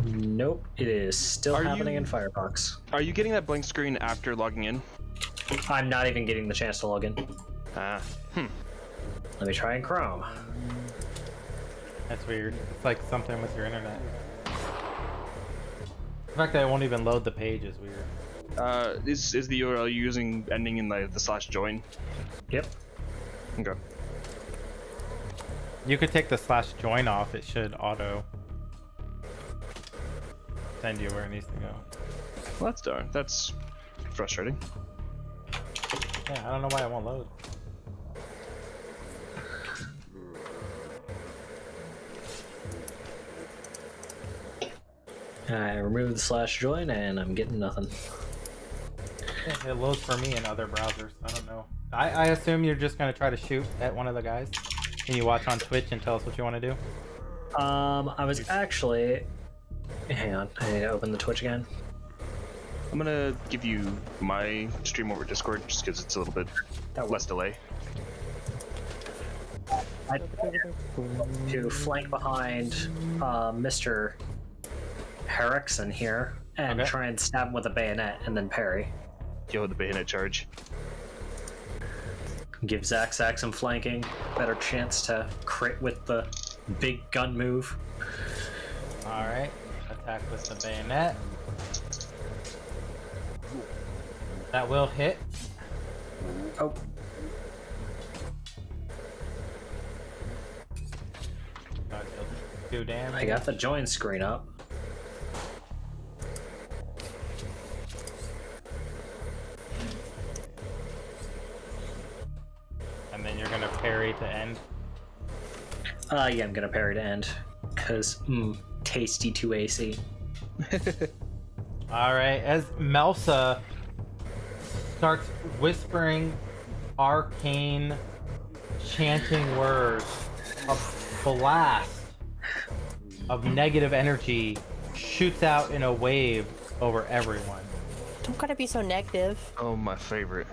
Nope, it is still Are happening you- in Firefox. Are you getting that blank screen after logging in? I'm not even getting the chance to log in. Ah. Let me try in Chrome. That's weird. It's like something with your internet. The fact that it won't even load the page is weird. Is the URL you're using ending in the /join? Yep. Okay. You could take the /join off. It should auto send you where it needs to go. Well, that's darn. That's frustrating. Yeah, I don't know why it won't load. I removed the /join and I'm getting nothing. Yeah, it loads for me in other browsers. I don't know. I assume you're just gonna try to shoot at one of the guys. Can you watch on Twitch and tell us what you want to do? I was actually... Hang on, I need to open the Twitch again. I'm gonna give you my stream over Discord just because it's a little bit less delay. To flank behind Mr. Herrickson here and Okay. try and stab him with a bayonet and then parry. Yo, the bayonet charge. Give Zack some flanking, better chance to crit with the big gun move. Alright. Attack with the bayonet. That will hit. Oh. 2 damage. I got the join screen up. And then you're gonna parry to end. Yeah, I'm gonna parry to end. Cause, tasty 2 AC. Alright, as Melsa starts whispering arcane chanting words, a blast of negative energy shoots out in a wave over everyone. Don't gotta be so negative. Oh, my favorite.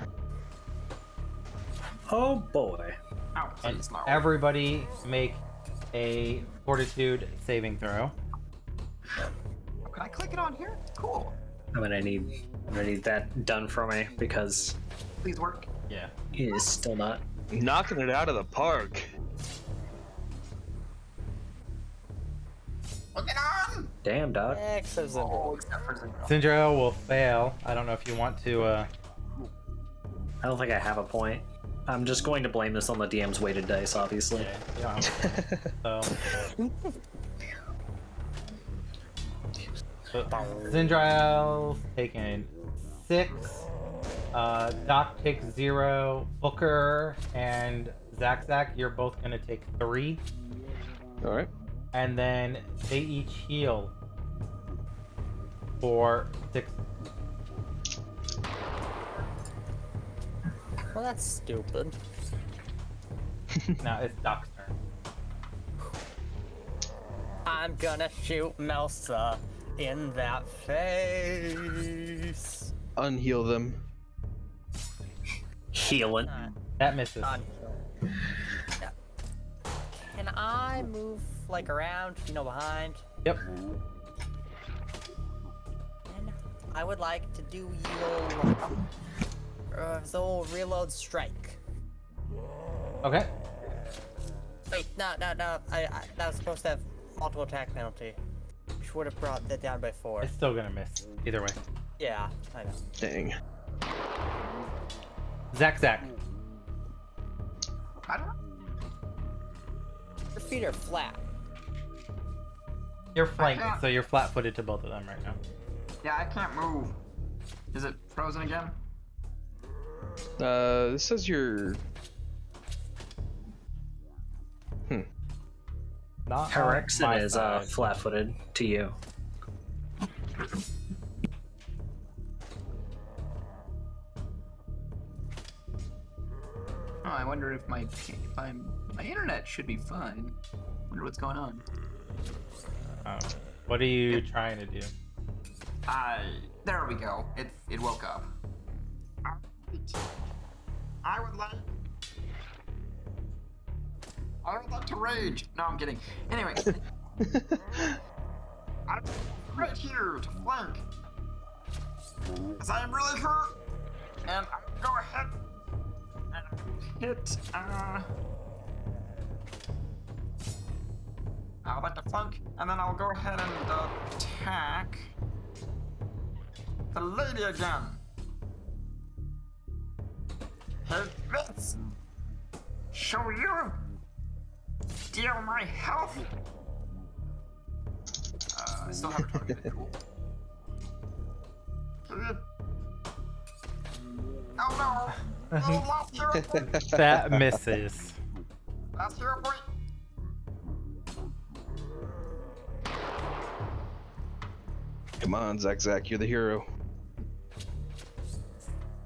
Oh boy. Oh, And please, no. everybody make a fortitude saving throw. Oh, can I click it on here? Cool. I'm gonna need that done for me because Please work. Yeah. it is still not. Knocking it out of the park. Look it on! Damn, dog. Excellent. Oh, except for Zindra. Syndra will fail. I don't know if you want to, I don't think I have a point. I'm just going to blame this on the DM's weighted dice, obviously. yeah, you don't have so Zindrail's taking 6, Doc takes 0, Booker and Zach, you're both gonna take 3, Alright. and then they each heal for 6. Well, that's stupid. Now it's Doc's turn. I'm gonna shoot Melsa in that face. Unheal them. Healing. That misses. Yeah. Can I move like around, behind? Yep. And I would like to do the old reload strike. Okay. Wait, no. I that was supposed to have multiple attack penalty, which would have brought that down by 4. It's still gonna miss. Either way. Yeah, I know. Dang. Zach. I don't know. Your feet are flat. You're flanked, so you're flat-footed to both of them right now. Yeah, I can't move. Is it frozen again? This says you're... Not on Herexin my is side. flat-footed to you. Oh, I wonder if my internet should be fine. Wonder what's going on. Oh. What are you trying to do? There we go. It woke up. Alright. I would like to rage. No, I'm kidding. Anyway, I'm right here to flank. Because I am really hurt. And I'll go ahead and hit, I'll like to flank, and then I'll go ahead and attack the lady again. Hit this. Show you. Deal my health. I still have a target. Cool. Oh no! Oh, last hero point! That misses. Last hero point! Come on, Zach, you're the hero.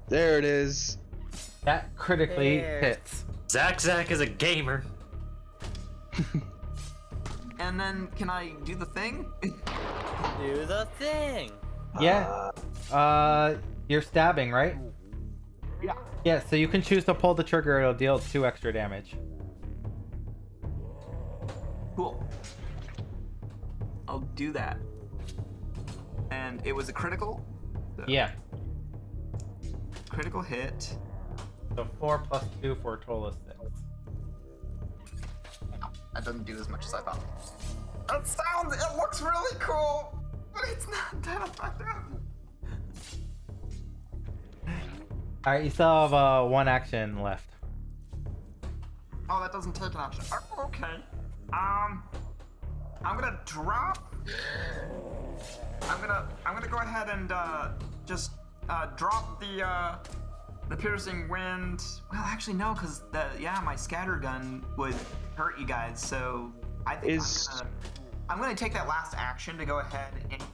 There it is. That critically There. hits. Zach is a gamer. And then, can I do the thing? Do the thing. Yeah. You're stabbing, right? Yeah. Yeah, so you can choose to pull the trigger, it'll deal 2 extra damage. Cool. I'll do that. And it was a critical? So Yeah. Critical hit. So 4 plus 2 for a total of 6. That doesn't do as much as I thought. It looks really cool, but it's not that effective. Alright, you still have 1 action left. Oh, that doesn't take an action. Oh, okay. I'm gonna drop. I'm gonna go ahead and just drop the piercing wind. Well, actually no, because my scatter gun would hurt you guys. So I think I'm gonna take that last action to go ahead and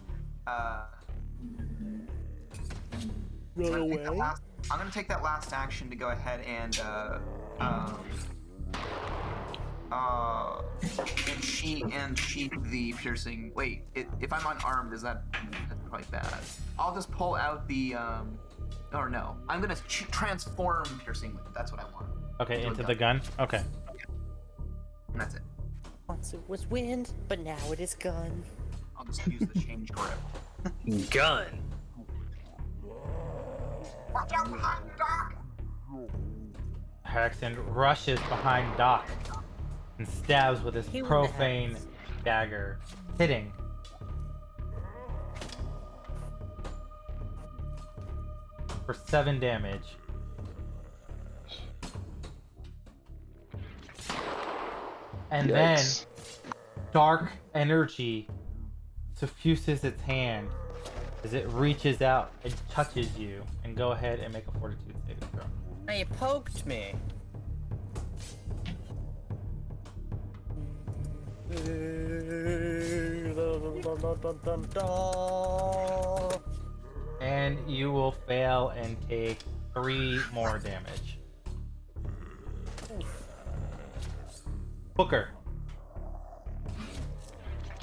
run away. I'm gonna take that last action to go ahead and sheath the piercing. Wait, if I'm unarmed, that's probably bad. I'll just pull out the or no, I'm gonna transform piercing wind. That's what I want. Okay, into the gun. Okay. And that's it. Once it was wind, but now it is gun. I'll just use the change grip. Gun. Watch out behind you, Doc! Harrison rushes behind Doc and stabs with his profane dagger, hitting. For 7 damage. And Yikes. then dark energy suffuses its hand as it reaches out and touches you. And go ahead and make a fortitude saving throw. Now you poked me. And you will fail and take 3 more damage. Booker.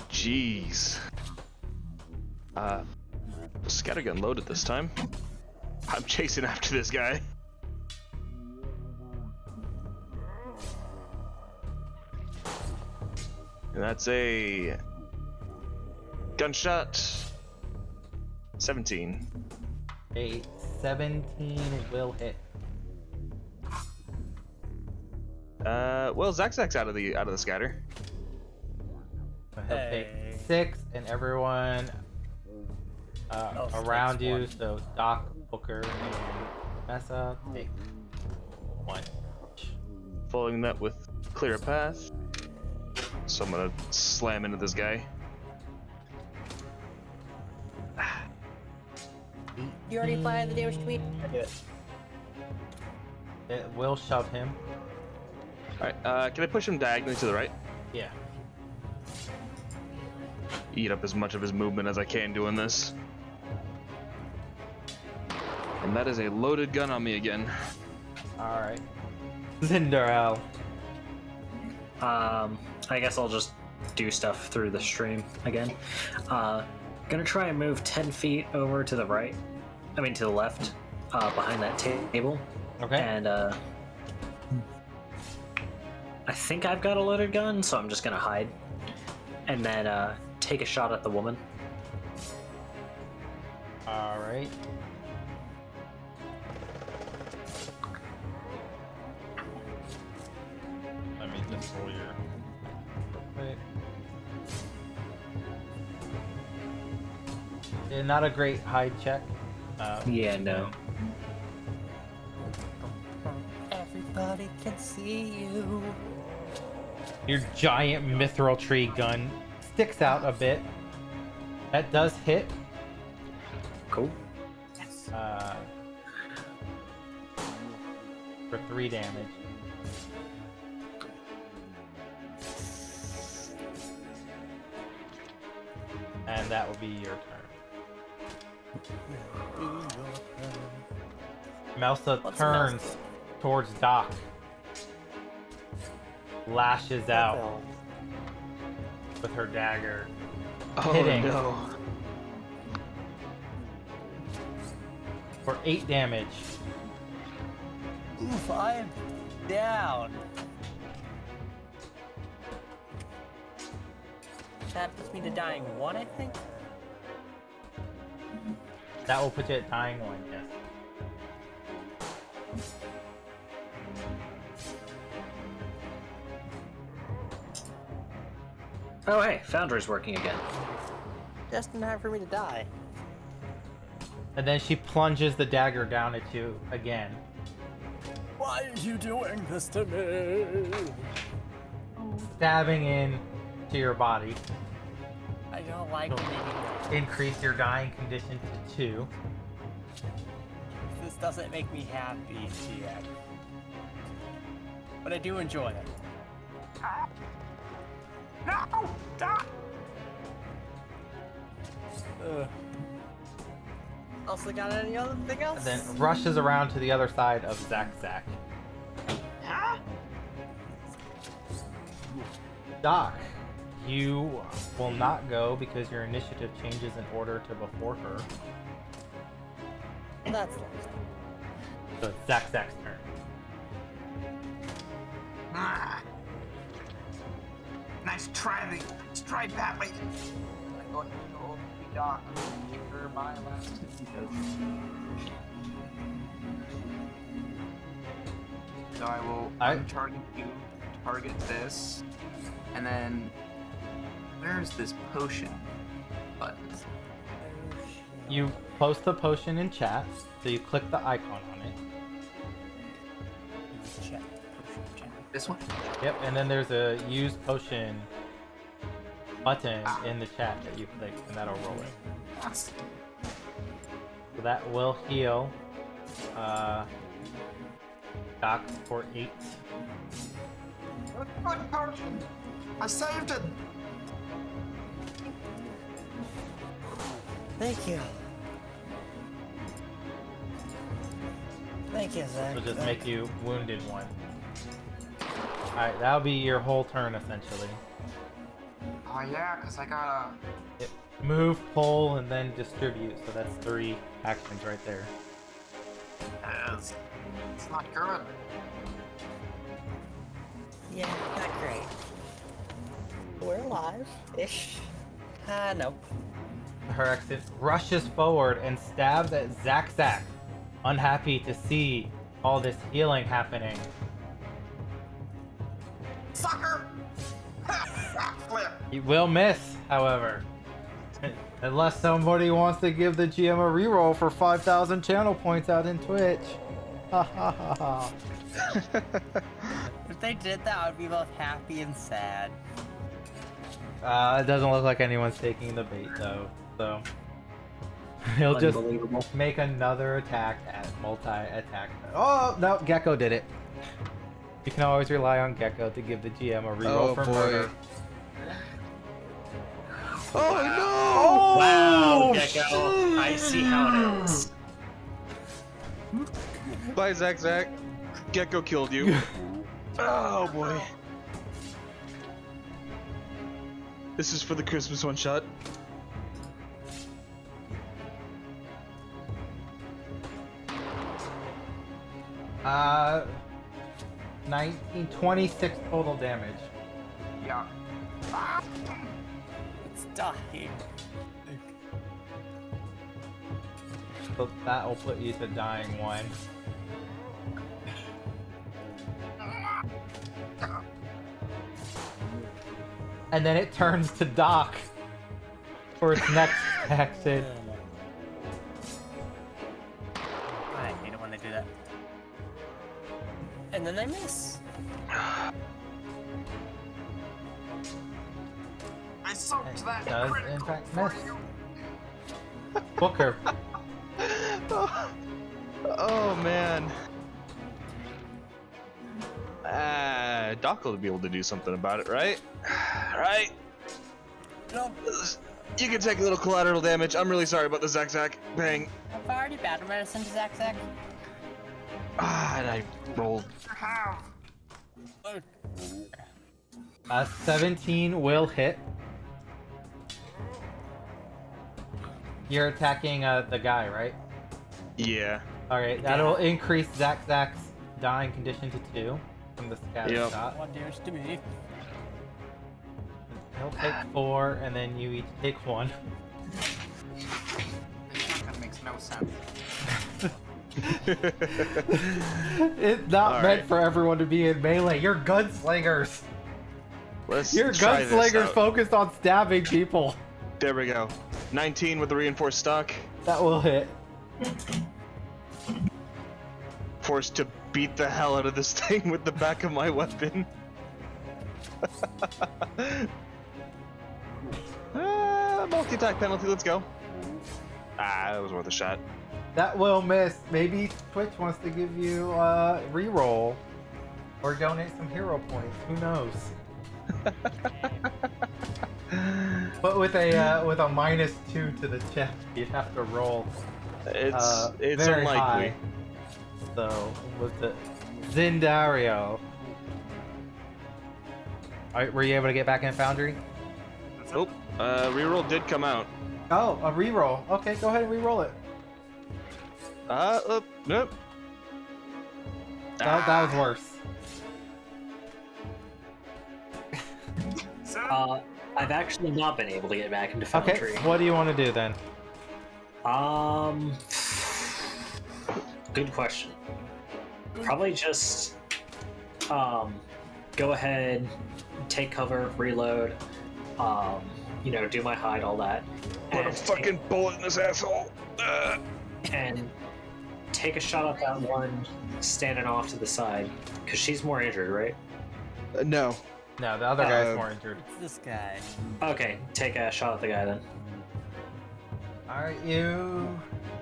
Jeez. Scattergun loaded this time. I'm chasing after this guy. And that's a gunshot. 17. A 17 will hit. Well, Zach's out of the scatter. So he'll take 6, and everyone around you. So Doc, Booker, and Mesa take 1. Following that with clear a path. So I'm gonna slam into this guy. You already applied the damage to me? It will shove him. Alright, can I push him diagonally to the right? Yeah. Eat up as much of his movement as I can doing this. And that is a loaded gun on me again. Alright. Zindarel. I guess I'll just do stuff through the stream again. Gonna try and move 10 feet over to the right. I mean to the left, behind that table. Okay. And I think I've got a loaded gun, so I'm just gonna hide. And then take a shot at the woman. Alright. Let me just roll your... Wait. Yeah, not a great hide check. Yeah, no. Everybody can see you. Your giant mithril tree gun sticks out a bit. That does hit. Cool. For 3 damage. And that will be your turn. Melsa What's turns Melsa? towards Doc. Lashes out with her dagger. Oh Hitting. no. For 8 damage. Oof, I am down. That puts me to dying 1, I think. That will put you at dying 1, yes. Oh hey, Foundry's working again. Just in time for me to die. And then she plunges the dagger down at you again. Why are you doing this to me? Stabbing in to your body. I don't like it anymore. Increase your dying condition to 2. This doesn't make me happy yet. But I do enjoy it. No! Stop! Also got any other thing else? And then rushes around to the other side of Zack. Huh? Doc, you will not go because your initiative changes in order to before her. That's So it's Zack's turn. Ah. Nice try, Lee. Nice try, Batley. I'm going to go be Doc. Keep her my last So I will target you, target this, and then where's this potion button? You post the potion in chat, so you click the icon on it. This one? Yep, and then there's a use potion button in the chat that you click, and that'll roll it. That's So that will heal Doc for 8. a good potion. I saved it. Thank you. Thank you, Zach. It'll just make you wounded 1. Alright, that'll be your whole turn essentially. Oh yeah, cause I gotta. Yep. Move, pull, and then distribute. So that's 3 actions right there. It's not good. Yeah, not great. We're alive-ish. No. Her exit rushes forward and stabs at Zack, unhappy to see all this healing happening. Sucker! Backflip. He will miss, however. Unless somebody wants to give the GM a reroll for 5,000 channel points out in Twitch. Ha ha ha ha. If they did that, I'd be both happy and sad. It doesn't look like anyone's taking the bait though, so he'll just Unbelievable. make another attack at multi-attack. Oh no, Gecko did it. You can always rely on Gecko to give the GM a reroll for murder. Oh Wow, Oh, Gecko. I see how it is. no! Bye, Zack. Gecko killed you. Oh boy. This is for the Christmas one shot. Uh, 26 total damage. Yeah. It's dying. So that will put you to dying 1. And then it turns to Doc for its next action. I hate it when they do that. And then they miss. I soaked that Does in critical fact for miss. you. Booker. Oh man. Doc will be able to do something about it, right? Right? No, You can take a little collateral damage. I'm really sorry about the Zack. Bang. I've already battle medicine to Zack. And I rolled. You have. 17 will hit. You're attacking the guy, right? Yeah. Alright, that'll increase Zack's dying condition to 2 from the scatter Yep. shot. 1 damage to me. He'll take 4, and then you each take 1. This shotgun makes no sense. It's not All meant right. for everyone to be in melee. You're gunslingers. Let's You're try this gunslingers out. focused on stabbing people. There we go. 19 with the reinforced stock. That will hit. Forced to beat the hell out of this thing with the back of my weapon. Multi-attack penalty, let's go. Ah, that was worth a shot. That will miss. Maybe Twitch wants to give you a reroll or donate some hero points. Who knows? But with a -2 to the check, you'd have to roll. It's very unlikely. high. So with the Zindario. Alright, were you able to get back in Foundry? Oh, reroll did come out. Oh, a reroll. Okay, go ahead and reroll it. Nope. That was worse. I've actually not been able to get back into Okay, Foundry. what do you want to do then? Good question. Probably just, go ahead, take cover, reload, do my hide, all that. Put a fucking bullet in this asshole. And take a shot at that one standing off to the side, because she's more injured, right? No. No, the other guy's more injured. This guy. Okay, take a shot at the guy then. Alright, you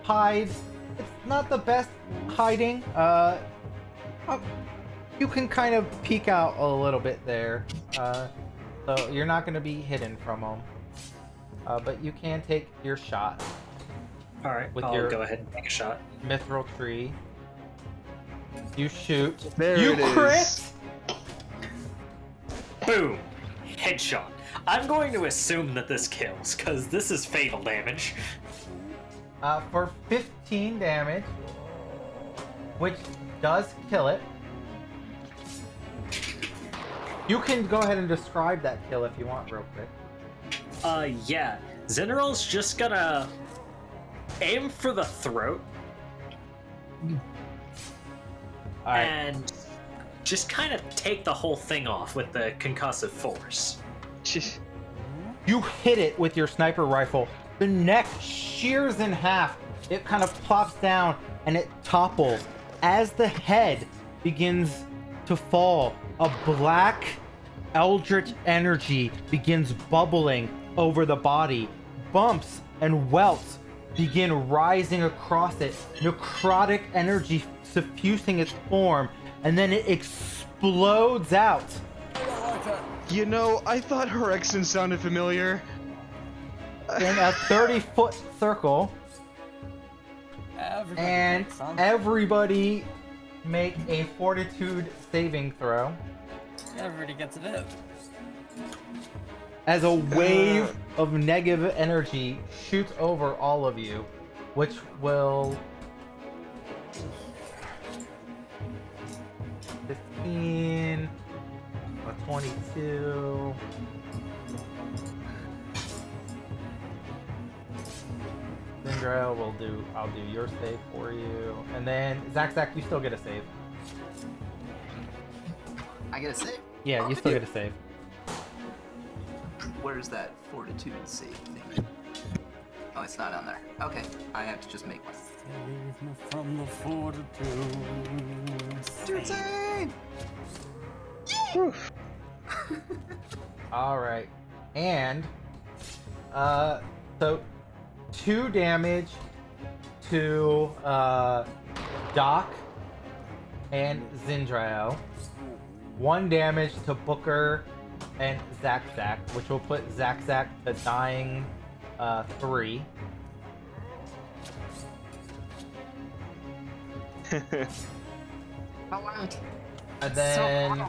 hide. It's not the best hiding. You can kind of peek out a little bit there. So you're not going to be hidden from them. But you can take your shot. Alright, With I'll your- go ahead and take a shot. Mithril tree. You shoot. There you it is. crit! Boom! Headshot. I'm going to assume that this kills, because this is fatal damage. For 15 damage, which does kill it. You can go ahead and describe that kill if you want real quick. Yeah. Zinneral's just gonna aim for the throat Alright. and just kind of take the whole thing off with the concussive force. You hit it with your sniper rifle. The neck shears in half. It kind of plops down and it topples. As the head begins to fall, a black eldritch energy begins bubbling over the body. Bumps and welts begin rising across it. Necrotic energy suffusing its form, and then it explodes out. You know, I thought her accent sounded familiar. In a 30-foot circle, and everybody make a fortitude saving throw Everybody gets it in. as a wave of negative energy shoots over all of you, which will 15, a 22. Zindra I'll do your save for you. And then Zach, you still get a save. I get a save. Yeah, you still get a save. Where's that fortitude save thing? Oh, it's not on there. Okay, I have to just make one. Save me from the fortitude. Save! Alright. And so 2 damage to Doc and Zindrao. 1 damage to Booker and Zach, which will put Zach to dying 3. Alright. And then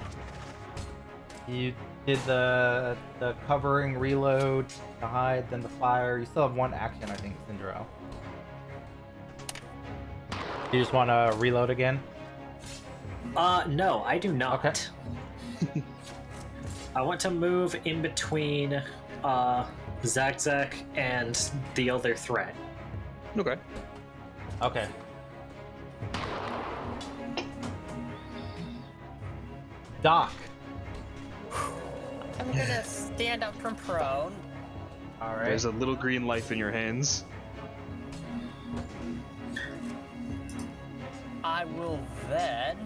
you did the covering, reload, the hide, then the fire. You still have 1 action, I think, Syndrome. You just want to reload again? No, I do not. Okay. I want to move in between Zak and the other threat. Okay. Okay. Doc. I'm gonna stand up from prone. All right. There's a little green life in your hands. I will then.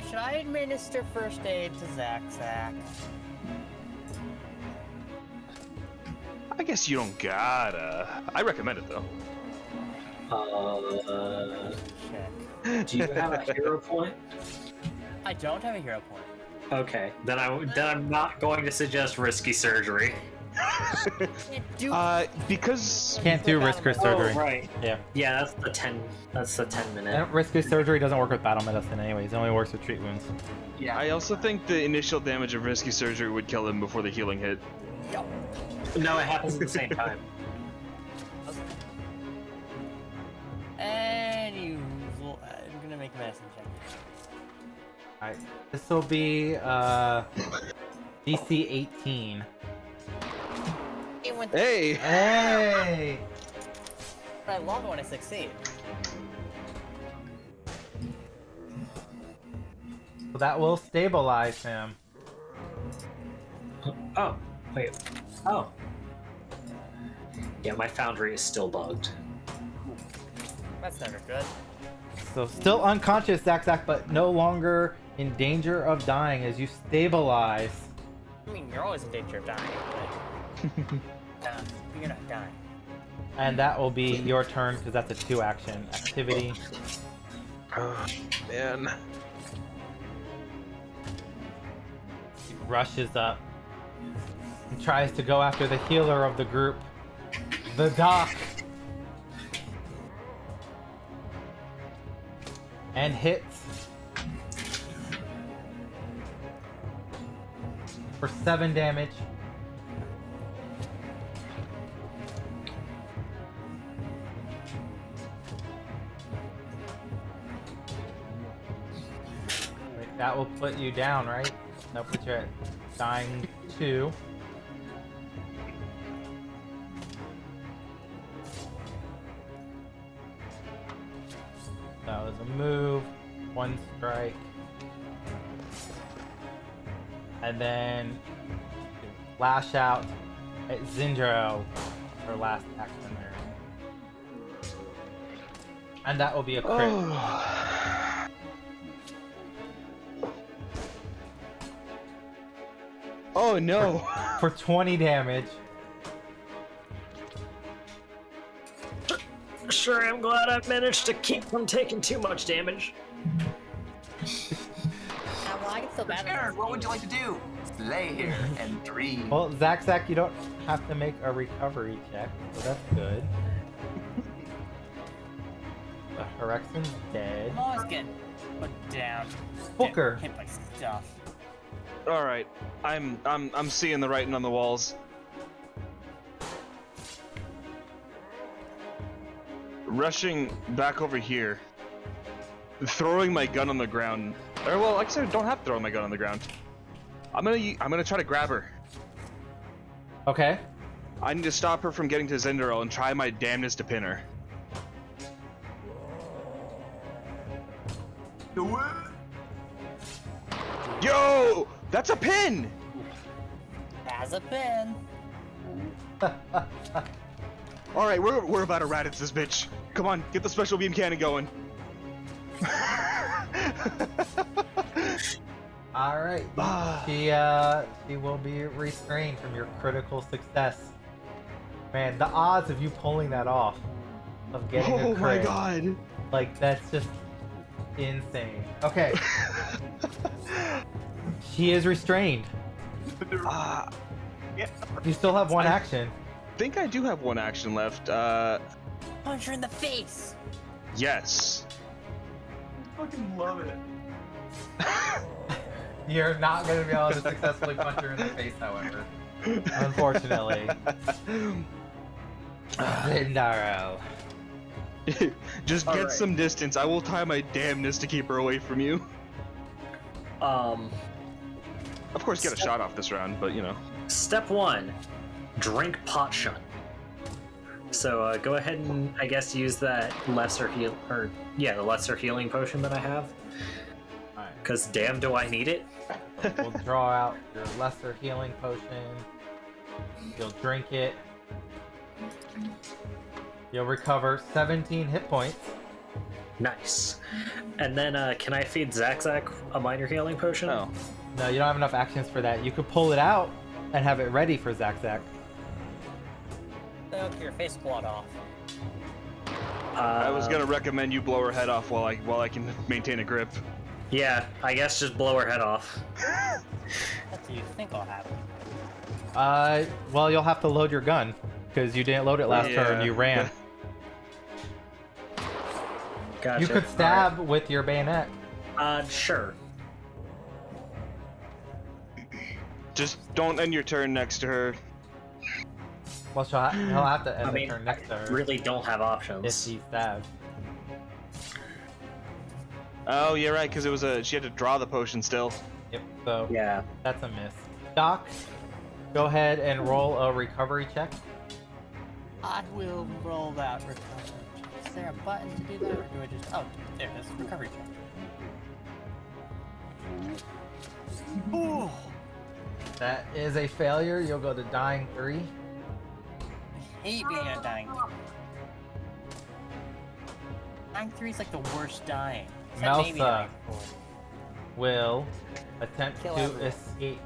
Should I administer first aid to Zach? guess you don't gotta. I recommend it though. Check. Do you have a hero point? I don't have a hero point. Okay, then I'm not going to suggest risky surgery. Because Can't do risk or surgery. Oh, right. Yeah. Yeah, that's the 10. That's the 10-minute. And risk or surgery doesn't work with battle medicine anyways. It only works with treat wounds. Yeah. I also think the initial damage of risky surgery would kill him before the healing hit. Yup. No, it happens at the same time. Anywho, I'm gonna make a medicine check. Alright. This will be DC 18. It went Hey! Hey! I love it when I succeed. So that will stabilize him. Oh, wait. Oh. Yeah, my foundry is still bugged. That's never good. So still unconscious, Zach, but no longer in danger of dying as you stabilize. I mean, you're always in danger of dying, but you're not dying. And that will be your turn because that's a 2-action activity. Oh, man. He rushes up and tries to go after the healer of the group, the doc. And hits for 7 damage. Wait, that will put you down, right? That'll put you at dying 2. That was a move, 1 strike. And then lash out at Zindro, her last action there. And that will be a crit. Oh no! For 20 damage. Sure, I'm glad I've managed to keep from taking too much damage. Well, I can still battle. Aaron, what would you like to do? Lay here and dream. Well, Zach, you don't have to make a recovery check, so that's good. The Horexon's dead. I'm always getting put down. Booker. Hit by stuff. All right, I'm seeing the writing on the walls. Rushing back over here, throwing my gun on the ground. Or well, like I said, I don't have to throw my gun on the ground. I'm gonna try to grab her. Okay. I need to stop her from getting to Zendero and try my damnedest to pin her. Do it. Yo, that's a pin. Has a pin. All right, we're about to rat at this bitch. Come on, get the special beam cannon going. All right. She will be restrained from your critical success. Man, the odds of you pulling that off, of getting a Oh my crit, god. like that's just insane. Okay. She is restrained. Yeah. You still have 1 action. I think I do have 1 action left. Punch her in the face. Yes. I fucking love it. You're not going to be able to successfully punch her in the face, however. Unfortunately. Zindaro. Just All get right. some distance. I will tie my damnness to keep her away from you. Of course, get a shot off this round, but you know. Step 1, drink pot shun. So go ahead and I guess use that the lesser healing potion that I have. Alright. Cause damn, do I need it? We'll draw out your lesser healing potion. You'll drink it. You'll recover 17 hit points. Nice. And then can I feed Zach a minor healing potion? Oh. No, you don't have enough actions for that. You could pull it out and have it ready for Zach. Knock your face plot off. I was gonna recommend you blow her head off while I can maintain a grip. Yeah, I guess just blow her head off. What do you think will happen? Well, you'll have to load your gun because you didn't load it last turn. You ran. Gotcha. You could stab with your bayonet. Sure. Just don't end your turn next to her. Well, he'll have to end I the mean, turn next to her really don't have if options. he stabs. Oh, you're right, because she had to draw the potion still. Yep. So Yeah. that's a miss. Doc, go ahead and roll a recovery check. I will roll that recovery. Is there a button to do that, or do I just? Oh, there it is. Recovery check. Ooh. That is a failure. You'll go to dying 3. I hate being a dying. Dying 3 is like the worst dying. Except maybe Melsa dying 4. will attempt Kill to everyone. escape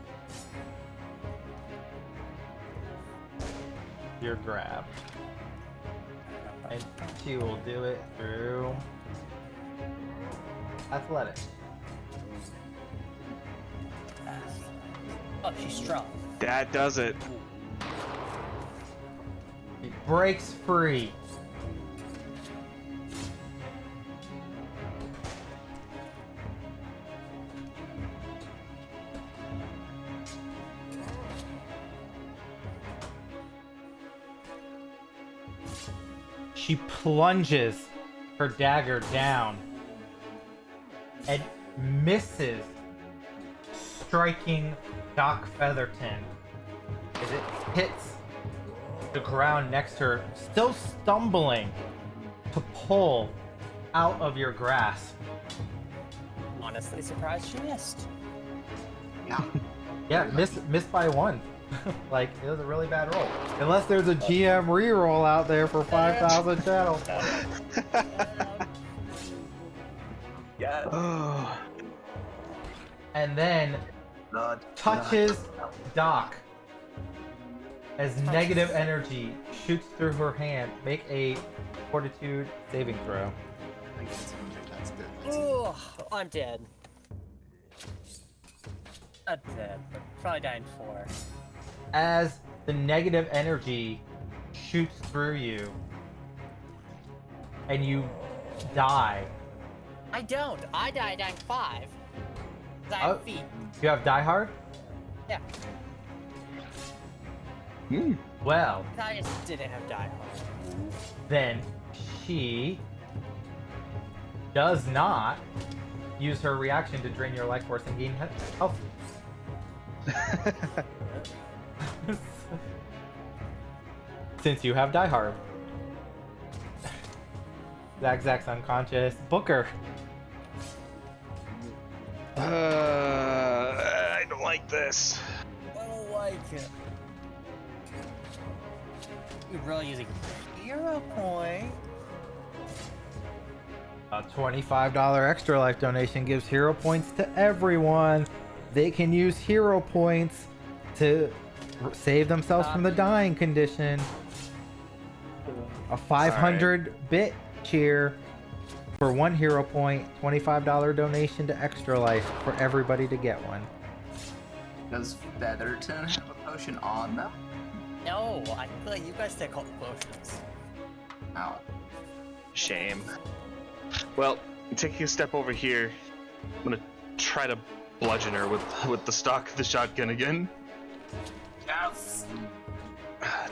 your grab. And she will do it through athletics. Oh, she's strong. That does it. He breaks free. She plunges her dagger down and misses, striking Doc Featherton as it hits the ground next to her, still stumbling to pull out of your grasp. Honestly surprised she missed. Yeah, missed by 1. Like, it was a really bad roll. Unless there's a GM reroll out there for 5,000 channel points. Oh. And then touches Doc as negative energy shoots through her hand. Make a fortitude saving throw. That's good. Ooh, I'm dead. Not dead, but probably dying 4. As the negative energy shoots through you and you die. I don't. I die dying 5. 'Cause I have feet. You have Die Hard? Yeah. Well, I just didn't have die hard. then she does not use her reaction to drain your life force and gain health. Since you have Die Hard. Zach's unconscious. Booker. I don't like this. I don't like it. You're really using hero point. A $25 extra life donation gives hero points to everyone. They can use hero points to save themselves from the dying condition. A 500 bit cheer for 1 hero point, $25 donation to Extra Life for everybody to get one. Does Featherton have a potion on them? No, I feel like you guys take all the potions. Ow. Shame. Well, taking a step over here, I'm gonna try to bludgeon her with the stock of the shotgun again. Yes!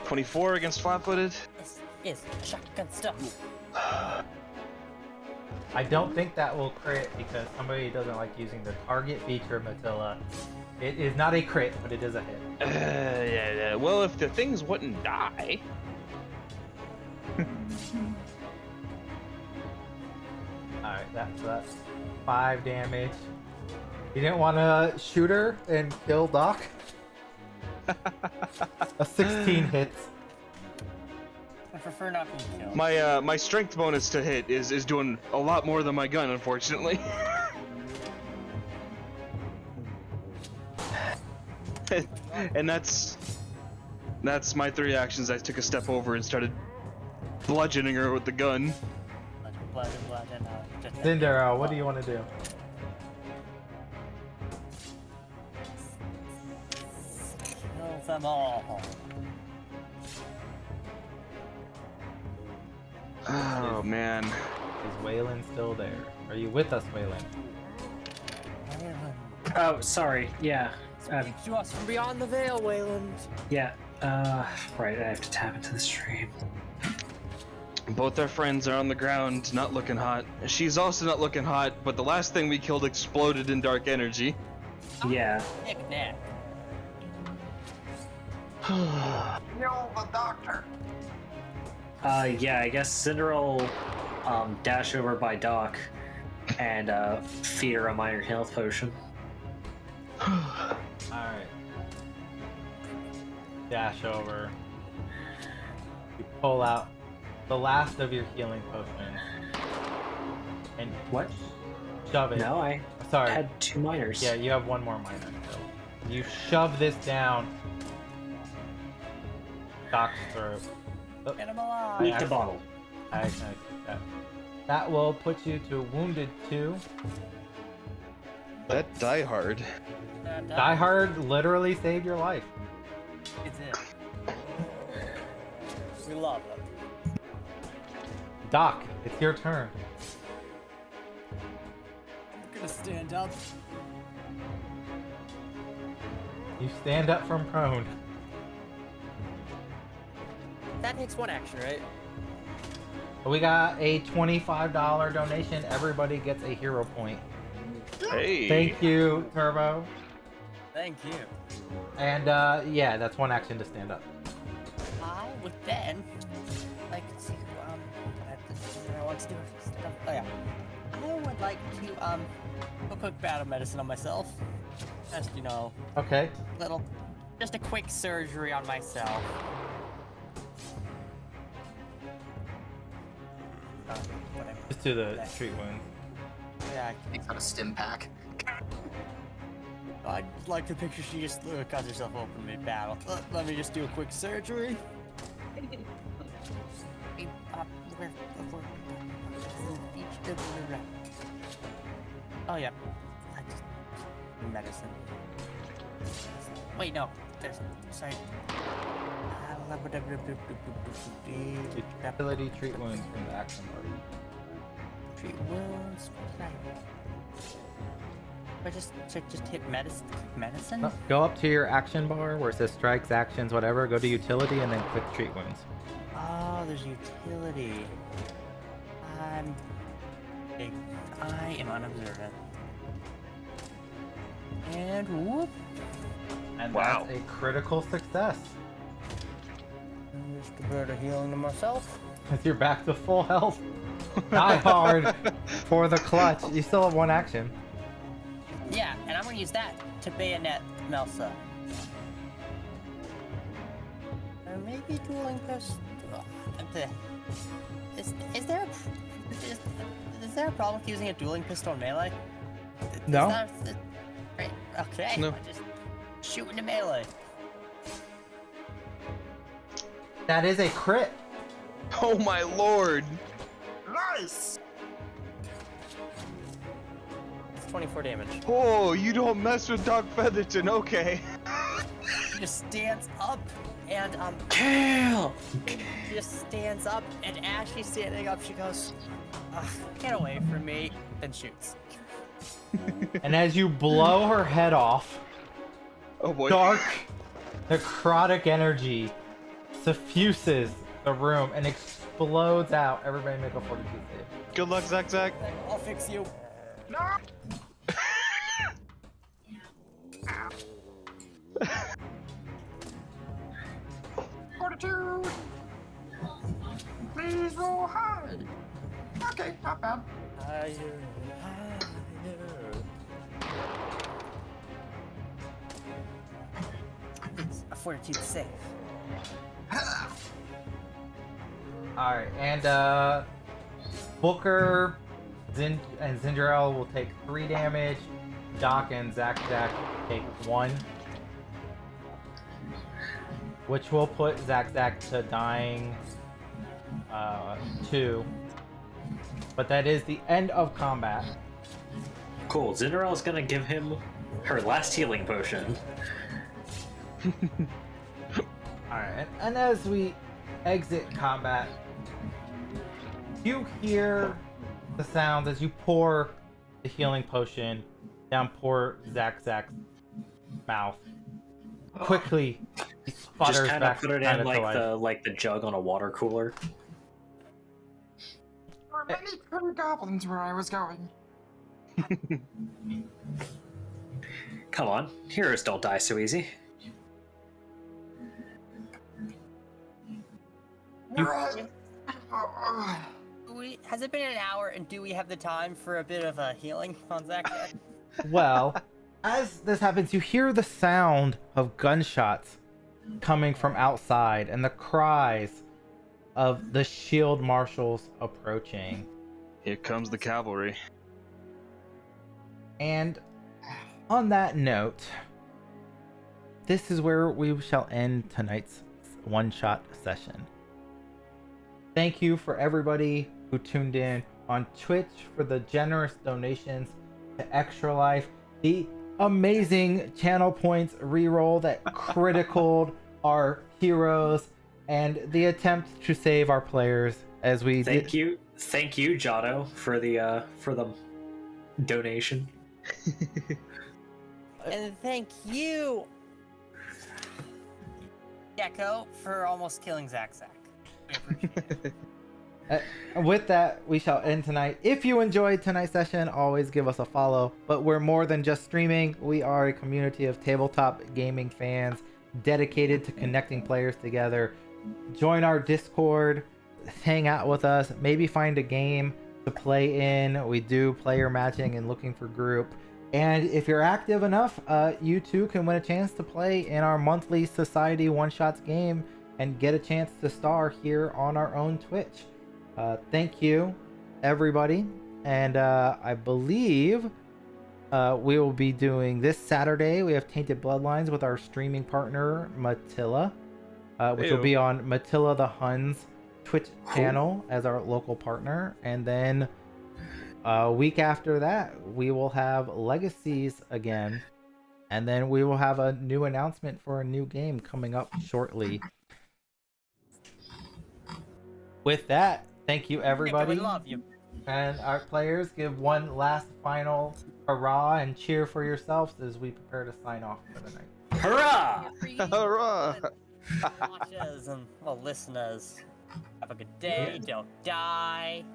24 against flat-footed. This is shotgun stuff. I don't think that will crit because somebody doesn't like using the target feature of Matilla. It is not a crit, but it is a hit. Yeah. Well, if the things wouldn't die. Alright, that's 5 damage. You didn't want to shoot her and kill Doc? A 16 hits. I prefer not being killed. My strength bonus to hit is doing a lot more than my gun, unfortunately. And that's That's my 3 actions. I took a step over and started bludgeoning her with the gun. Bludgeon. Cinderella, what do you want to do? Kill them all. Oh man. Is Waylon still there? Are you with us, Waylon? Oh, sorry. Yeah. Speak to us from beyond the veil, Wayland. Yeah. Right. I have to tap into the stream. Both our friends are on the ground, not looking hot. She's also not looking hot, but the last thing we killed exploded in dark energy. Yeah. Knick-knack. Kill the doctor. Yeah. I guess Cinderella will dash over by Doc and feed her a minor health potion. Alright. Dash over. You pull out the last of your healing potions. And What? shove it. No, I Sorry. had 2 minors. Yeah, you have one more minor. So you shove this down Doc's throat. Oh, Get him alive. Eat the bottle. I accidentally took that. That will put you to wounded 2. That die hard. Die Hard literally saved your life. It's it. We love it. Doc, it's your turn. I'm gonna stand up. You stand up from prone. That takes 1 action, right? We got a $25 donation. Everybody gets a hero point. Hey. Thank you, Turbo. Thank you. And yeah, that's 1 action to stand up. I would then like to I want to do stuff. Oh yeah. I would like to do a quick battle medicine on myself. Just Okay. just a quick surgery on myself. Whatever. Just to the treat wounds. Yeah, Makes out a stim pack. I'd like to picture she just cuts herself open mid-battle. Let me just do a quick surgery. Oh yeah. Medicine. Wait, no. There's. Sorry. Ability treat wounds from the action bar. Treat wounds. I just hit medicine. No, go up to your action bar where it says strikes, actions, whatever. Go to utility and then click treat wounds. Oh, there's utility. I am unobservant. And whoop. And Wow. that's a critical success. Just a bit of healing to myself. As you're back to full health. Die hard for the clutch. You still have 1 action. Yeah, and I'm gonna use that to bayonet Melsa. Or maybe dueling pistol. Is there a problem with using a dueling pistol in melee? No. Right. Okay. No. I just shoot into melee. That is a crit. Oh my lord. Nice. It's 24 damage. Oh, you don't mess with Doc Featherton, okay. She just stands up and Kill! she just stands up, and as she's standing up, she goes, "Get away from me!" and shoots. And as you blow her head off, Oh boy. dark necrotic energy suffuses the room and explodes out. Everybody make a 42 save. Good luck, Zach Zach. I'll fix you. No. Fortitude. Please roll high. Okay, not bad. It's a fortitude save. Alright, and Booker and Zindrael will take 3 damage. Doc and Zach take 1. which will put Zack to dying 2. But that is the end of combat. Cool. Zinderell's gonna give him her last healing potion. Alright, and as we exit combat, you hear the sounds as you pour the healing potion down poor Zack's mouth. Quickly, he sputters Just kind back of put it kind in of to like life. the jug on a water cooler. There were many pretty goblins where I was going. Come on, heroes don't die so easy. Right. Has it been an hour, and do we have the time for a bit of a healing on Zack? Well, as this happens, you hear the sound of gunshots coming from outside and the cries of the shield marshals approaching. Here comes the cavalry. And on that note, this is where we shall end tonight's one-shot session. Thank you for everybody who tuned in on Twitch for the generous donations to Extra Life, the amazing channel points reroll that criticaled our heroes, and the attempt to save our players as we Thank you, Giotto, for the donation. And thank you, Gecko, for almost killing Zack. I appreciate it. With that, we shall end tonight. If you enjoyed tonight's session, always give us a follow. But we're more than just streaming. We are a community of tabletop gaming fans dedicated to connecting players together. Join our Discord, hang out with us, maybe find a game to play in. We do player matching and looking for group. And if you're active enough, you too can win a chance to play in our monthly Society One-Shots game and get a chance to star here on our own Twitch. Thank you, everybody. And I believe we will be doing this Saturday. We have Tainted Bloodlines with our streaming partner, Matilla, which will be on Matilla the Hun's Twitch channel as our local partner. And then a week after that, we will have Legacies again. And then we will have a new announcement for a new game coming up shortly. With that, thank you, everybody. We love you. And our players, give one last final hurrah and cheer for yourselves as we prepare to sign off for the night. Hurrah! Hurrah! Watchers and listeners, have a good day. Don't die.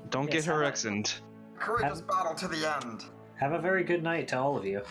Don't get her exent. Courageous battle to the end. Have a very good night to all of you.